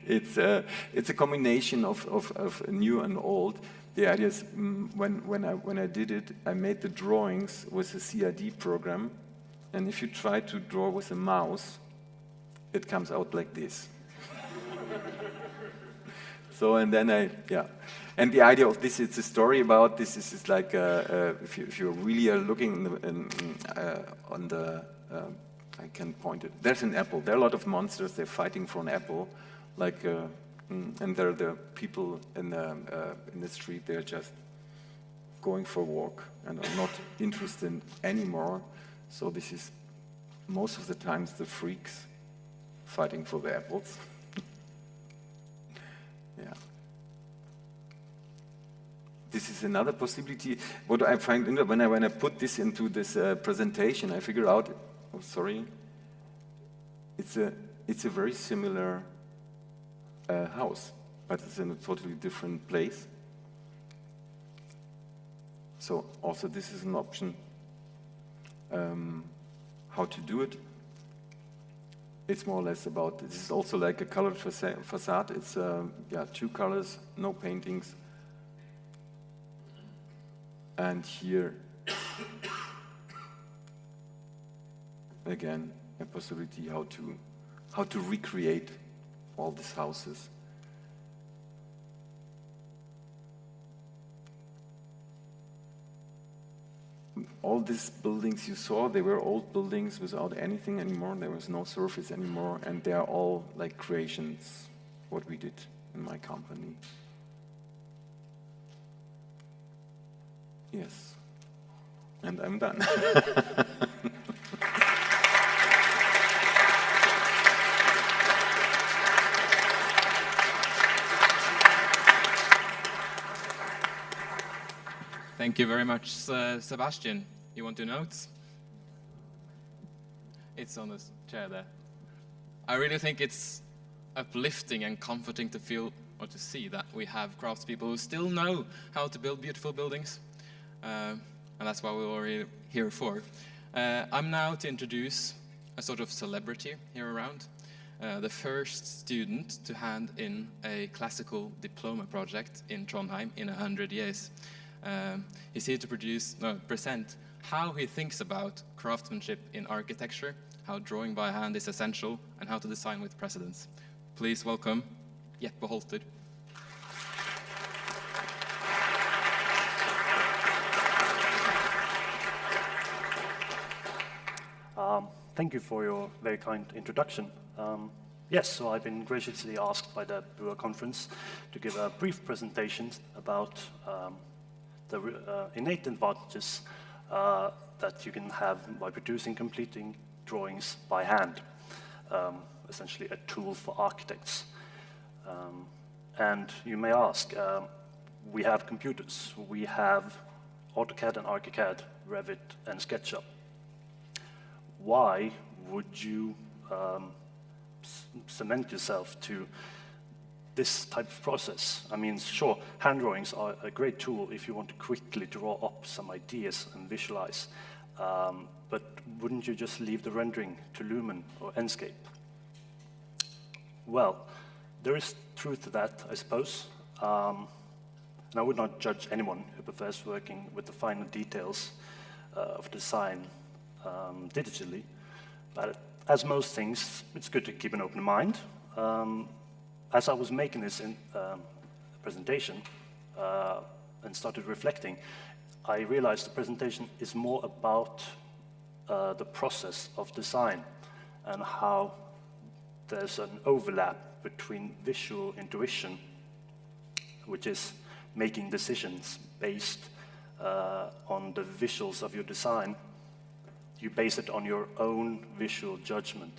It's a combination of new and old. The idea is when I did it, I made the drawings with a CAD program, and if you try to draw with a mouse, it comes out like this. So and then and the idea of this, it's a story about this. This is like if you really are looking on the I can point it. There's an apple. There are a lot of monsters. They're fighting for an apple. Like, and there are the people in the street. They're just going for a walk and are not interested anymore. So this is most of the times the freaks fighting for the apples. Yeah. This is another possibility. What I find when I put this into this presentation, I figure out. Oh, sorry. It's a very similar house, but it's in a totally different place. So also this is an option. How to do it? It's more or less about. This is also like a colored facade. It's 2 colors, no paintings, and here. Again, a possibility how to recreate all these houses. All these buildings you saw, they were old buildings without anything anymore. There was no surface anymore, and they are all like creations, what we did in my company. Yes. And I'm done. Thank you very much, Sebastian. You want your notes? It's on the chair there. I really think it's uplifting and comforting to feel or to see that we have craftspeople who still know how to build beautiful buildings. And that's what we're here for. I'm now to introduce a sort of celebrity here around. The first student to hand in a classical diploma project in Trondheim in 100 years. He's here to present how he thinks about craftsmanship in architecture, how drawing by hand is essential, and how to design with precedence. Please welcome Jeppe Holter. Thank you for your very kind introduction. Yes, so I've been graciously asked by the Brewer Conference to give a brief presentation about the innate advantages that you can have by producing completing drawings by hand, essentially a tool for architects. And you may ask, we have computers, we have AutoCAD and ArchiCAD, Revit and SketchUp. Why would you cement yourself to this type of process? I mean, sure, hand drawings are a great tool if you want to quickly draw up some ideas and visualize, but wouldn't you just leave the rendering to Lumen or Enscape? Well, there is truth to that, I suppose, and I would not judge anyone who prefers working with the finer details of design digitally, but as most things, it's good to keep an open mind. As I was making this presentation and started reflecting, I realized the presentation is more about the process of design and how there's an overlap between visual intuition, which is making decisions based on the visuals of your design. You base it on your own visual judgment,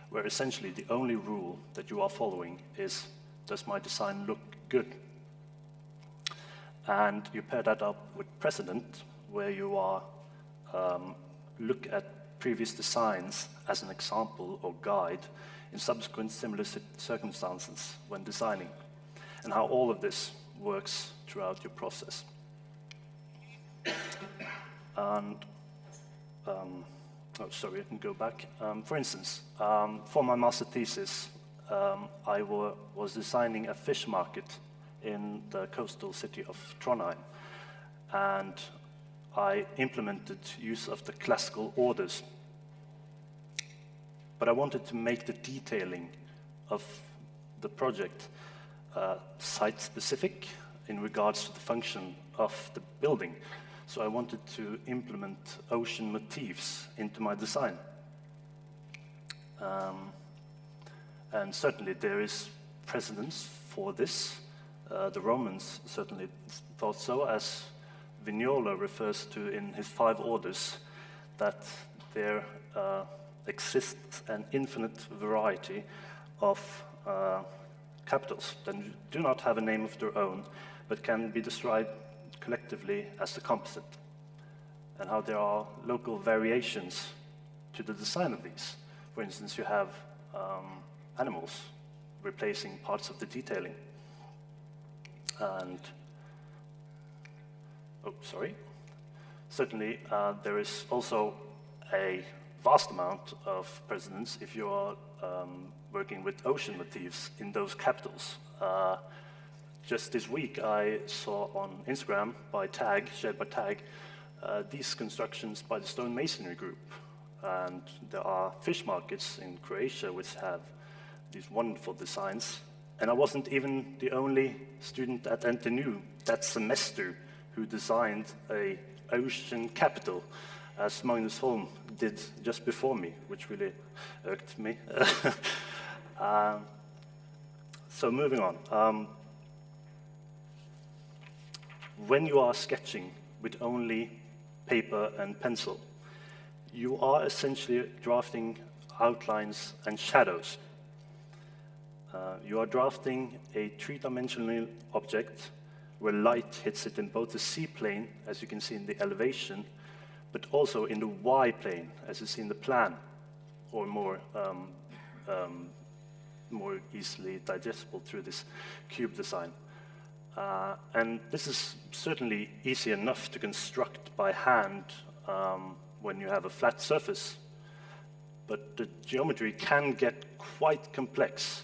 where essentially the only rule that you are following is, does my design look good? And you pair that up with precedent, where you are look at previous designs as an example or guide in subsequent similar circumstances when designing, and how all of this works throughout your process. And oh, sorry, I can go back. For instance, for my master thesis, I was designing a fish market in the coastal city of Trondheim, and I implemented use of the classical orders. But I wanted to make the detailing of the project site-specific in regards to the function of the building. So I wanted to implement ocean motifs into my design. And certainly there is precedence for this. The Romans certainly thought so, as Vignola refers to in his 5 orders, that there exists an infinite variety of capitals that do not have a name of their own, but can be described collectively as the composite, and how there are local variations to the design of these. For instance, you have animals replacing parts of the detailing. And, oh, sorry. Certainly, there is also a vast amount of precedence if you are working with ocean motifs in those capitals. Just this week, I saw on Instagram shared by Tag, these constructions by the Stone Masonry Group. And there are fish markets in Croatia which have these wonderful designs. And I wasn't even the only student at NTNU that semester who designed a ocean capital, as Magnus Holm did just before me, which really irked me. So moving on. When you are sketching with only paper and pencil, you are essentially drafting outlines and shadows. You are drafting a 3-dimensional object where light hits it in both the C-plane, as you can see in the elevation, but also in the Y-plane, as you see in the plan, or more easily digestible through this cube design. And this is certainly easy enough to construct by hand when you have a flat surface, but the geometry can get quite complex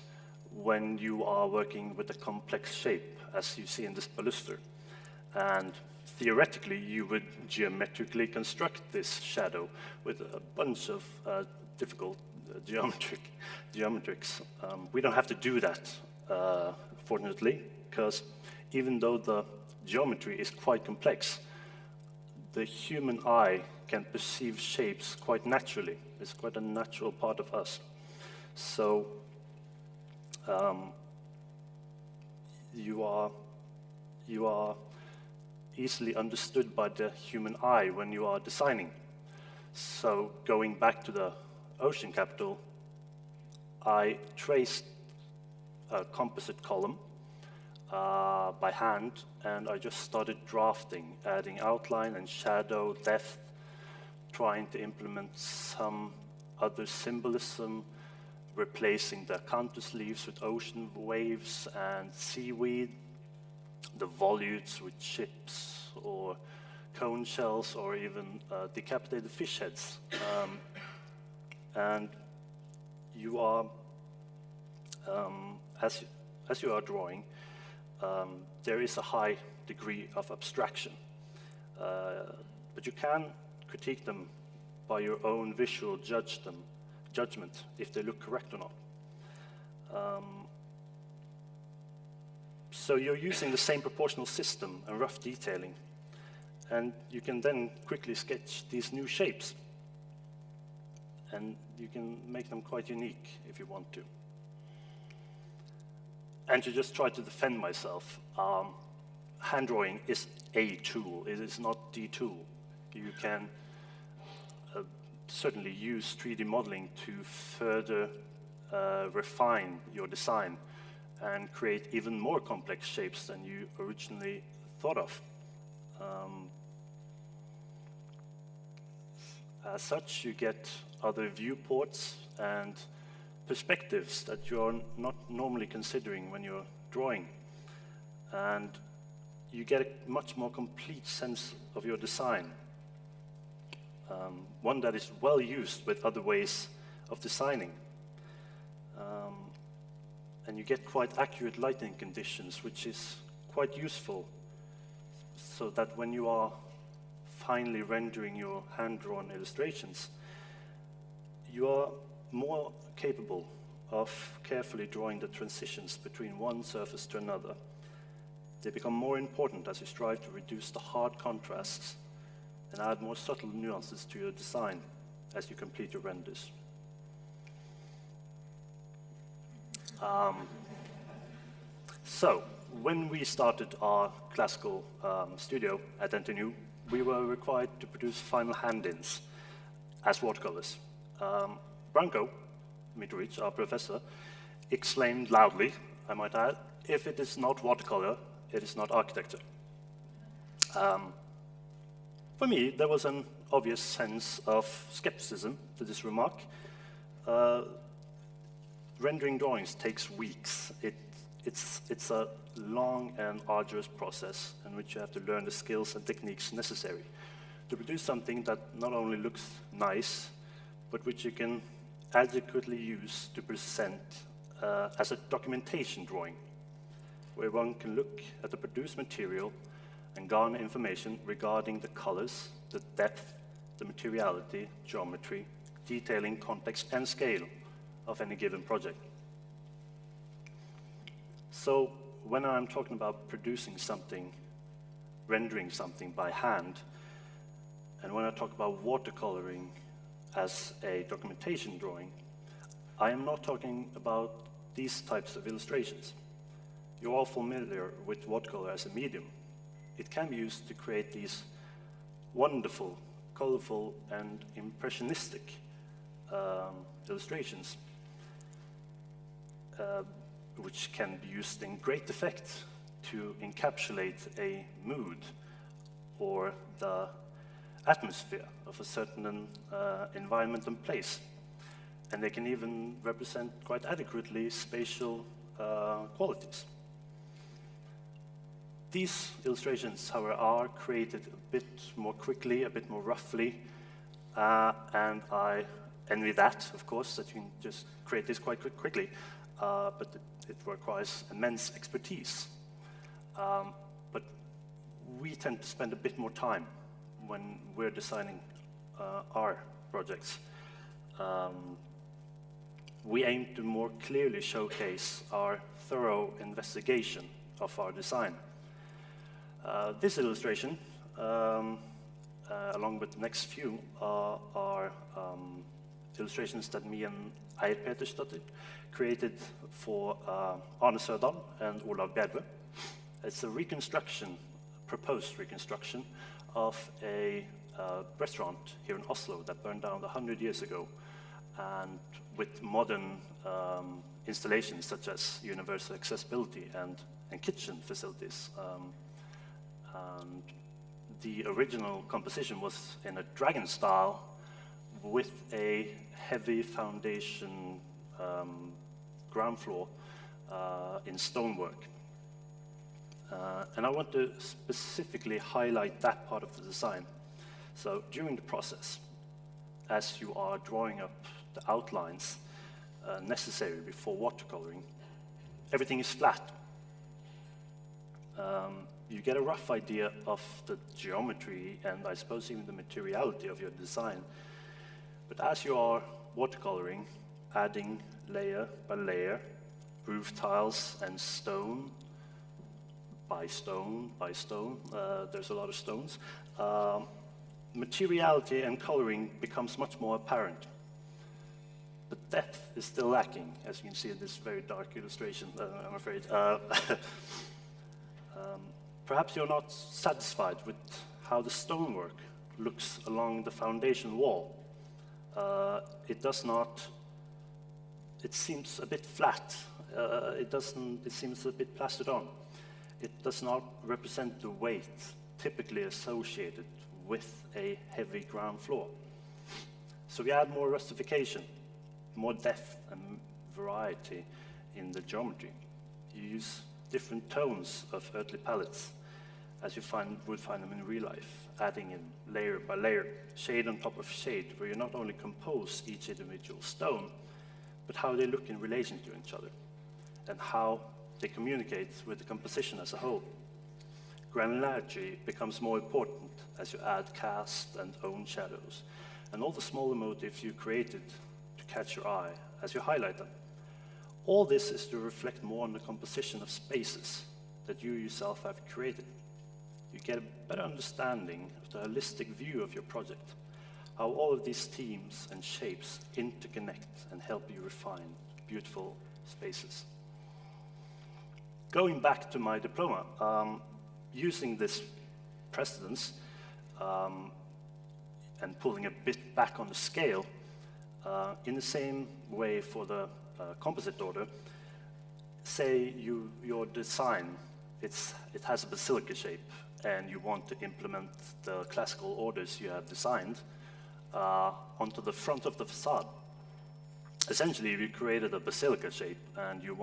when you are working with a complex shape, as you see in this baluster. And theoretically, you would geometrically construct this shadow with a bunch of difficult geometrics. We don't have to do that, fortunately, because even though the geometry is quite complex, the human eye can perceive shapes quite naturally. It's quite a natural part of us. So you are easily understood by the human eye when you are designing. So going back to the ocean capital, I traced a composite column by hand, and I just started drafting, adding outline and shadow, depth, trying to implement some other symbolism, replacing the acanthus leaves with ocean waves and seaweed, the volutes with ships or cone shells or even decapitated fish heads. And you are, as you are drawing, there is a high degree of abstraction. But you can critique them by your own visual judgment if they look correct or not. So you're using the same proportional system and rough detailing, and you can then quickly sketch these new shapes. And you can make them quite unique if you want to. And to just try to defend myself, hand drawing is a tool. It is not the tool. You can certainly use 3D modeling to further refine your design and create even more complex shapes than you originally thought of. As such, you get other viewports and perspectives that you're not normally considering when you're drawing. And you get a much more complete sense of your design. One that is well used with other ways of designing. And you get quite accurate lighting conditions, which is quite useful, so that when you are finally rendering your hand-drawn illustrations, you are more capable of carefully drawing the transitions between one surface to another. They become more important as you strive to reduce the hard contrasts and add more subtle nuances to your design as you complete your renders. So, when we started our classical studio at NTNU, we were required to produce final hand-ins as watercolors. Branko Mitrovic, our professor, exclaimed loudly, I might add, if it is not watercolor, it is not architecture. For me, there was an obvious sense of skepticism to this remark. Rendering drawings takes weeks. It's a long and arduous process in which you have to learn the skills and techniques necessary to produce something that not only looks nice, but which you can adequately use to present as a documentation drawing, where one can look at the produced material and garner information regarding the colors, the depth, the materiality, geometry, detailing, context, and scale of any given project. So when I'm talking about producing something, rendering something by hand, and when I talk about watercoloring as a documentation drawing, I am not talking about these types of illustrations. You're all familiar with watercolor as a medium. It can be used to create these wonderful, colorful, and impressionistic illustrations, which can be used in great effect to encapsulate a mood or the atmosphere of a certain environment and place. And they can even represent quite adequately spatial qualities. These illustrations, however, are created a bit more quickly, a bit more roughly, and I envy that, of course, that you can just create this quite quickly, but it requires immense expertise. But we tend to spend a bit more time when we're designing our projects. We aim to more clearly showcase our thorough investigation of our design. This illustration, along with the next few, are illustrations that me and Eir Petersdottir created for Arne Sørdal and Olav Bjerve. It's a reconstruction, proposed reconstruction, of a restaurant here in Oslo that burned down 100 years ago, and with modern installations such as universal accessibility and kitchen facilities. And the original composition was in a dragon style with a heavy foundation ground floor in stonework. And I want to specifically highlight that part of the design. So during the process, as you are drawing up the outlines necessary before watercoloring, everything is flat. You get a rough idea of the geometry and I suppose even the materiality of your design. But as you are watercoloring, adding layer by layer, roof tiles and stone by stone by stone, there's a lot of stones, materiality and coloring becomes much more apparent. But depth is still lacking, as you can see in this very dark illustration, I'm afraid. Perhaps you're not satisfied with how the stonework looks along the foundation wall. It seems a bit flat. It seems a bit plastered on. It does not represent the weight typically associated with a heavy ground floor. So we add more rustification, more depth and variety in the geometry. You use different tones of earthly palettes as you would find them in real life, adding in layer by layer, shade on top of shade, where you not only compose each individual stone, but how they look in relation to each other, and how they communicate with the composition as a whole. Granularity becomes more important as you add cast and own shadows, and all the smaller motifs you created to catch your eye as you highlight them. All this is to reflect more on the composition of spaces that you yourself have created. You get a better understanding of the holistic view of your project, how all of these themes and shapes interconnect and help you refine beautiful spaces. Going back to my diploma, using this precedence and pulling a bit back on the scale, in the same way for the composite order, say your design, it has a basilica shape, and you want to implement the classical orders you have designed onto the front of the facade. Essentially, you created a basilica shape, and you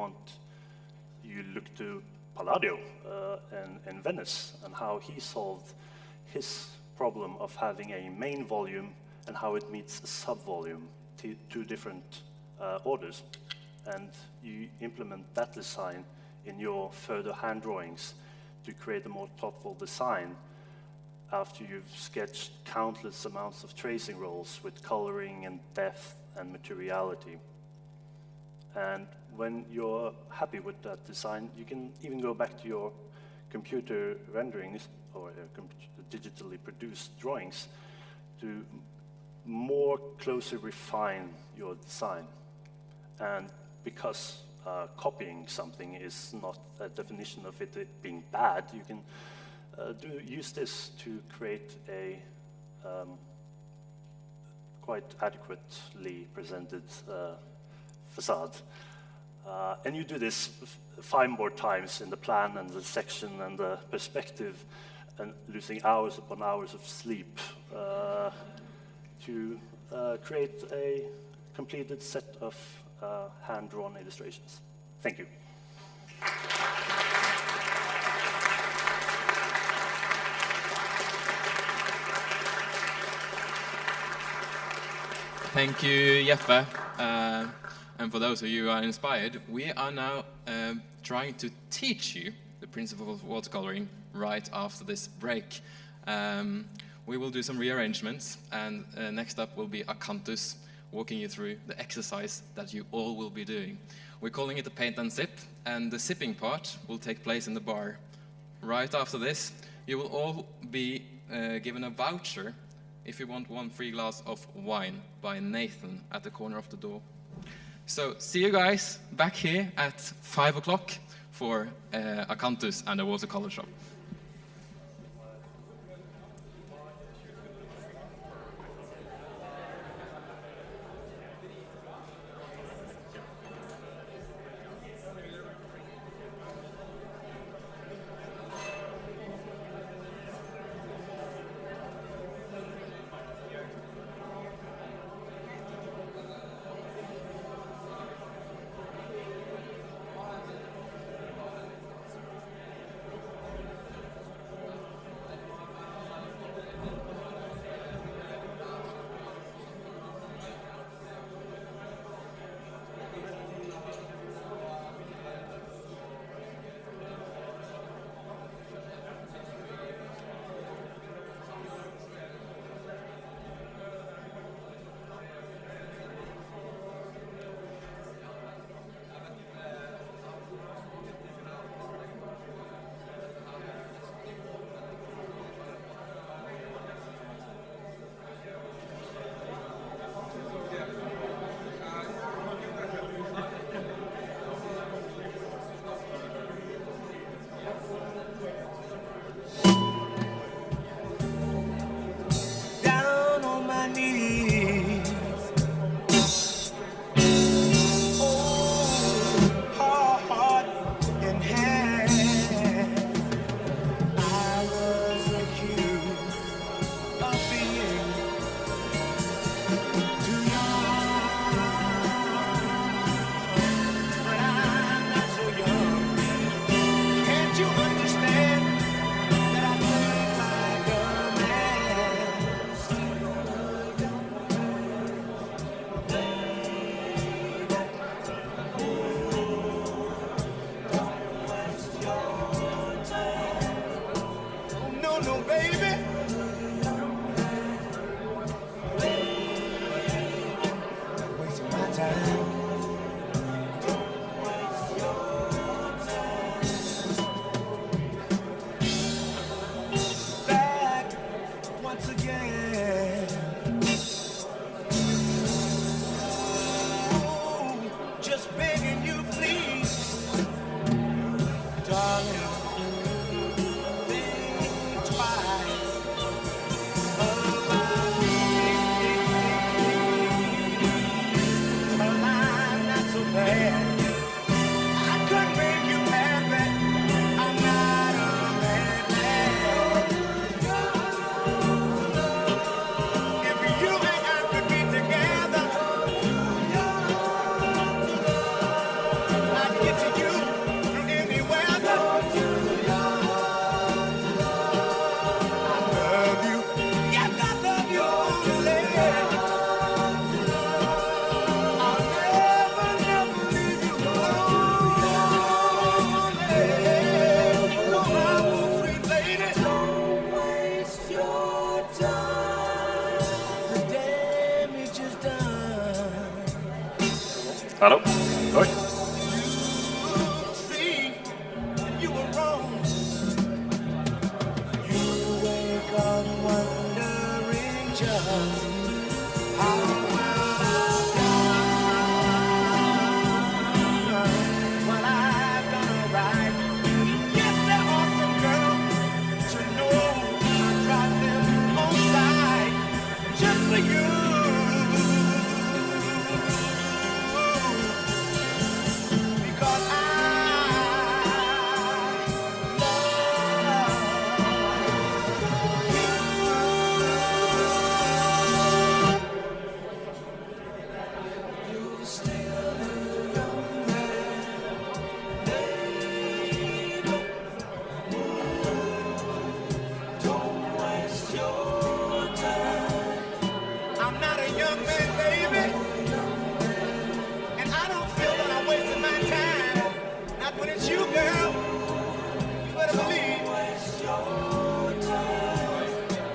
look to Palladio in Venice, and how he solved his problem of having a main volume and how it meets a sub-volume, two different orders. And you implement that design in your further hand drawings to create a more thoughtful design after you've sketched countless amounts of tracing rolls with coloring and depth and materiality. And when you're happy with that design, you can even go back to your computer renderings or digitally produced drawings to more closely refine your design. And because copying something is not a definition of it being bad, you can use this to create a quite adequately presented facade. And you do this 5 more times in the plan and the section and the perspective, and losing hours upon hours of sleep to create a completed set of hand-drawn illustrations. Thank you. Thank you, Jeppe. And for those of you who are inspired, we are now trying to teach you the principle of watercoloring right after this break. We will do some rearrangements, and next up will be Acanthus walking you through the exercise that you all will be doing. We're calling it a paint and sip, and the sipping part will take place in the bar. Right after this, you will all be given a voucher if you want one free glass of wine by Nathan at the corner of the door. So see you guys back here at 5 o'clock for Acanthus and the watercolor shop. Hello? Oi.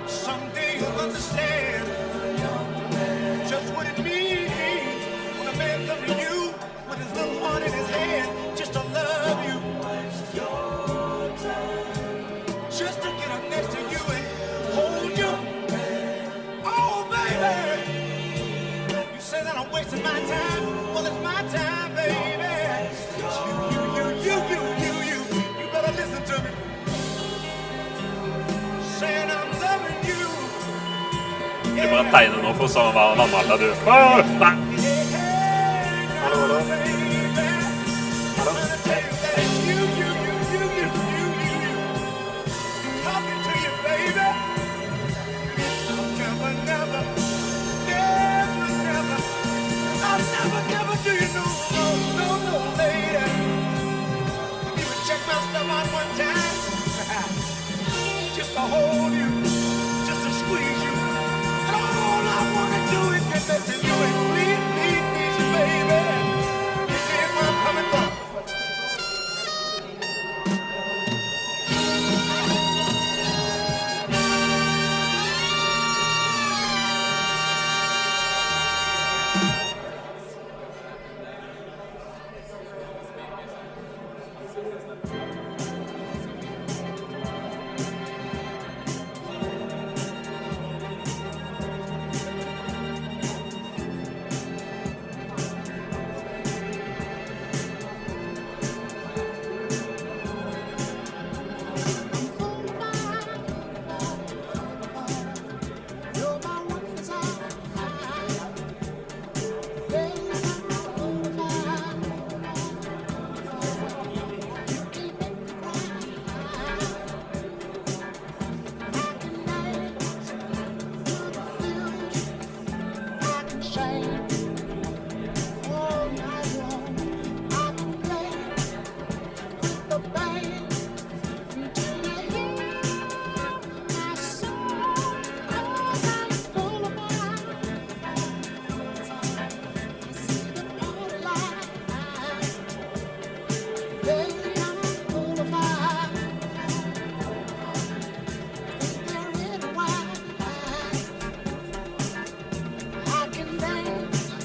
Someday you'll understand just what it means when a man comes to you with his little heart in his hand just to love you. Just to get up next to you and hold you. Oh, baby. You say that I'm wasting my time. Well, it's my time, baby. You better listen to me. Saying I'm loving you. Du bare tegne nå for å se hva Anna du. Nei! Hallo, hallo. Hallo. Talking to you, baby. I'll never do you no, lady. You would check my stuff out one time, just to hold you, just to squeeze you. And all I wanna do is get next to you and please you, baby. You see where I'm coming from? I can dance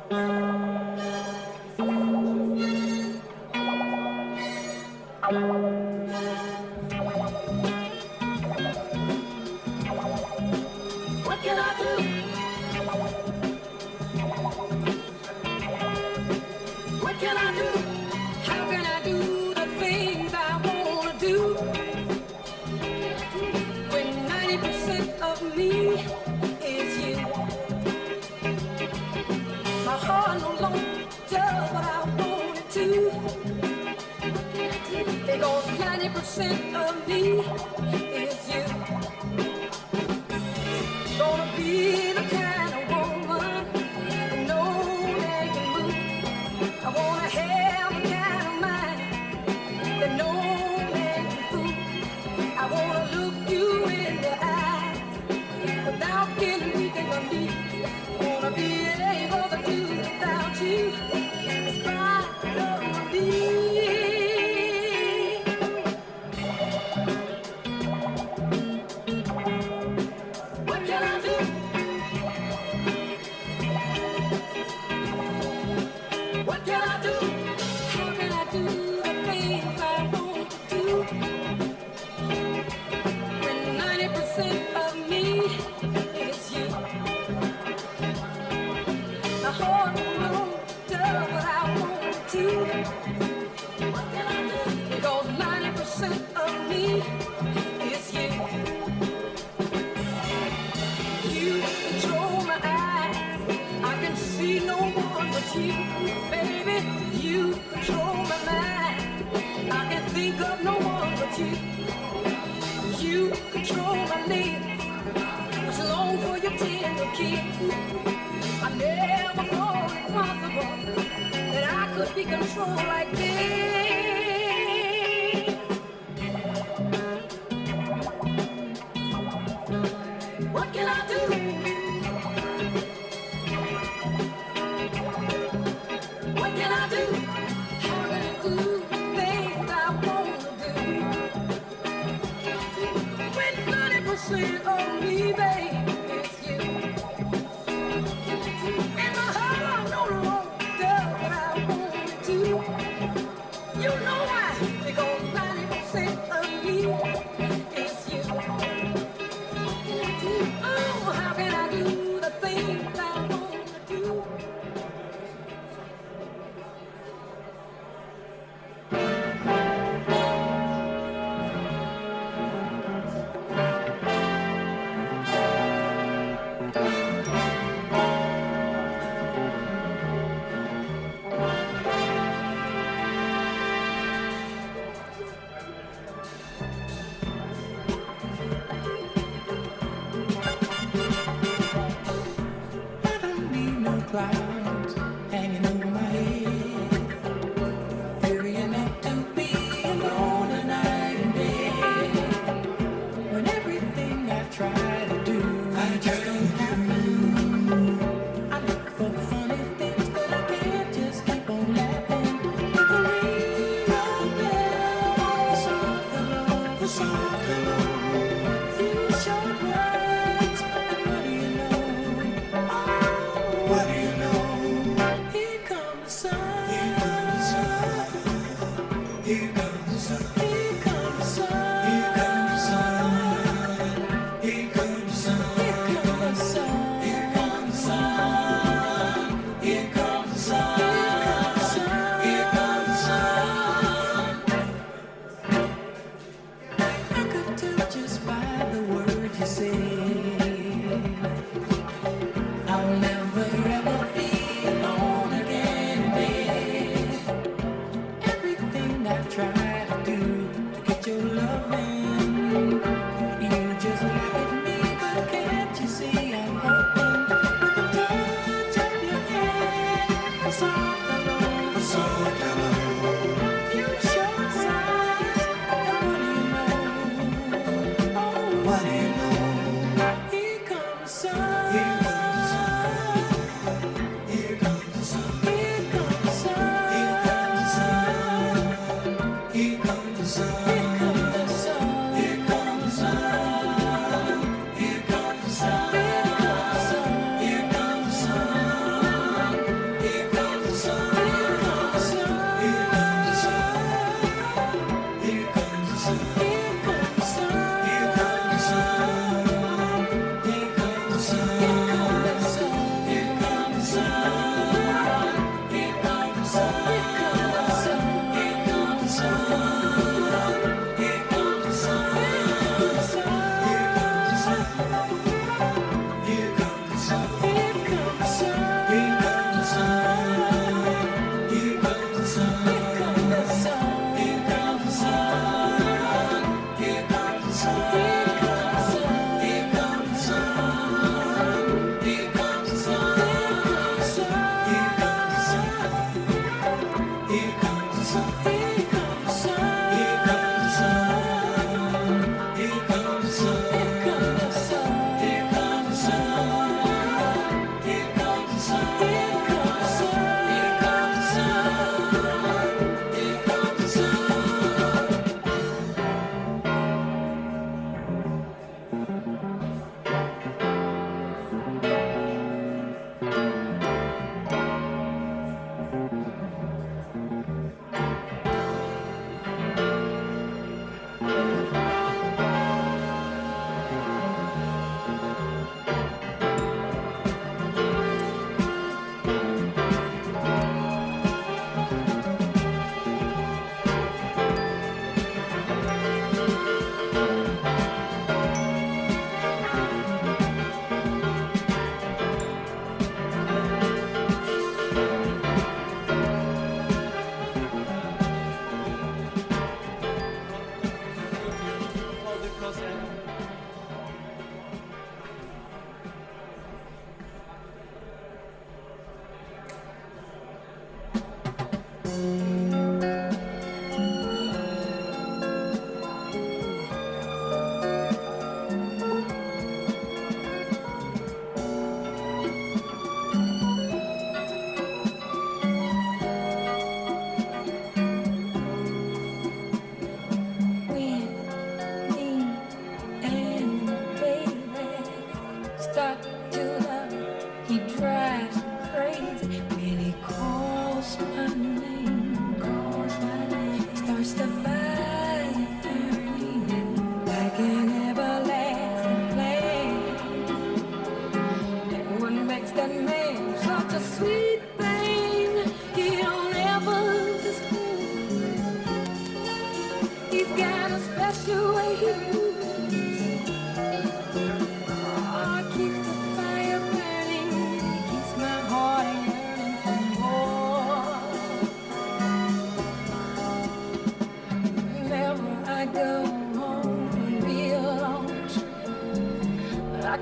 What can I do? What can I do? How can I do the things I wanna do? When 90% of me is you. My heart no longer does what I want it to. Because 90% of me is you. Gonna be the kind of woman that no man can move. I wanna have a kind of mind that no man can fool. I wanna look you in the eyes without getting weak in my knees. I wanna be able to do without you. It's right of me. What can I do? What can I do? How can I do the things I want to do? When 90% of me is you. My heart alone does what I want to. What can I do? Because 90% of me is you. You control my eyes. I can see no one but you, baby. You control my mind. I can think of no one but you. You control my lips. I long for your tender kiss. I never thought it possible that I could be controlled like this. What can I do? What can I do? How can I do things I wanna do? When 90% of me, baby, is you. And my heart no longer does what I want it to. You know why? Because 90% of me is you. Oh, how can I do the things I want to do?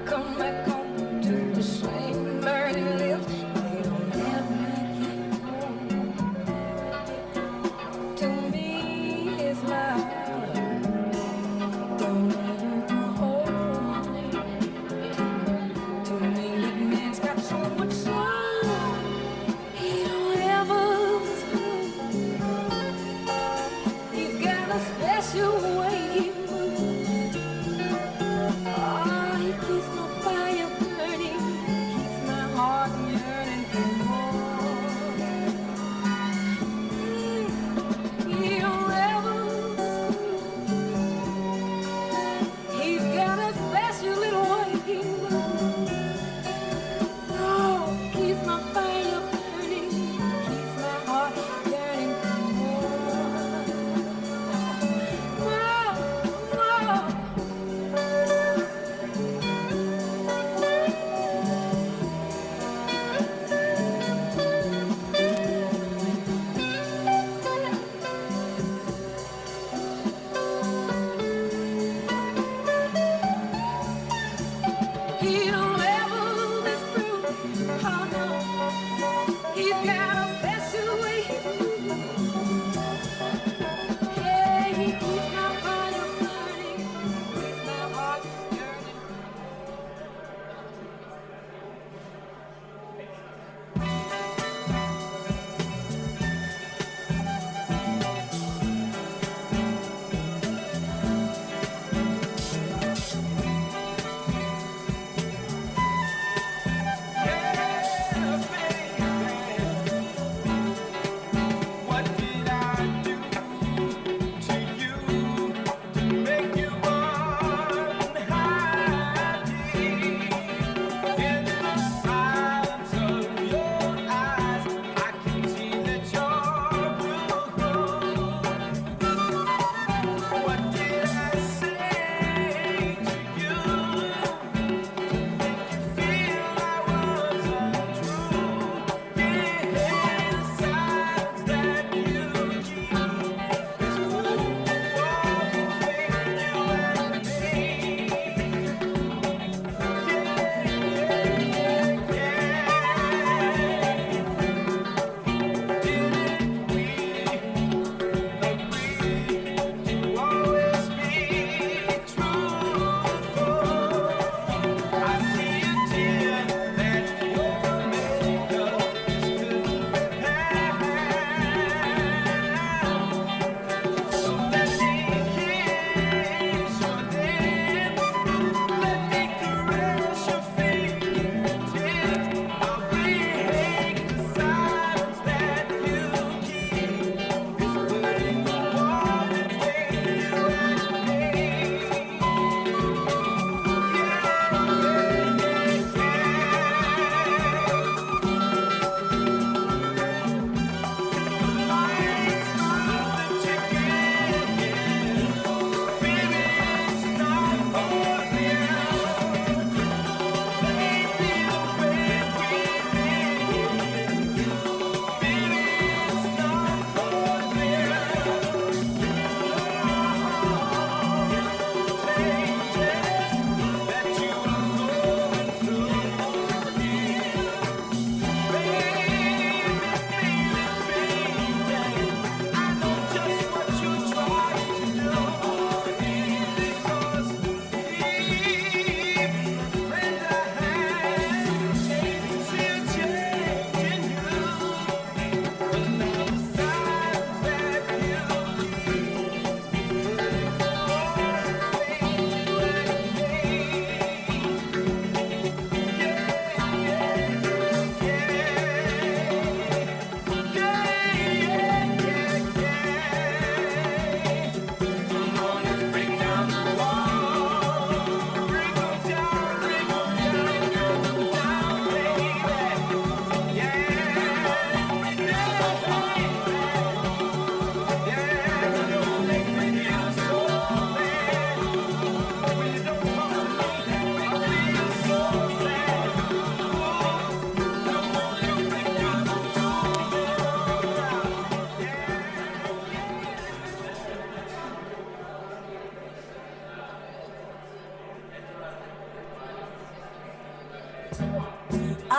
come back home to the same burning lips. They don't ever get cold. To me, his love don't ever grow old. To me, that man's got so much soul. He don't ever lose hope. He's got a special way he moves. Oh, he keeps my fire burning, keeps my heart yearning for more. He don't ever lose hope. He's got a special little way he moves. Oh, keeps my fire burning, keeps my heart yearning for more. More, more. He don't ever lose his groove. Oh no, he's got a special way he moves. Hey, he keeps my fire burning, keeps my heart yearning.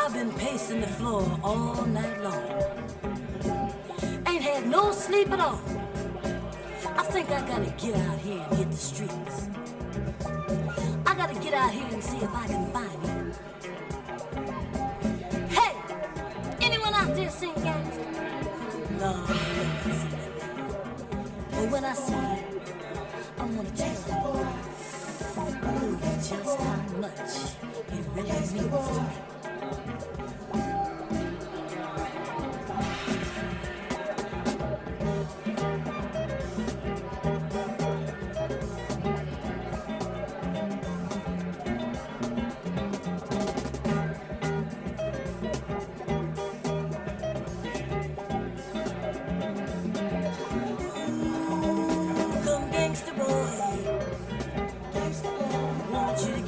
I've been pacing the floor all night long. Ain't had no sleep at all. I think I gotta get out here and hit the streets. I gotta get out here and see if I can find you. Hey! Anyone out there sing gangster? No, I don't see that. But when I see you, I'm gonna tell you just how much it really means to me.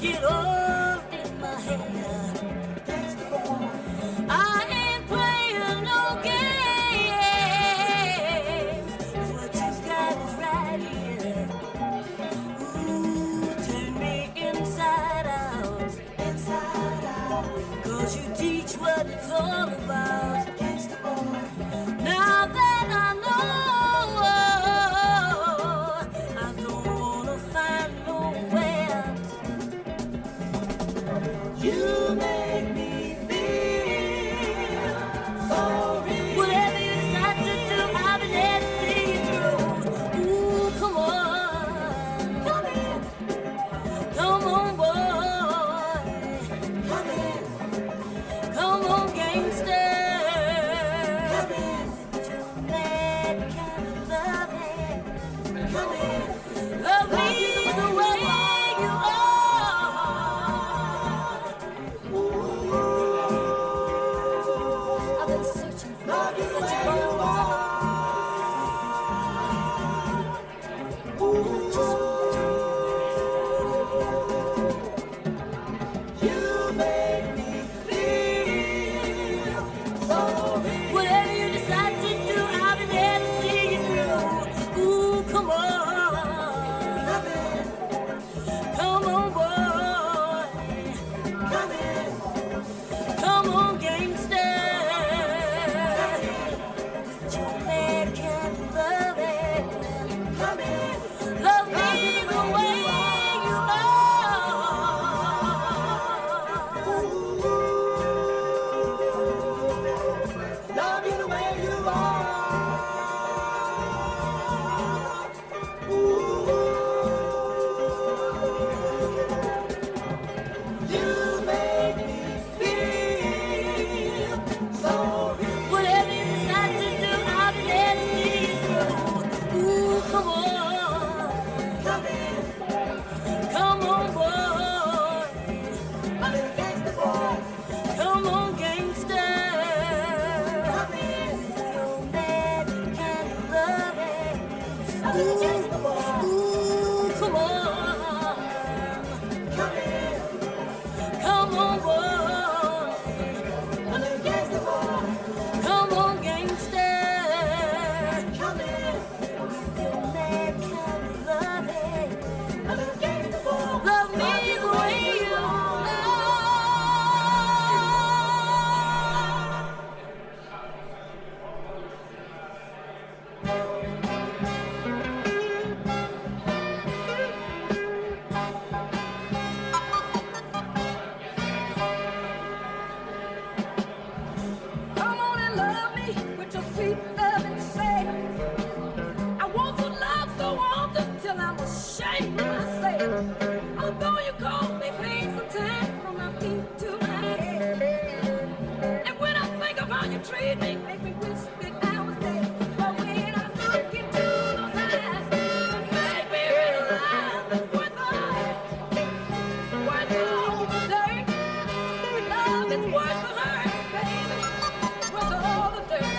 Get off in my head. I ain't playing no games. What you got is right here. Ooh, turn me inside out. Inside out. 'Cause you teach what it's all about. Now that I know, I don't wanna find nowhere. You make me feel so real. Whatever you decide to do, I'll be there to see you through. Ooh, come on. Come in. Come on, boy. Come in. Come on, gangster. Come in. With your mad kind of loving. Come in. Love me the way you are. Whatever you decide to do, I'll be there to see you through. Ooh, come on. Come on, boy. Come in. Come on, gangster. With your mad kind of loving. Come in. Love me the way you love you the way you are. Ooh. You make me feel so real. Whatever you decide to do, I'll be there to see you through. Ooh, come on. Come in. Come on, boy. A little gangster boy. Come on, gangster. Ooh, come on. Come in. Come on, boy. A little gangster boy. Come on, gangster. Come in. With your mad kind of loving. A little gangster boy. Love me the way you are. Come on and love me with your sweet love and say, I want to love so often till I'm ashamed of myself. Although you cause me pain sometimes from my feet to my head. And when I think of how you treat me, make me wish that I was dead. But when I look into those eyes, make me realize worth all the dirt. Love is worth the hurt, baby. Worth all the dirt.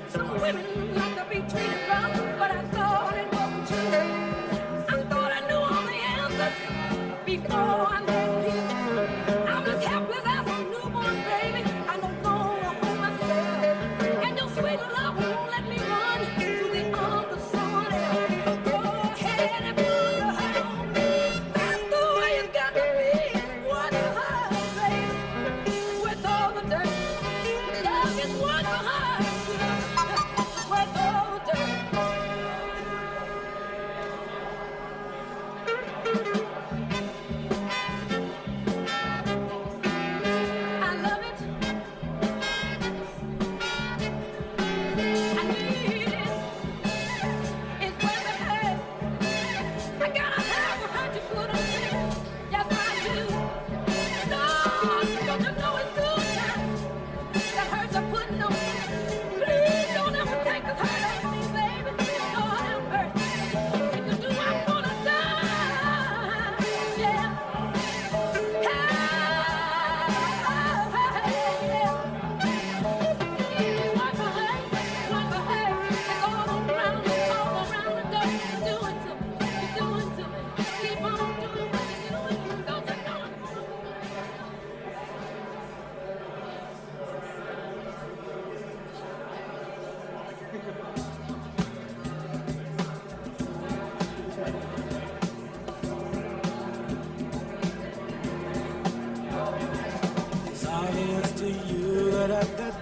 Some women like to be treated rough, but I thought it wasn't true. I thought I knew all the answers before I met you. I'm just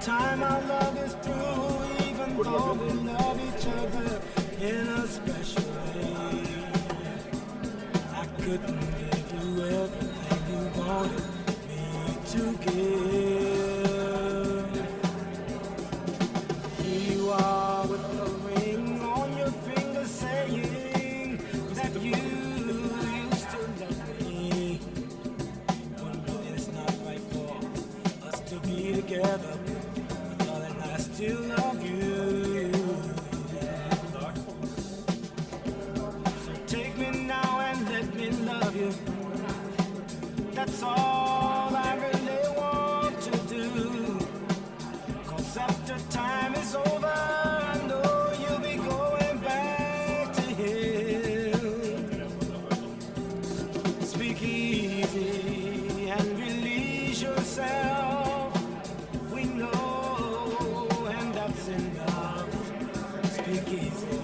Time our love is through, even though we love each other in a special way. I couldn't give you everything you wanted me to give. Here you are with a ring on your finger saying that you used to love me. But it's not right for us to be together. Still love you. So take me now and let me love you. That's all I really want to do. 'Cause after time is over, I know you'll be going back to him. Speak easy and release yourself. We know enough. Speak easy.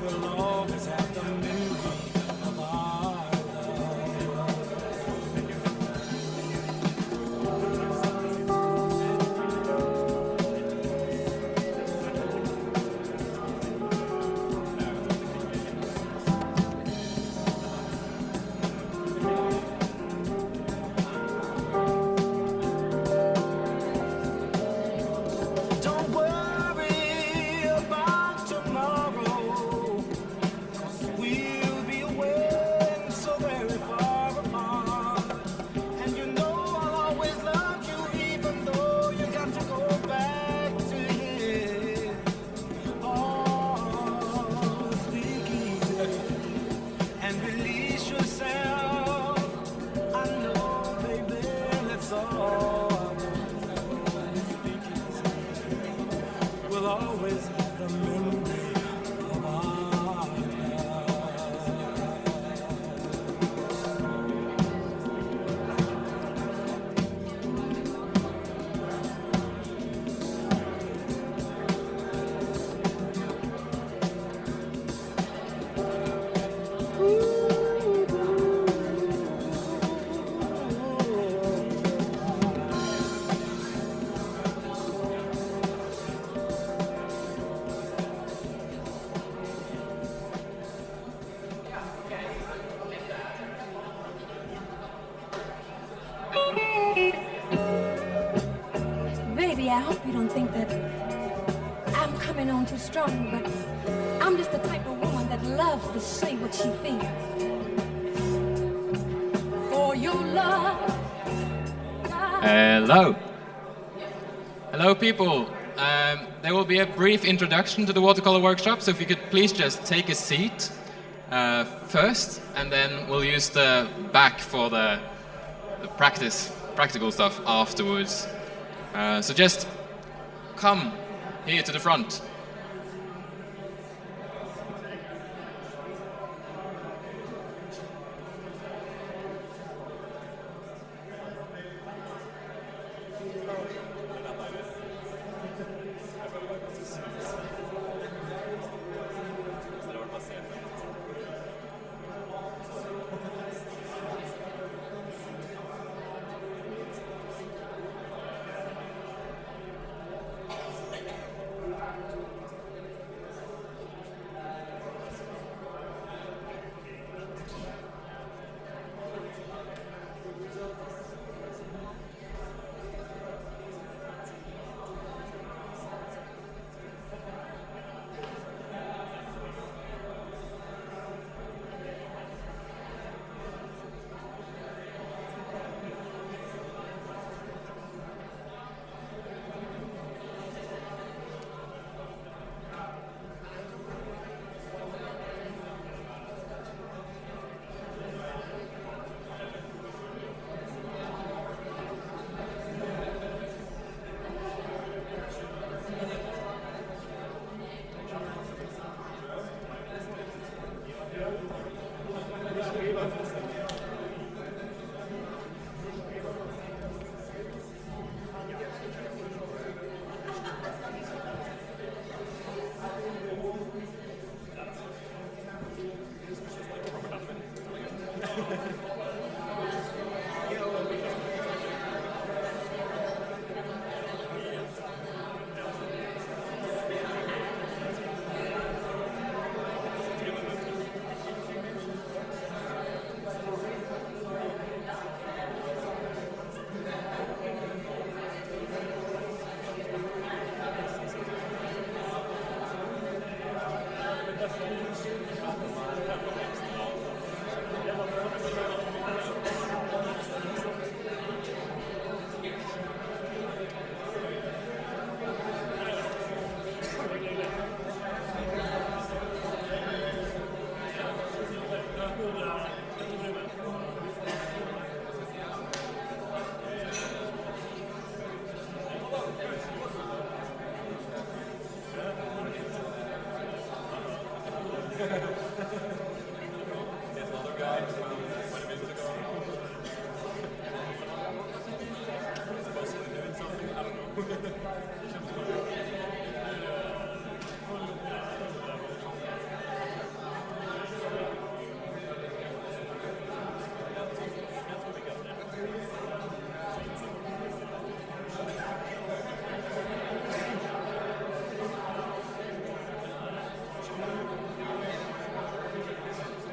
We'll always have the memory of our I hope you don't think that I'm coming on too strong, but I'm just the type of woman that loves to say what she feels. For your love. Hello. Hello, people. There will be a brief introduction to the watercolor workshop, so if you could please just take a seat first, and then we'll use the back for the practical stuff afterwards. So just come here to the front.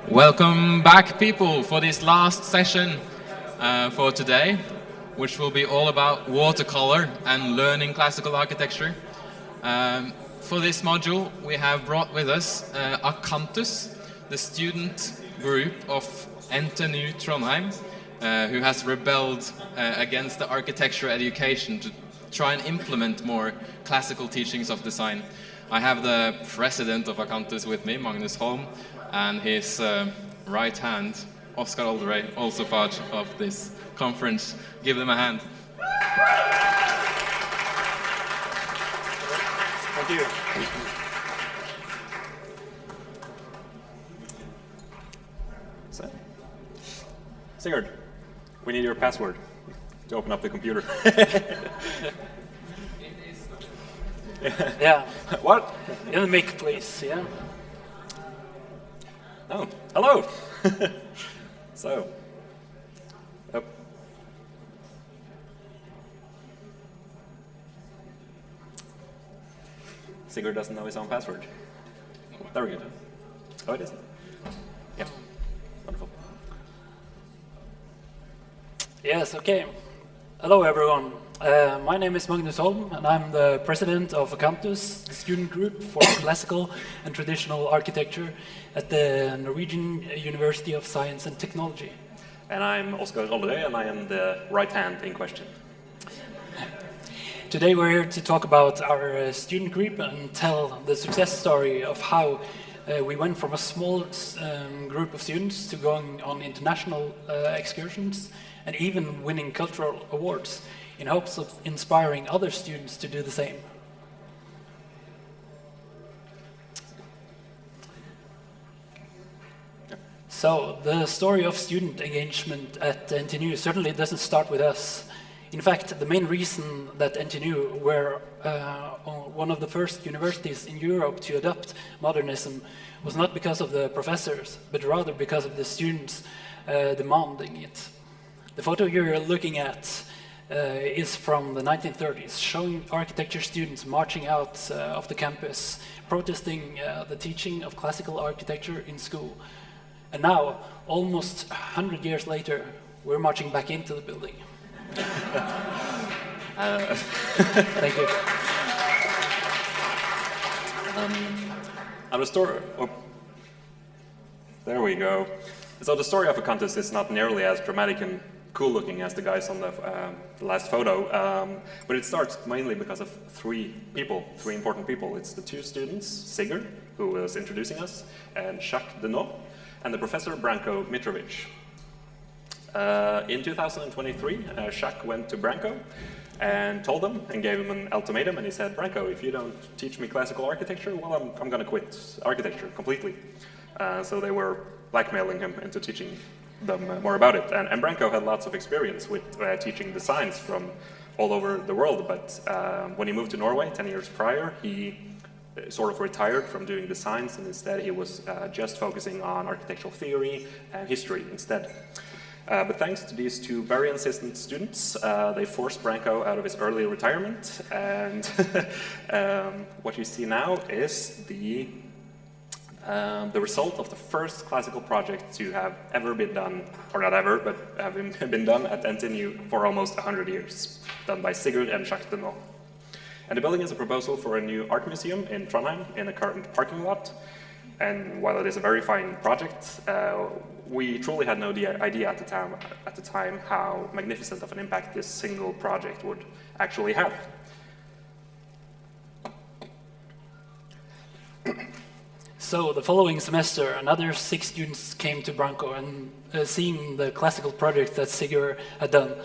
Welcome back, people, for this last session for today, which will be all about watercolor and learning classical architecture. For this module, we have brought with us Acanthus, the student group of NTNU Trondheim, who has rebelled against the architecture education to try and implement more classical teachings of design. I have the president of Acanthus with me, Magnus Holm, and his right hand, Oscar Alderey, also part of this conference. Give them a hand. Thank you. So, Sigurd, we need your password to open up the computer. Yeah. What? In the mic, please. Yeah. Oh, hello. So, oh. Sigurd doesn't know his own password. There we go. Oh, it isn't. Yep. Wonderful. Yes, okay. Hello, everyone. My name is Magnus Holm, and I'm the president of Acanthus, the student group for classical and traditional architecture at the Norwegian University of Science and Technology. And I'm Oscar Alderey, and I am the right hand in question. Today we're here to talk about our student group and tell the success story of how we went from a small group of students to going on international excursions and even winning cultural awards in hopes of inspiring other students to do the same. So, the story of student engagement at NTNU certainly doesn't start with us. In fact, the main reason that NTNU were one of the first universities in Europe to adopt modernism was not because of the professors, but rather because of the students demanding it. The photo you're looking at is from the 1930s, showing architecture students marching out of the campus, protesting the teaching of classical architecture in school. And now, almost 100 years later, we're marching back into the building. Thank you. And the story. Oh, there we go. So the story of Acanthus is not nearly as dramatic and cool looking as the guys on the last photo, but it starts mainly because of three important people. It's the two students, Sigurd, who was introducing us, and Jacques Denot, and the professor Branko Mitrovic. In 2023, Jacques went to Branko and told him and gave him an ultimatum, and he said, Branko, if you don't teach me classical architecture, well, I'm going to quit architecture completely. So they were blackmailing him into teaching them more about it. And Branko had lots of experience with teaching designs from all over the world, but when he moved to Norway 10 years prior, he sort of retired from doing designs, and instead he was just focusing on architectural theory and history instead. But thanks to these two very insistent students, they forced Branko out of his early retirement, and what you see now is the result of the first classical project to have ever been done, or not ever, but have been done at NTNU for almost 100 years, done by Sigurd and Jacques Denot. And the building is a proposal for a new art museum in Trondheim in a current parking lot. And while it is a very fine project, we truly had no idea at the time how magnificent of an impact this single project would actually have. So the following semester, another 6 students came to Branko and seeing the classical project that Sigurd had done,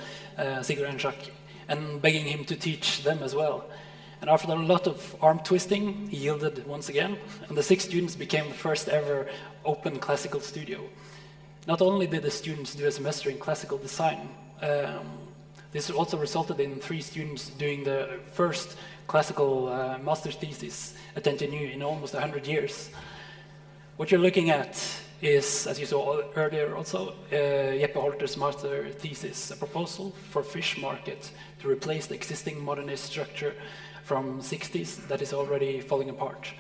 Sigurd and Jacques, and begging him to teach them as well. And after a lot of arm twisting, he yielded once again, and the 6 students became the first ever open classical studio. Not only did the students do a semester in classical design, This also resulted in 3 students doing the first classical master's thesis at NTNU in almost 100 years. What you're looking at is, as you saw earlier also, Jeppe Holter's master thesis, a proposal for fish market to replace the existing modernist structure from 60s that is already falling apart.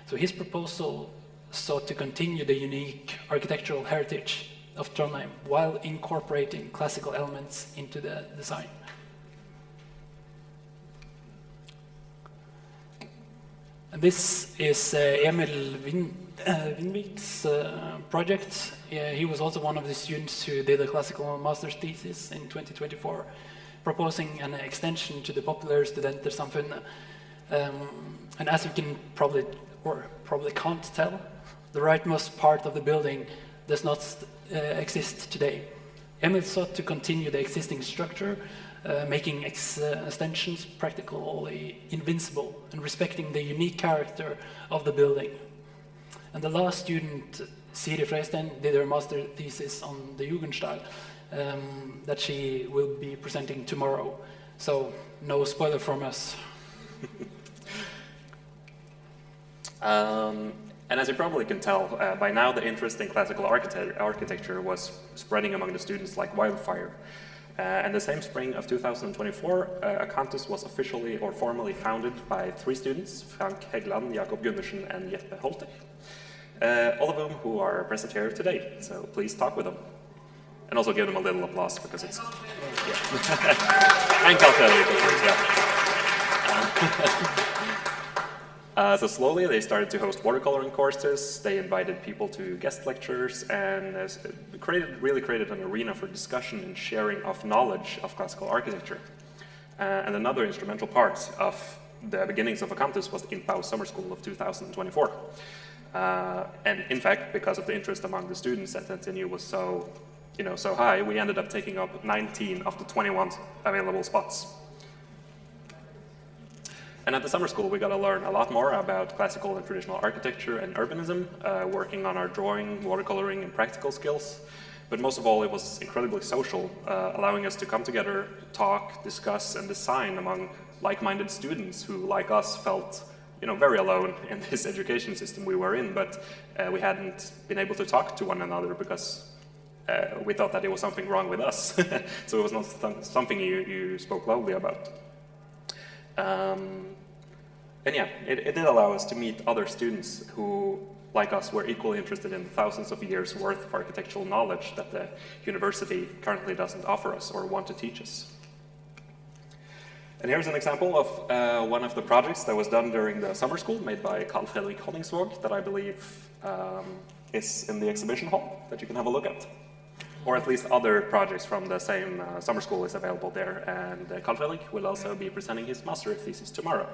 So his proposal sought to continue the unique architectural heritage of Trondheim while incorporating classical elements into the design. And this is Emil Vindvik's project. He was also one of the students who did a classical master's thesis in 2024, proposing an extension to the popular Studentersamfunnet. And as you can probably can't tell, the rightmost part of the building does not exist today. Emil sought to continue the existing structure, making extensions practically invincible and respecting the unique character of the building. And the last student, Siri Freystein, did her master thesis on the Jugendstil that she will be presenting tomorrow. So no spoiler from us. And as you probably can tell, by now the interest in classical architecture was spreading among the students like wildfire. And the same spring of 2024, Acanthus was officially or formally founded by 3 students, Frank Hegland, Jakob Gundersen, and Jeppe Holter, all of whom who are present here today. So please talk with them. And also give them a little applause because it's... Yeah. And Carl-Fredrik, of course, yeah. So slowly they started to host watercoloring courses, they invited people to guest lectures, and really created an arena for discussion and sharing of knowledge of classical architecture. And another instrumental part of the beginnings of Acanthus was the Inpau Summer School of 2024. And in fact, because of the interest among the students at NTNU was so high, we ended up taking up 19 of the 21 available spots. And at the summer school, we got to learn a lot more about classical and traditional architecture and urbanism, working on our drawing, watercoloring, and practical skills. But most of all, it was incredibly social, allowing us to come together, talk, discuss, and design among like-minded students who, like us, felt very alone in this education system we were in, but we hadn't been able to talk to one another because we thought that it was something wrong with us. So it was not something you spoke loudly about. And yeah, it did allow us to meet other students who, like us, were equally interested in the thousands of years worth of architectural knowledge that the university currently doesn't offer us or want to teach us. And here's an example of one of the projects that was done during the summer school, made by Carl-Fredrik Honningsvåg, that I believe is in the exhibition hall that you can have a look at. Or at least other projects from the same summer school is available there. And Carl-Fredrik will also be presenting his master thesis tomorrow.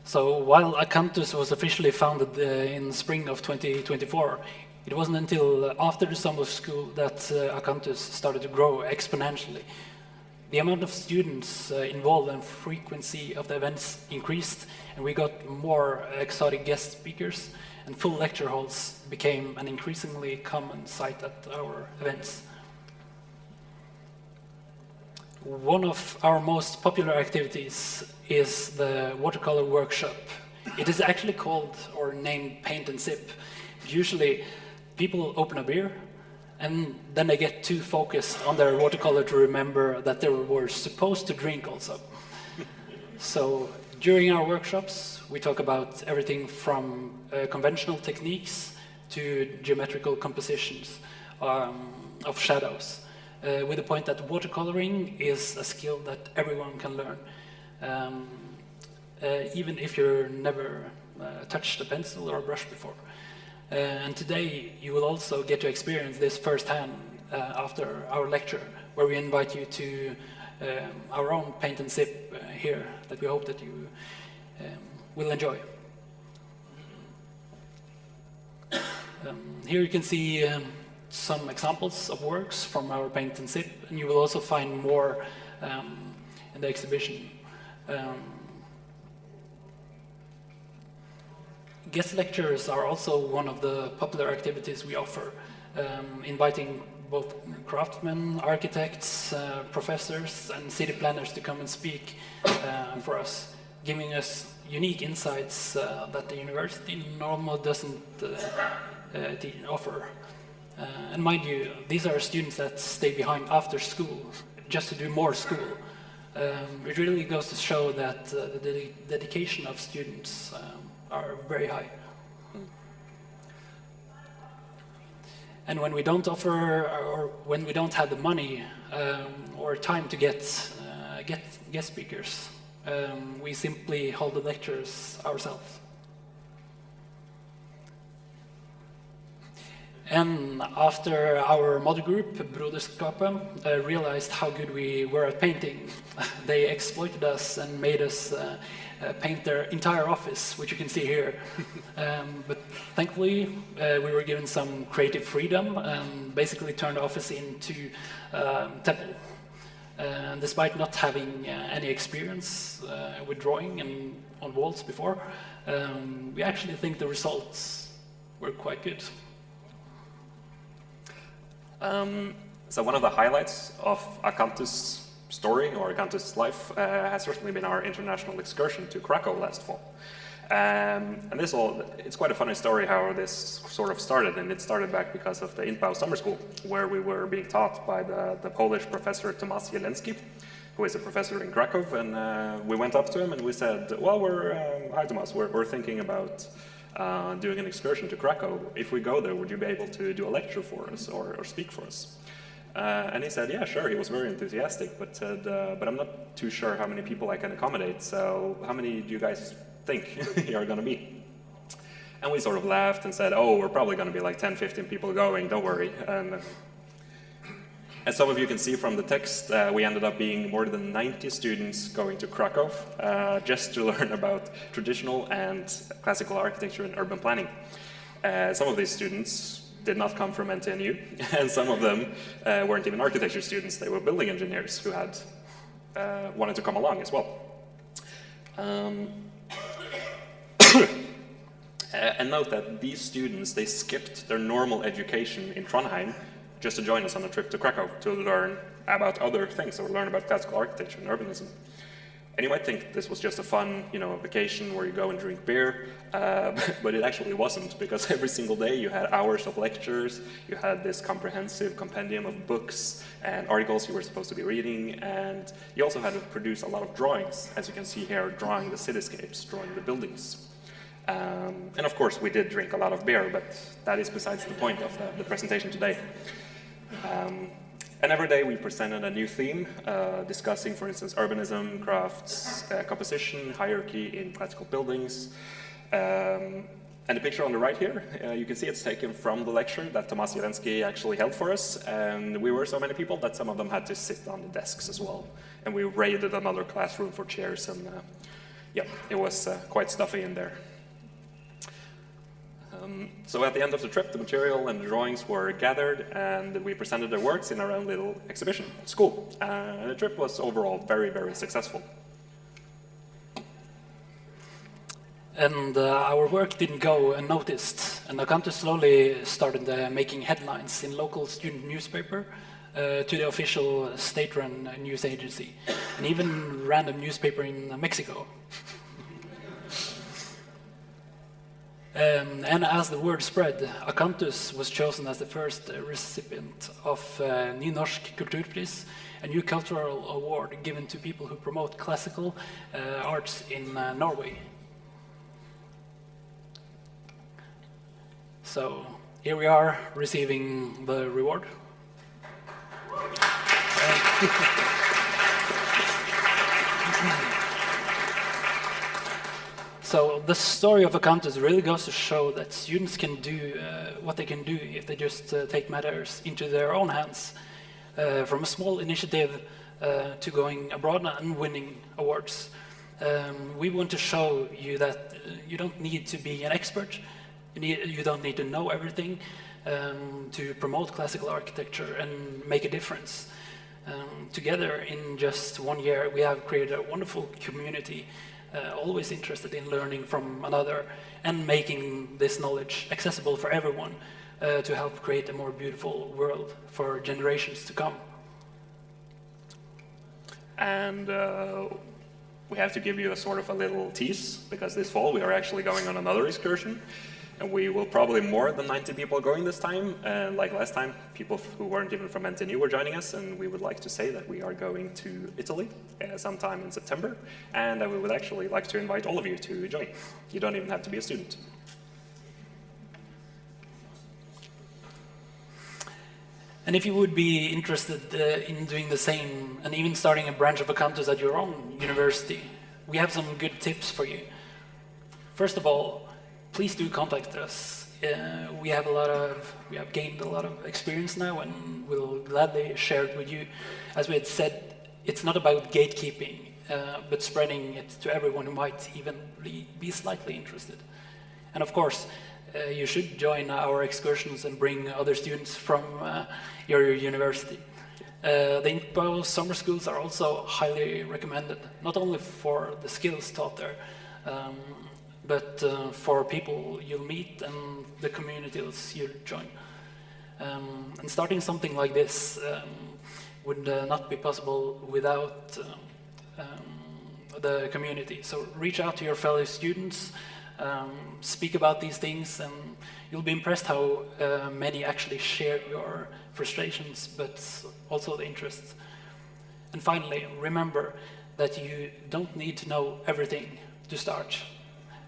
So while Acanthus was officially founded in spring of 2024, it wasn't until after the summer school that Acanthus started to grow exponentially. The amount of students involved and frequency of the events increased, and we got more exotic guest speakers, and full lecture halls became an increasingly common sight at our events. One of our most popular activities is the watercolor workshop. It is actually called or named Paint and Sip. Usually people open a beer and then they get too focused on their watercolor to remember that they were supposed to drink also. So during our workshops, we talk about everything from conventional techniques to geometrical compositions of shadows, with the point that watercoloring is a skill that everyone can learn, even if you've never touched a pencil or a brush before. And today you will also get to experience this firsthand after our lecture, where we invite you to our own paint and sip here that we hope that you will enjoy. Here you can see some examples of works from our paint and sip, and you will also find more in the exhibition. Guest lectures are also one of the popular activities we offer, inviting both craftsmen, architects, professors, and city planners to come and speak for us, giving us unique insights that the university normally doesn't offer. And mind you, these are students that stay behind after school, just to do more school. It really goes to show that the dedication of students are very high. And when we don't offer, or when we don't have the money or time to get guest speakers, we simply hold the lectures ourselves. And after our model group, Broderskapet, realized how good we were at painting, they exploited us and made us paint their entire office, which you can see here. But thankfully, we were given some creative freedom and basically turned the office into temple. Despite not having any experience with drawing and on walls before, we actually think the results were quite good. So one of the highlights of Akanthus' story or Akanthus' life has certainly been our international excursion to Krakow last fall. And it's quite a funny story how this sort of started, and it started back because of the INPAU summer school, where we were being taught by the Polish professor Tomasz Jelensky, who is a professor in Krakow, and we went up to him and we said, well, hi Tomasz, we're thinking about doing an excursion to Krakow. If we go there, would you be able to do a lecture for us or speak for us? And he said, yeah, sure. He was very enthusiastic, but said, but I'm not too sure how many people I can accommodate, so how many do you guys think here are going to be? And we sort of laughed and said, oh, we're probably going to be like 10, 15 people going, don't worry. And as some of you can see from the text, we ended up being more than 90 students going to Krakow just to learn about traditional and classical architecture and urban planning. Some of these students did not come from NTNU, and some of them weren't even architecture students. They were building engineers who had wanted to come along as well. And note that these students, they skipped their normal education in Trondheim just to join us on a trip to Krakow to learn about other things, or learn about classical architecture and urbanism. And you might think this was just a fun, vacation where you go and drink beer, but it actually wasn't, because every single day you had hours of lectures, you had this comprehensive compendium of books and articles you were supposed to be reading, and you also had to produce a lot of drawings, as you can see here, drawing the cityscapes, drawing the buildings. And of course, we did drink a lot of beer, but that is besides the point of the presentation today. And every day we presented a new theme, discussing, for instance, urbanism, crafts, composition, hierarchy in classical buildings. And the picture on the right here, you can see it's taken from the lecture that Tomasz Jelensky actually held for us. And we were so many people that some of them had to sit on the desks as well. And we raided another classroom for chairs, and yeah, it was quite stuffy in there. So at the end of the trip, the material and the drawings were gathered, and we presented their works in our own little exhibition at school. And the trip was overall very, very successful. And our work didn't go unnoticed, and Akanthus slowly started making headlines in local student newspaper to the official state-run news agency, and even random newspaper in Mexico. And as the word spread, Akanthus was chosen as the first recipient of Ny Norsk Kulturpris, a new cultural award given to people who promote classical arts in Norway. So here we are receiving the reward. So the story of Akanthus really goes to show that students can do what they can do if they just take matters into their own hands, from a small initiative to going abroad and winning awards. We want to show you that you don't need to be an expert, you don't need to know everything to promote classical architecture and make a difference. Together in just 1 year we have created a wonderful community, always interested in learning from another and making this knowledge accessible for everyone, to help create a more beautiful world for generations to come. And we have to give you a sort of a little tease, because this fall we are actually going on another excursion. And we will probably more than 90 people going this time. And like last time, people who weren't even from NTNU were joining us. And we would like to say that we are going to Italy sometime in September. And we would actually like to invite all of you to join. You don't even have to be a student. And if you would be interested in doing the same and even starting a branch of Acanthus at your own university, we have some good tips for you. First of all, please do contact us. We have gained a lot of experience now, and we'll gladly share it with you. As we had said, it's not about gatekeeping, but spreading it to everyone who might even be slightly interested. And of course, you should join our excursions and bring other students from your university. The INTPO summer schools are also highly recommended, not only for the skills taught there, but for people you'll meet and the communities you'll join. And starting something like this would not be possible without the community. So reach out to your fellow students, speak about these things, and you'll be impressed how many actually share your frustrations, but also the interests. And finally, remember that you don't need to know everything to start.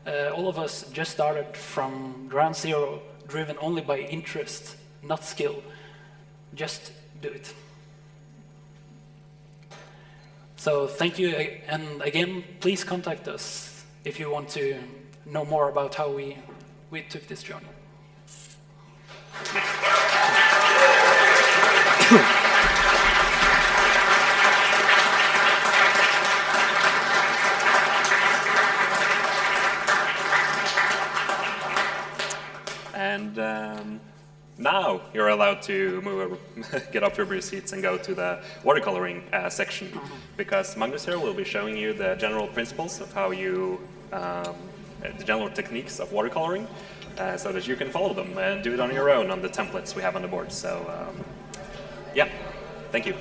All of us just started from ground zero, driven only by interest, not skill. Just do it. So thank you, and again, please contact us if you want to know more about how we took this journey. And now you're allowed to move, get up your seats and go to the watercoloring section, because Magnus here will be showing you the general principles of how you, the general techniques of watercoloring, so that you can follow them and do it on your own on the templates we have on the board. So yeah, thank you.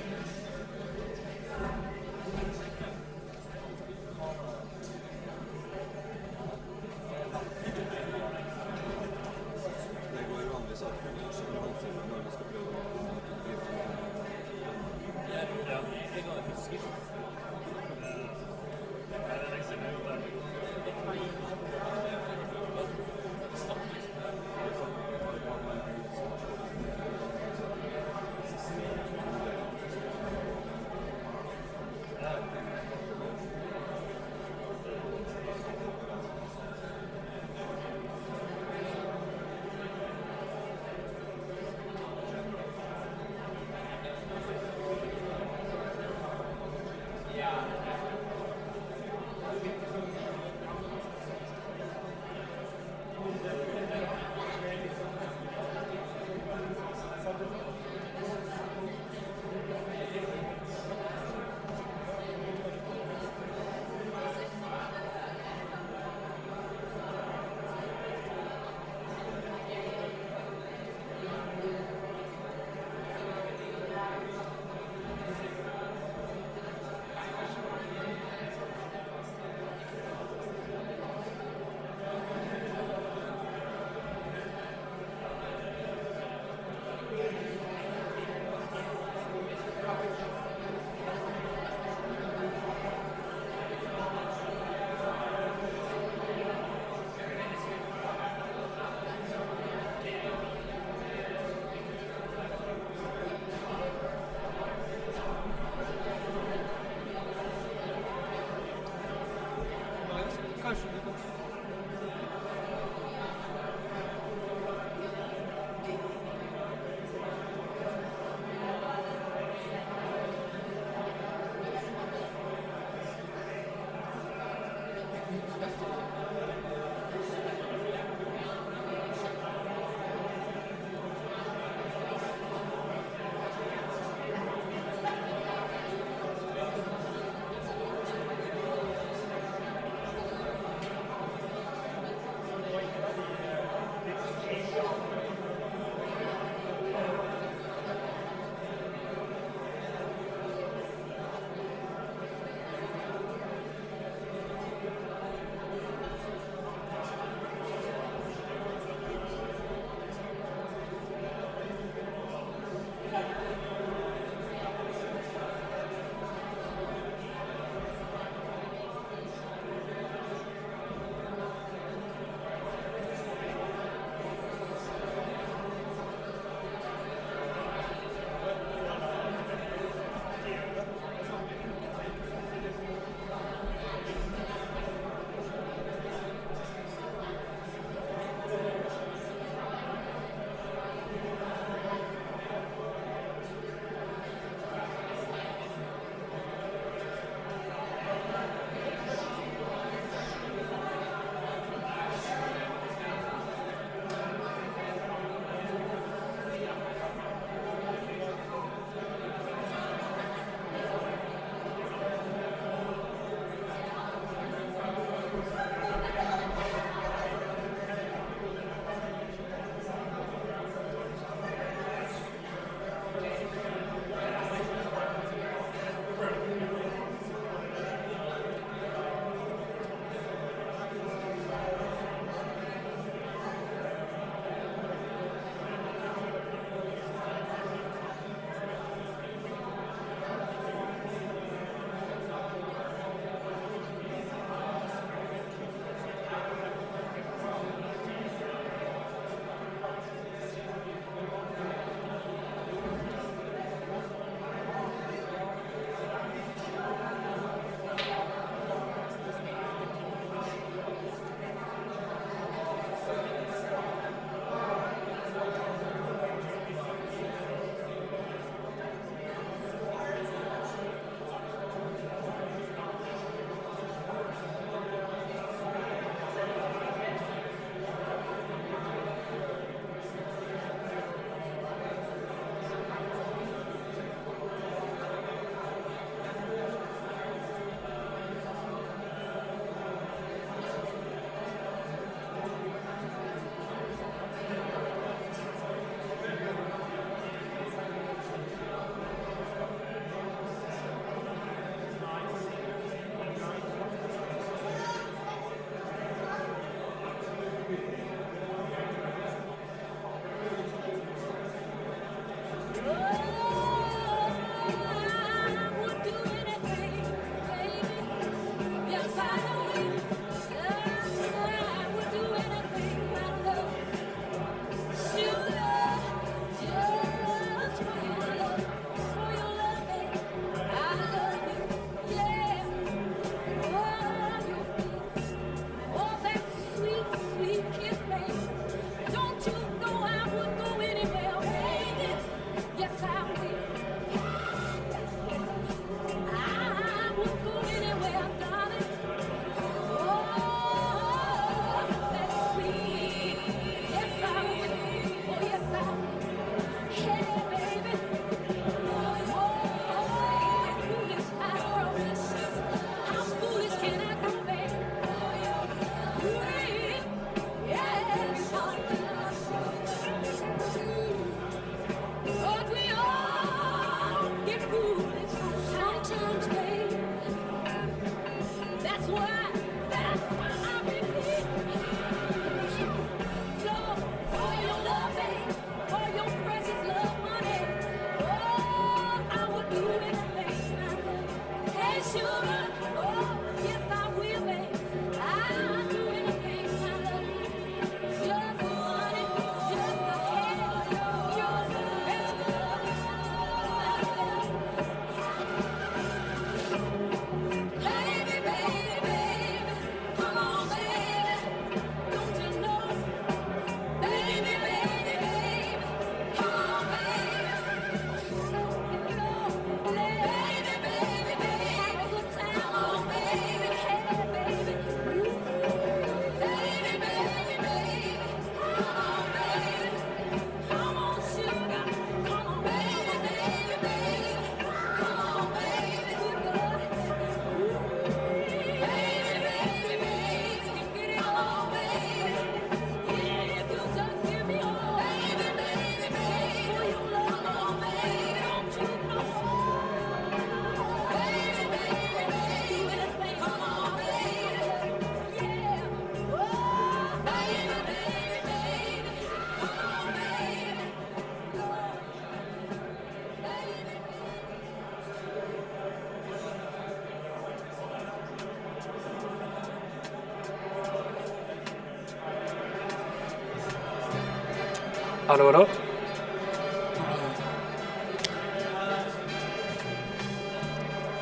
Hello, hello.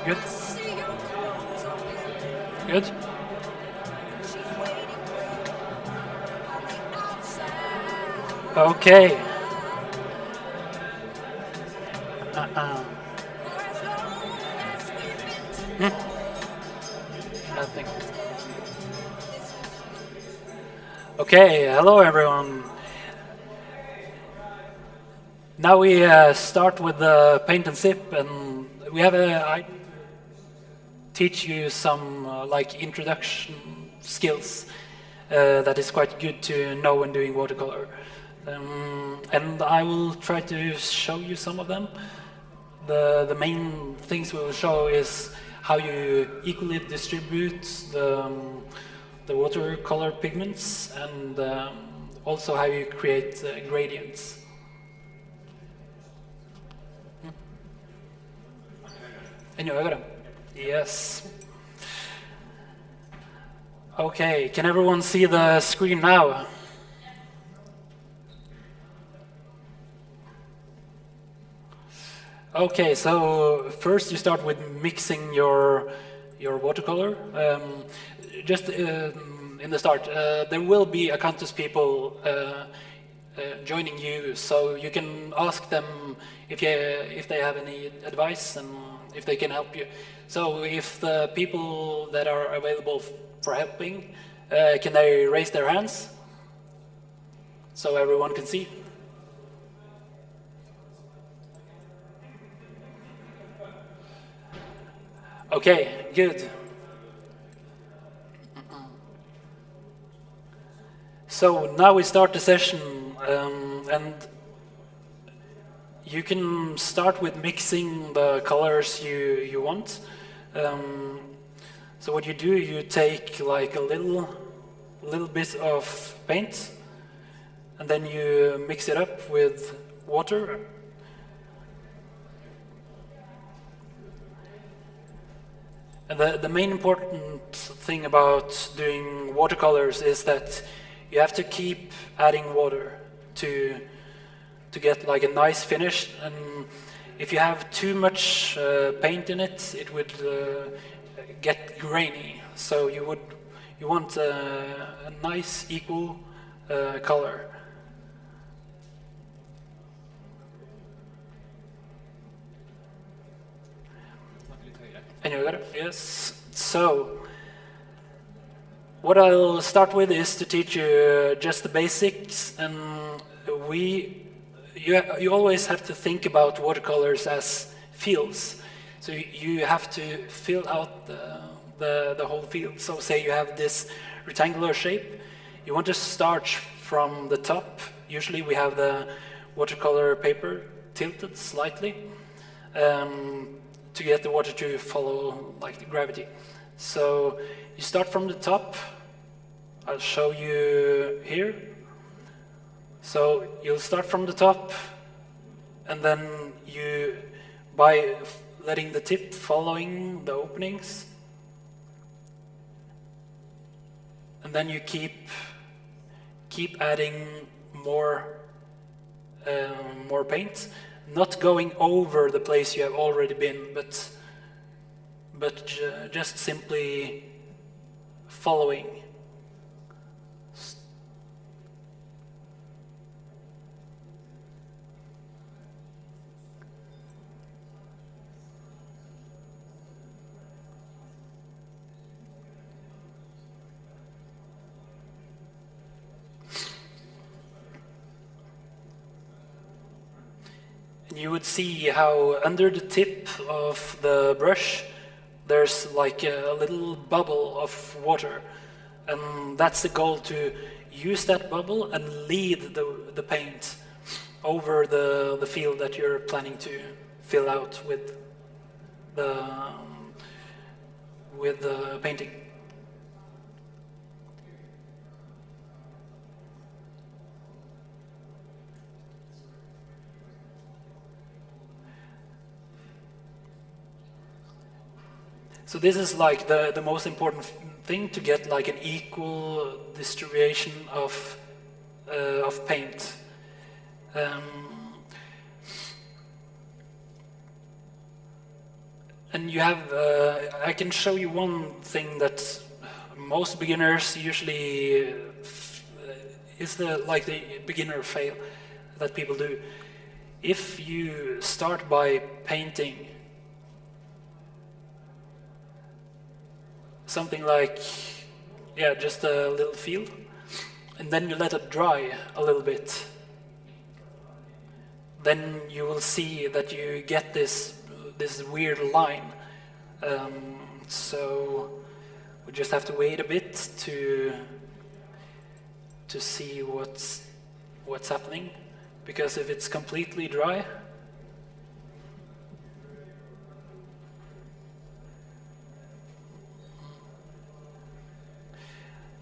Good. Good. Okay. Nothing. Okay, hello everyone. Now we start with the paint and sip, and we have I teach you some like introduction skills that is quite good to know when doing watercolor. And I will try to show you some of them. The main things we will show is how you equally distribute the watercolor pigments, and also how you create gradients. Any other? Yes. Okay, can everyone see the screen now? Okay, so first you start with mixing your watercolor. Just in the start, there will be Acanthus people joining you, so you can ask them if they have any advice and if they can help you. So if the people that are available for helping, can they raise their hands so everyone can see? Okay, good. So now we start the session, and you can start with mixing the colors you want. So what you do, you take like a little bit of paint, and then you mix it up with water. And the main important thing about doing watercolors is that you have to keep adding water to get like a nice finish. And if you have too much paint in it, it would get grainy. So you want a nice equal color. And you got it? Yes. So, what I'll start with is to teach you just the basics, and you always have to think about watercolors as fields. So you have to fill out the whole field. So say you have this rectangular shape, you want to start from the top. Usually we have the watercolor paper tilted slightly. To get the water to follow like the gravity. So you start from the top. I'll show you here. So you'll start from the top, and then by letting the tip following the openings, and then you keep adding more paint. Not going over the place you have already been, but just simply following. You would see how under the tip of the brush there's like a little bubble of water, and that's the goal, to use that bubble and lead the paint over the field that you're planning to fill out with the painting. So this is like the most important thing, to get like an equal distribution of paint. And you have, I can show you one thing that most beginners usually is the beginner fail that people do. If you start by painting something like, yeah, just a little field, and then you let it dry a little bit, then you will see that you get this weird line. So we just have to wait a bit to see what's happening, because if it's completely dry,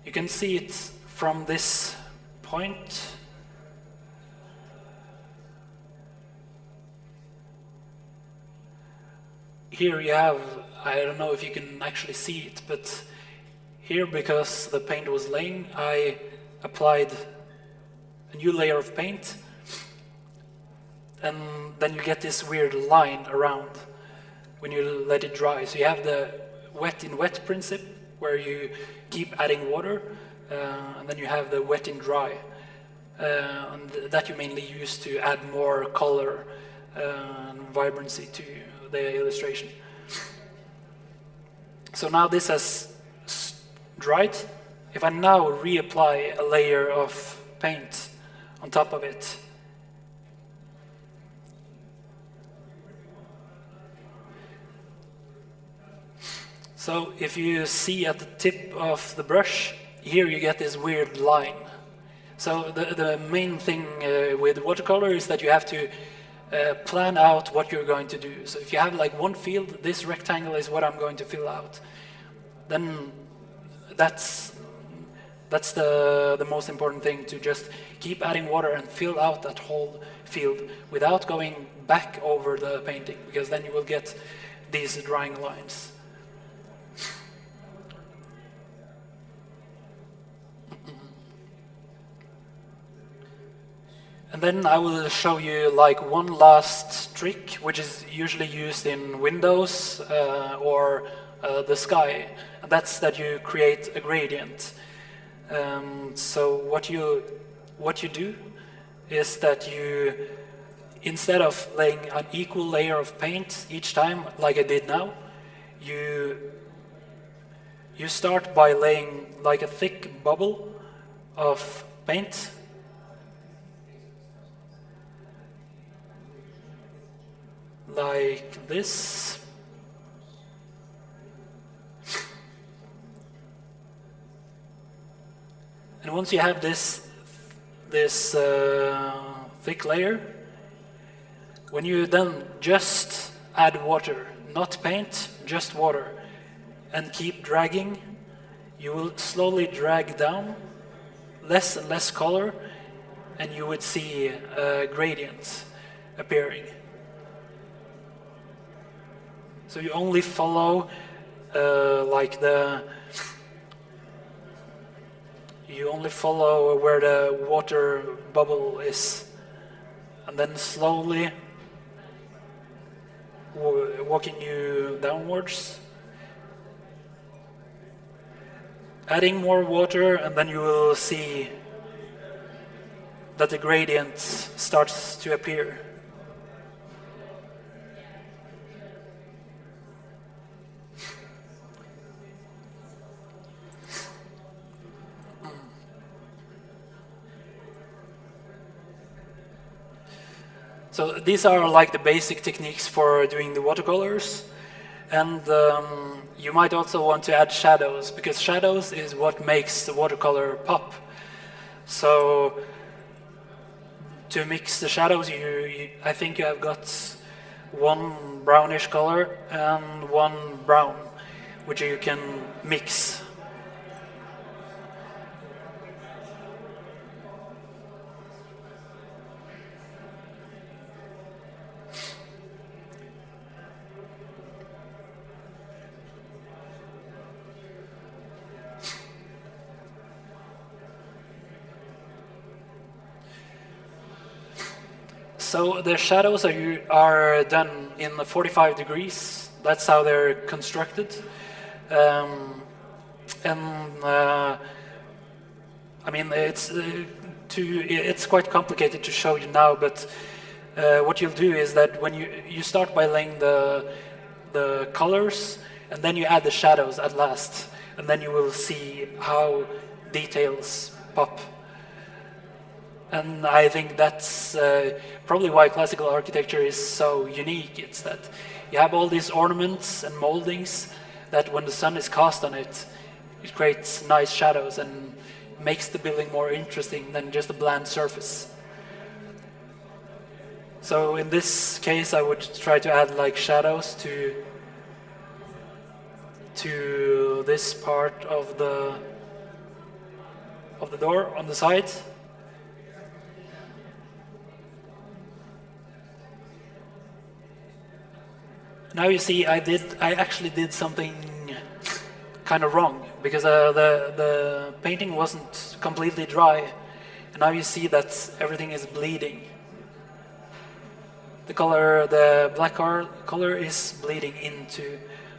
you can see it from this point. Here you have, I don't know if you can actually see it, but here, because the paint was laying, I applied a new layer of paint, and then you get this weird line around when you let it dry. So you have the wet in wet principle, where you keep adding water, and then you have the wet in dry, and that you mainly use to add more color and vibrancy to the illustration. So now this has dried. If I now reapply a layer of paint on top of it, so if you see at the tip of the brush, here you get this weird line. So the main thing with watercolor is that you have to plan out what you're going to do. So if you have like one field, this rectangle is what I'm going to fill out, then that's the most important thing, to just keep adding water and fill out that whole field without going back over the painting, because then you will get these drying lines. And then I will show you like one last trick, which is usually used in windows or the sky. And that's that you create a gradient. So what you do is that you, instead of laying an equal layer of paint each time, like I did now, you start by laying like a thick bubble of paint. Like this. And once you have this thick layer, when you then just add water, not paint, just water, and keep dragging, you will slowly drag down less and less color, and you would see gradients appearing. So you only follow you only follow where the water bubble is, and then slowly walking you downwards, adding more water, and then you will see that the gradient starts to appear. So these are like the basic techniques for doing the watercolors, and you might also want to add shadows, because shadows is what makes the watercolor pop. So to mix the shadows, I think you have got one brownish color and one brown, which you can mix. So the shadows are done in the 45 degrees. That's how they're constructed. I mean, it's quite complicated to show you now, but what you'll do is that when you start by laying the colors, and then you add the shadows at last, and then you will see how details pop. And I think that's probably why classical architecture is so unique. It's that you have all these ornaments and moldings that when the sun is cast on it, it creates nice shadows and makes the building more interesting than just a bland surface. So in this case, I would try to add like shadows to this part of the door on the side. Now you see, I actually did something kind of wrong because the painting wasn't completely dry, and now you see that everything is bleeding. The black color is bleeding into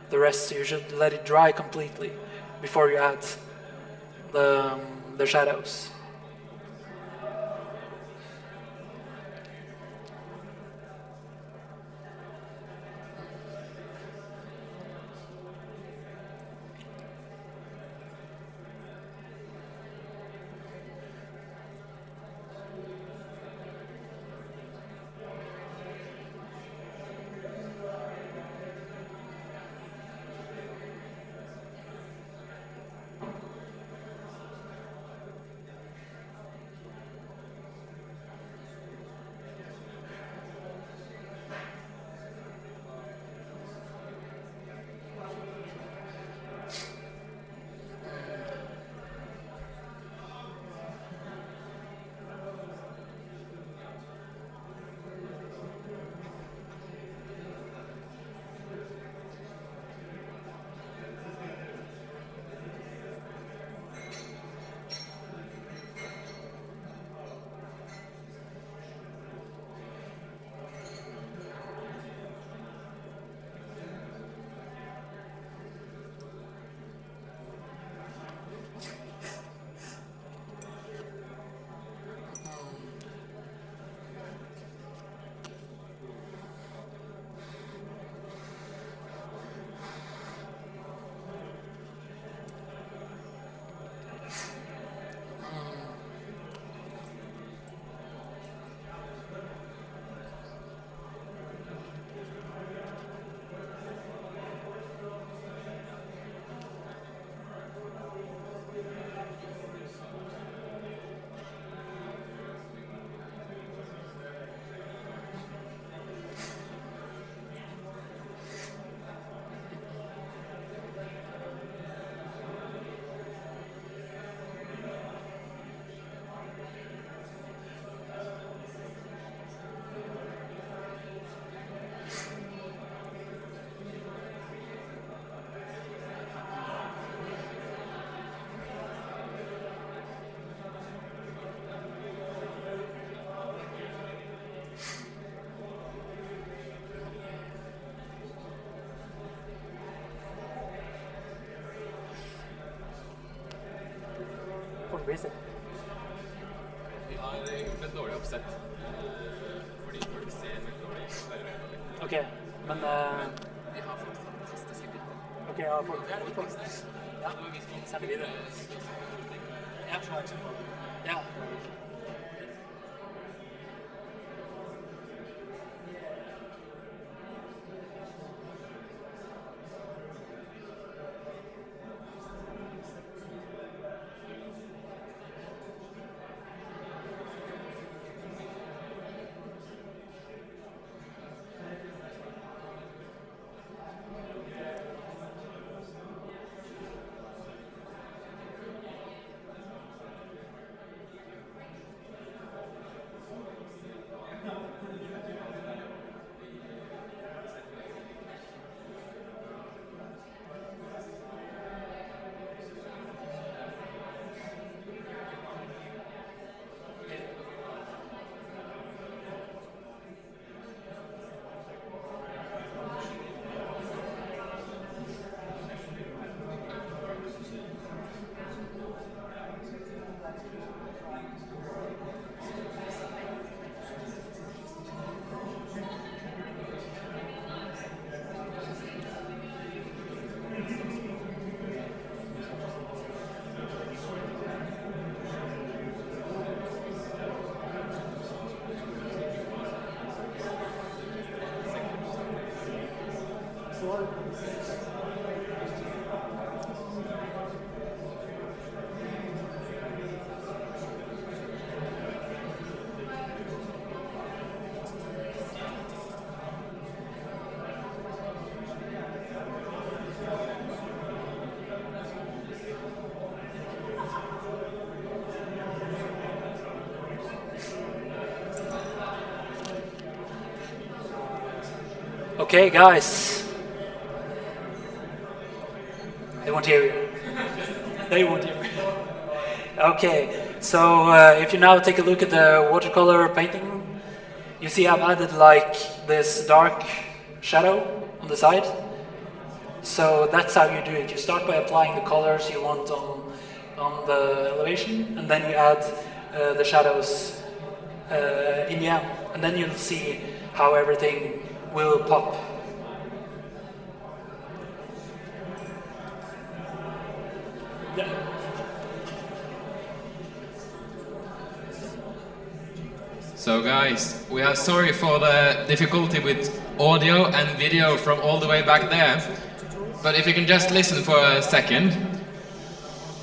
the rest, so you should let it dry completely before you add the shadows. Vi har veldig dårlig oppsett, fordi folk ser veldig dårlig ut. Ok, men... Vi har fått fantastiske bilder. Ok, ja, folk... Ja, send det videre. Ja. Ja. Okay, guys. They won't hear you. They won't hear you. Okay, so if you now take a look at the watercolor painting, you see I've added like this dark shadow on the side. So that's how you do it. You start by applying the colors you want on the elevation, and then you add the shadows in the end. And then you'll see how everything will pop. Yeah. So guys, we are sorry for the difficulty with audio and video from all the way back there. But if you can just listen for a second.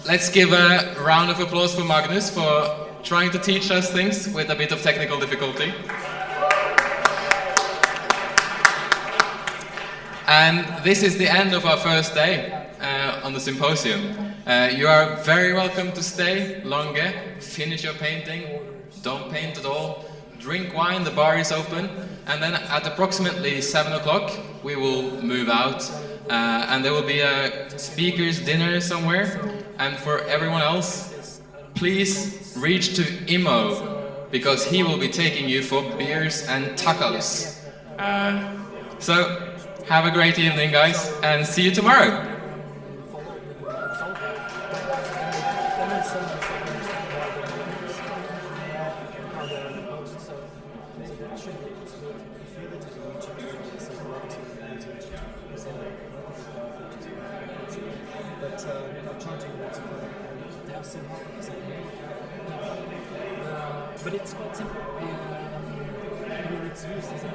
Let's give a round of applause for Magnus for trying to teach us things with a bit of technical difficulty. And this is the end of our first day on the symposium. You are very welcome to stay longer, finish your painting, don't paint at all, drink wine, the bar is open, and then at approximately 7 o'clock we will move out and there will be a speaker's dinner somewhere. And for everyone else, please reach to Imo, because he will be taking you for beers and tacos. So, have a great evening, guys, and see you tomorrow. But it's quite simple. I mean, it's used as a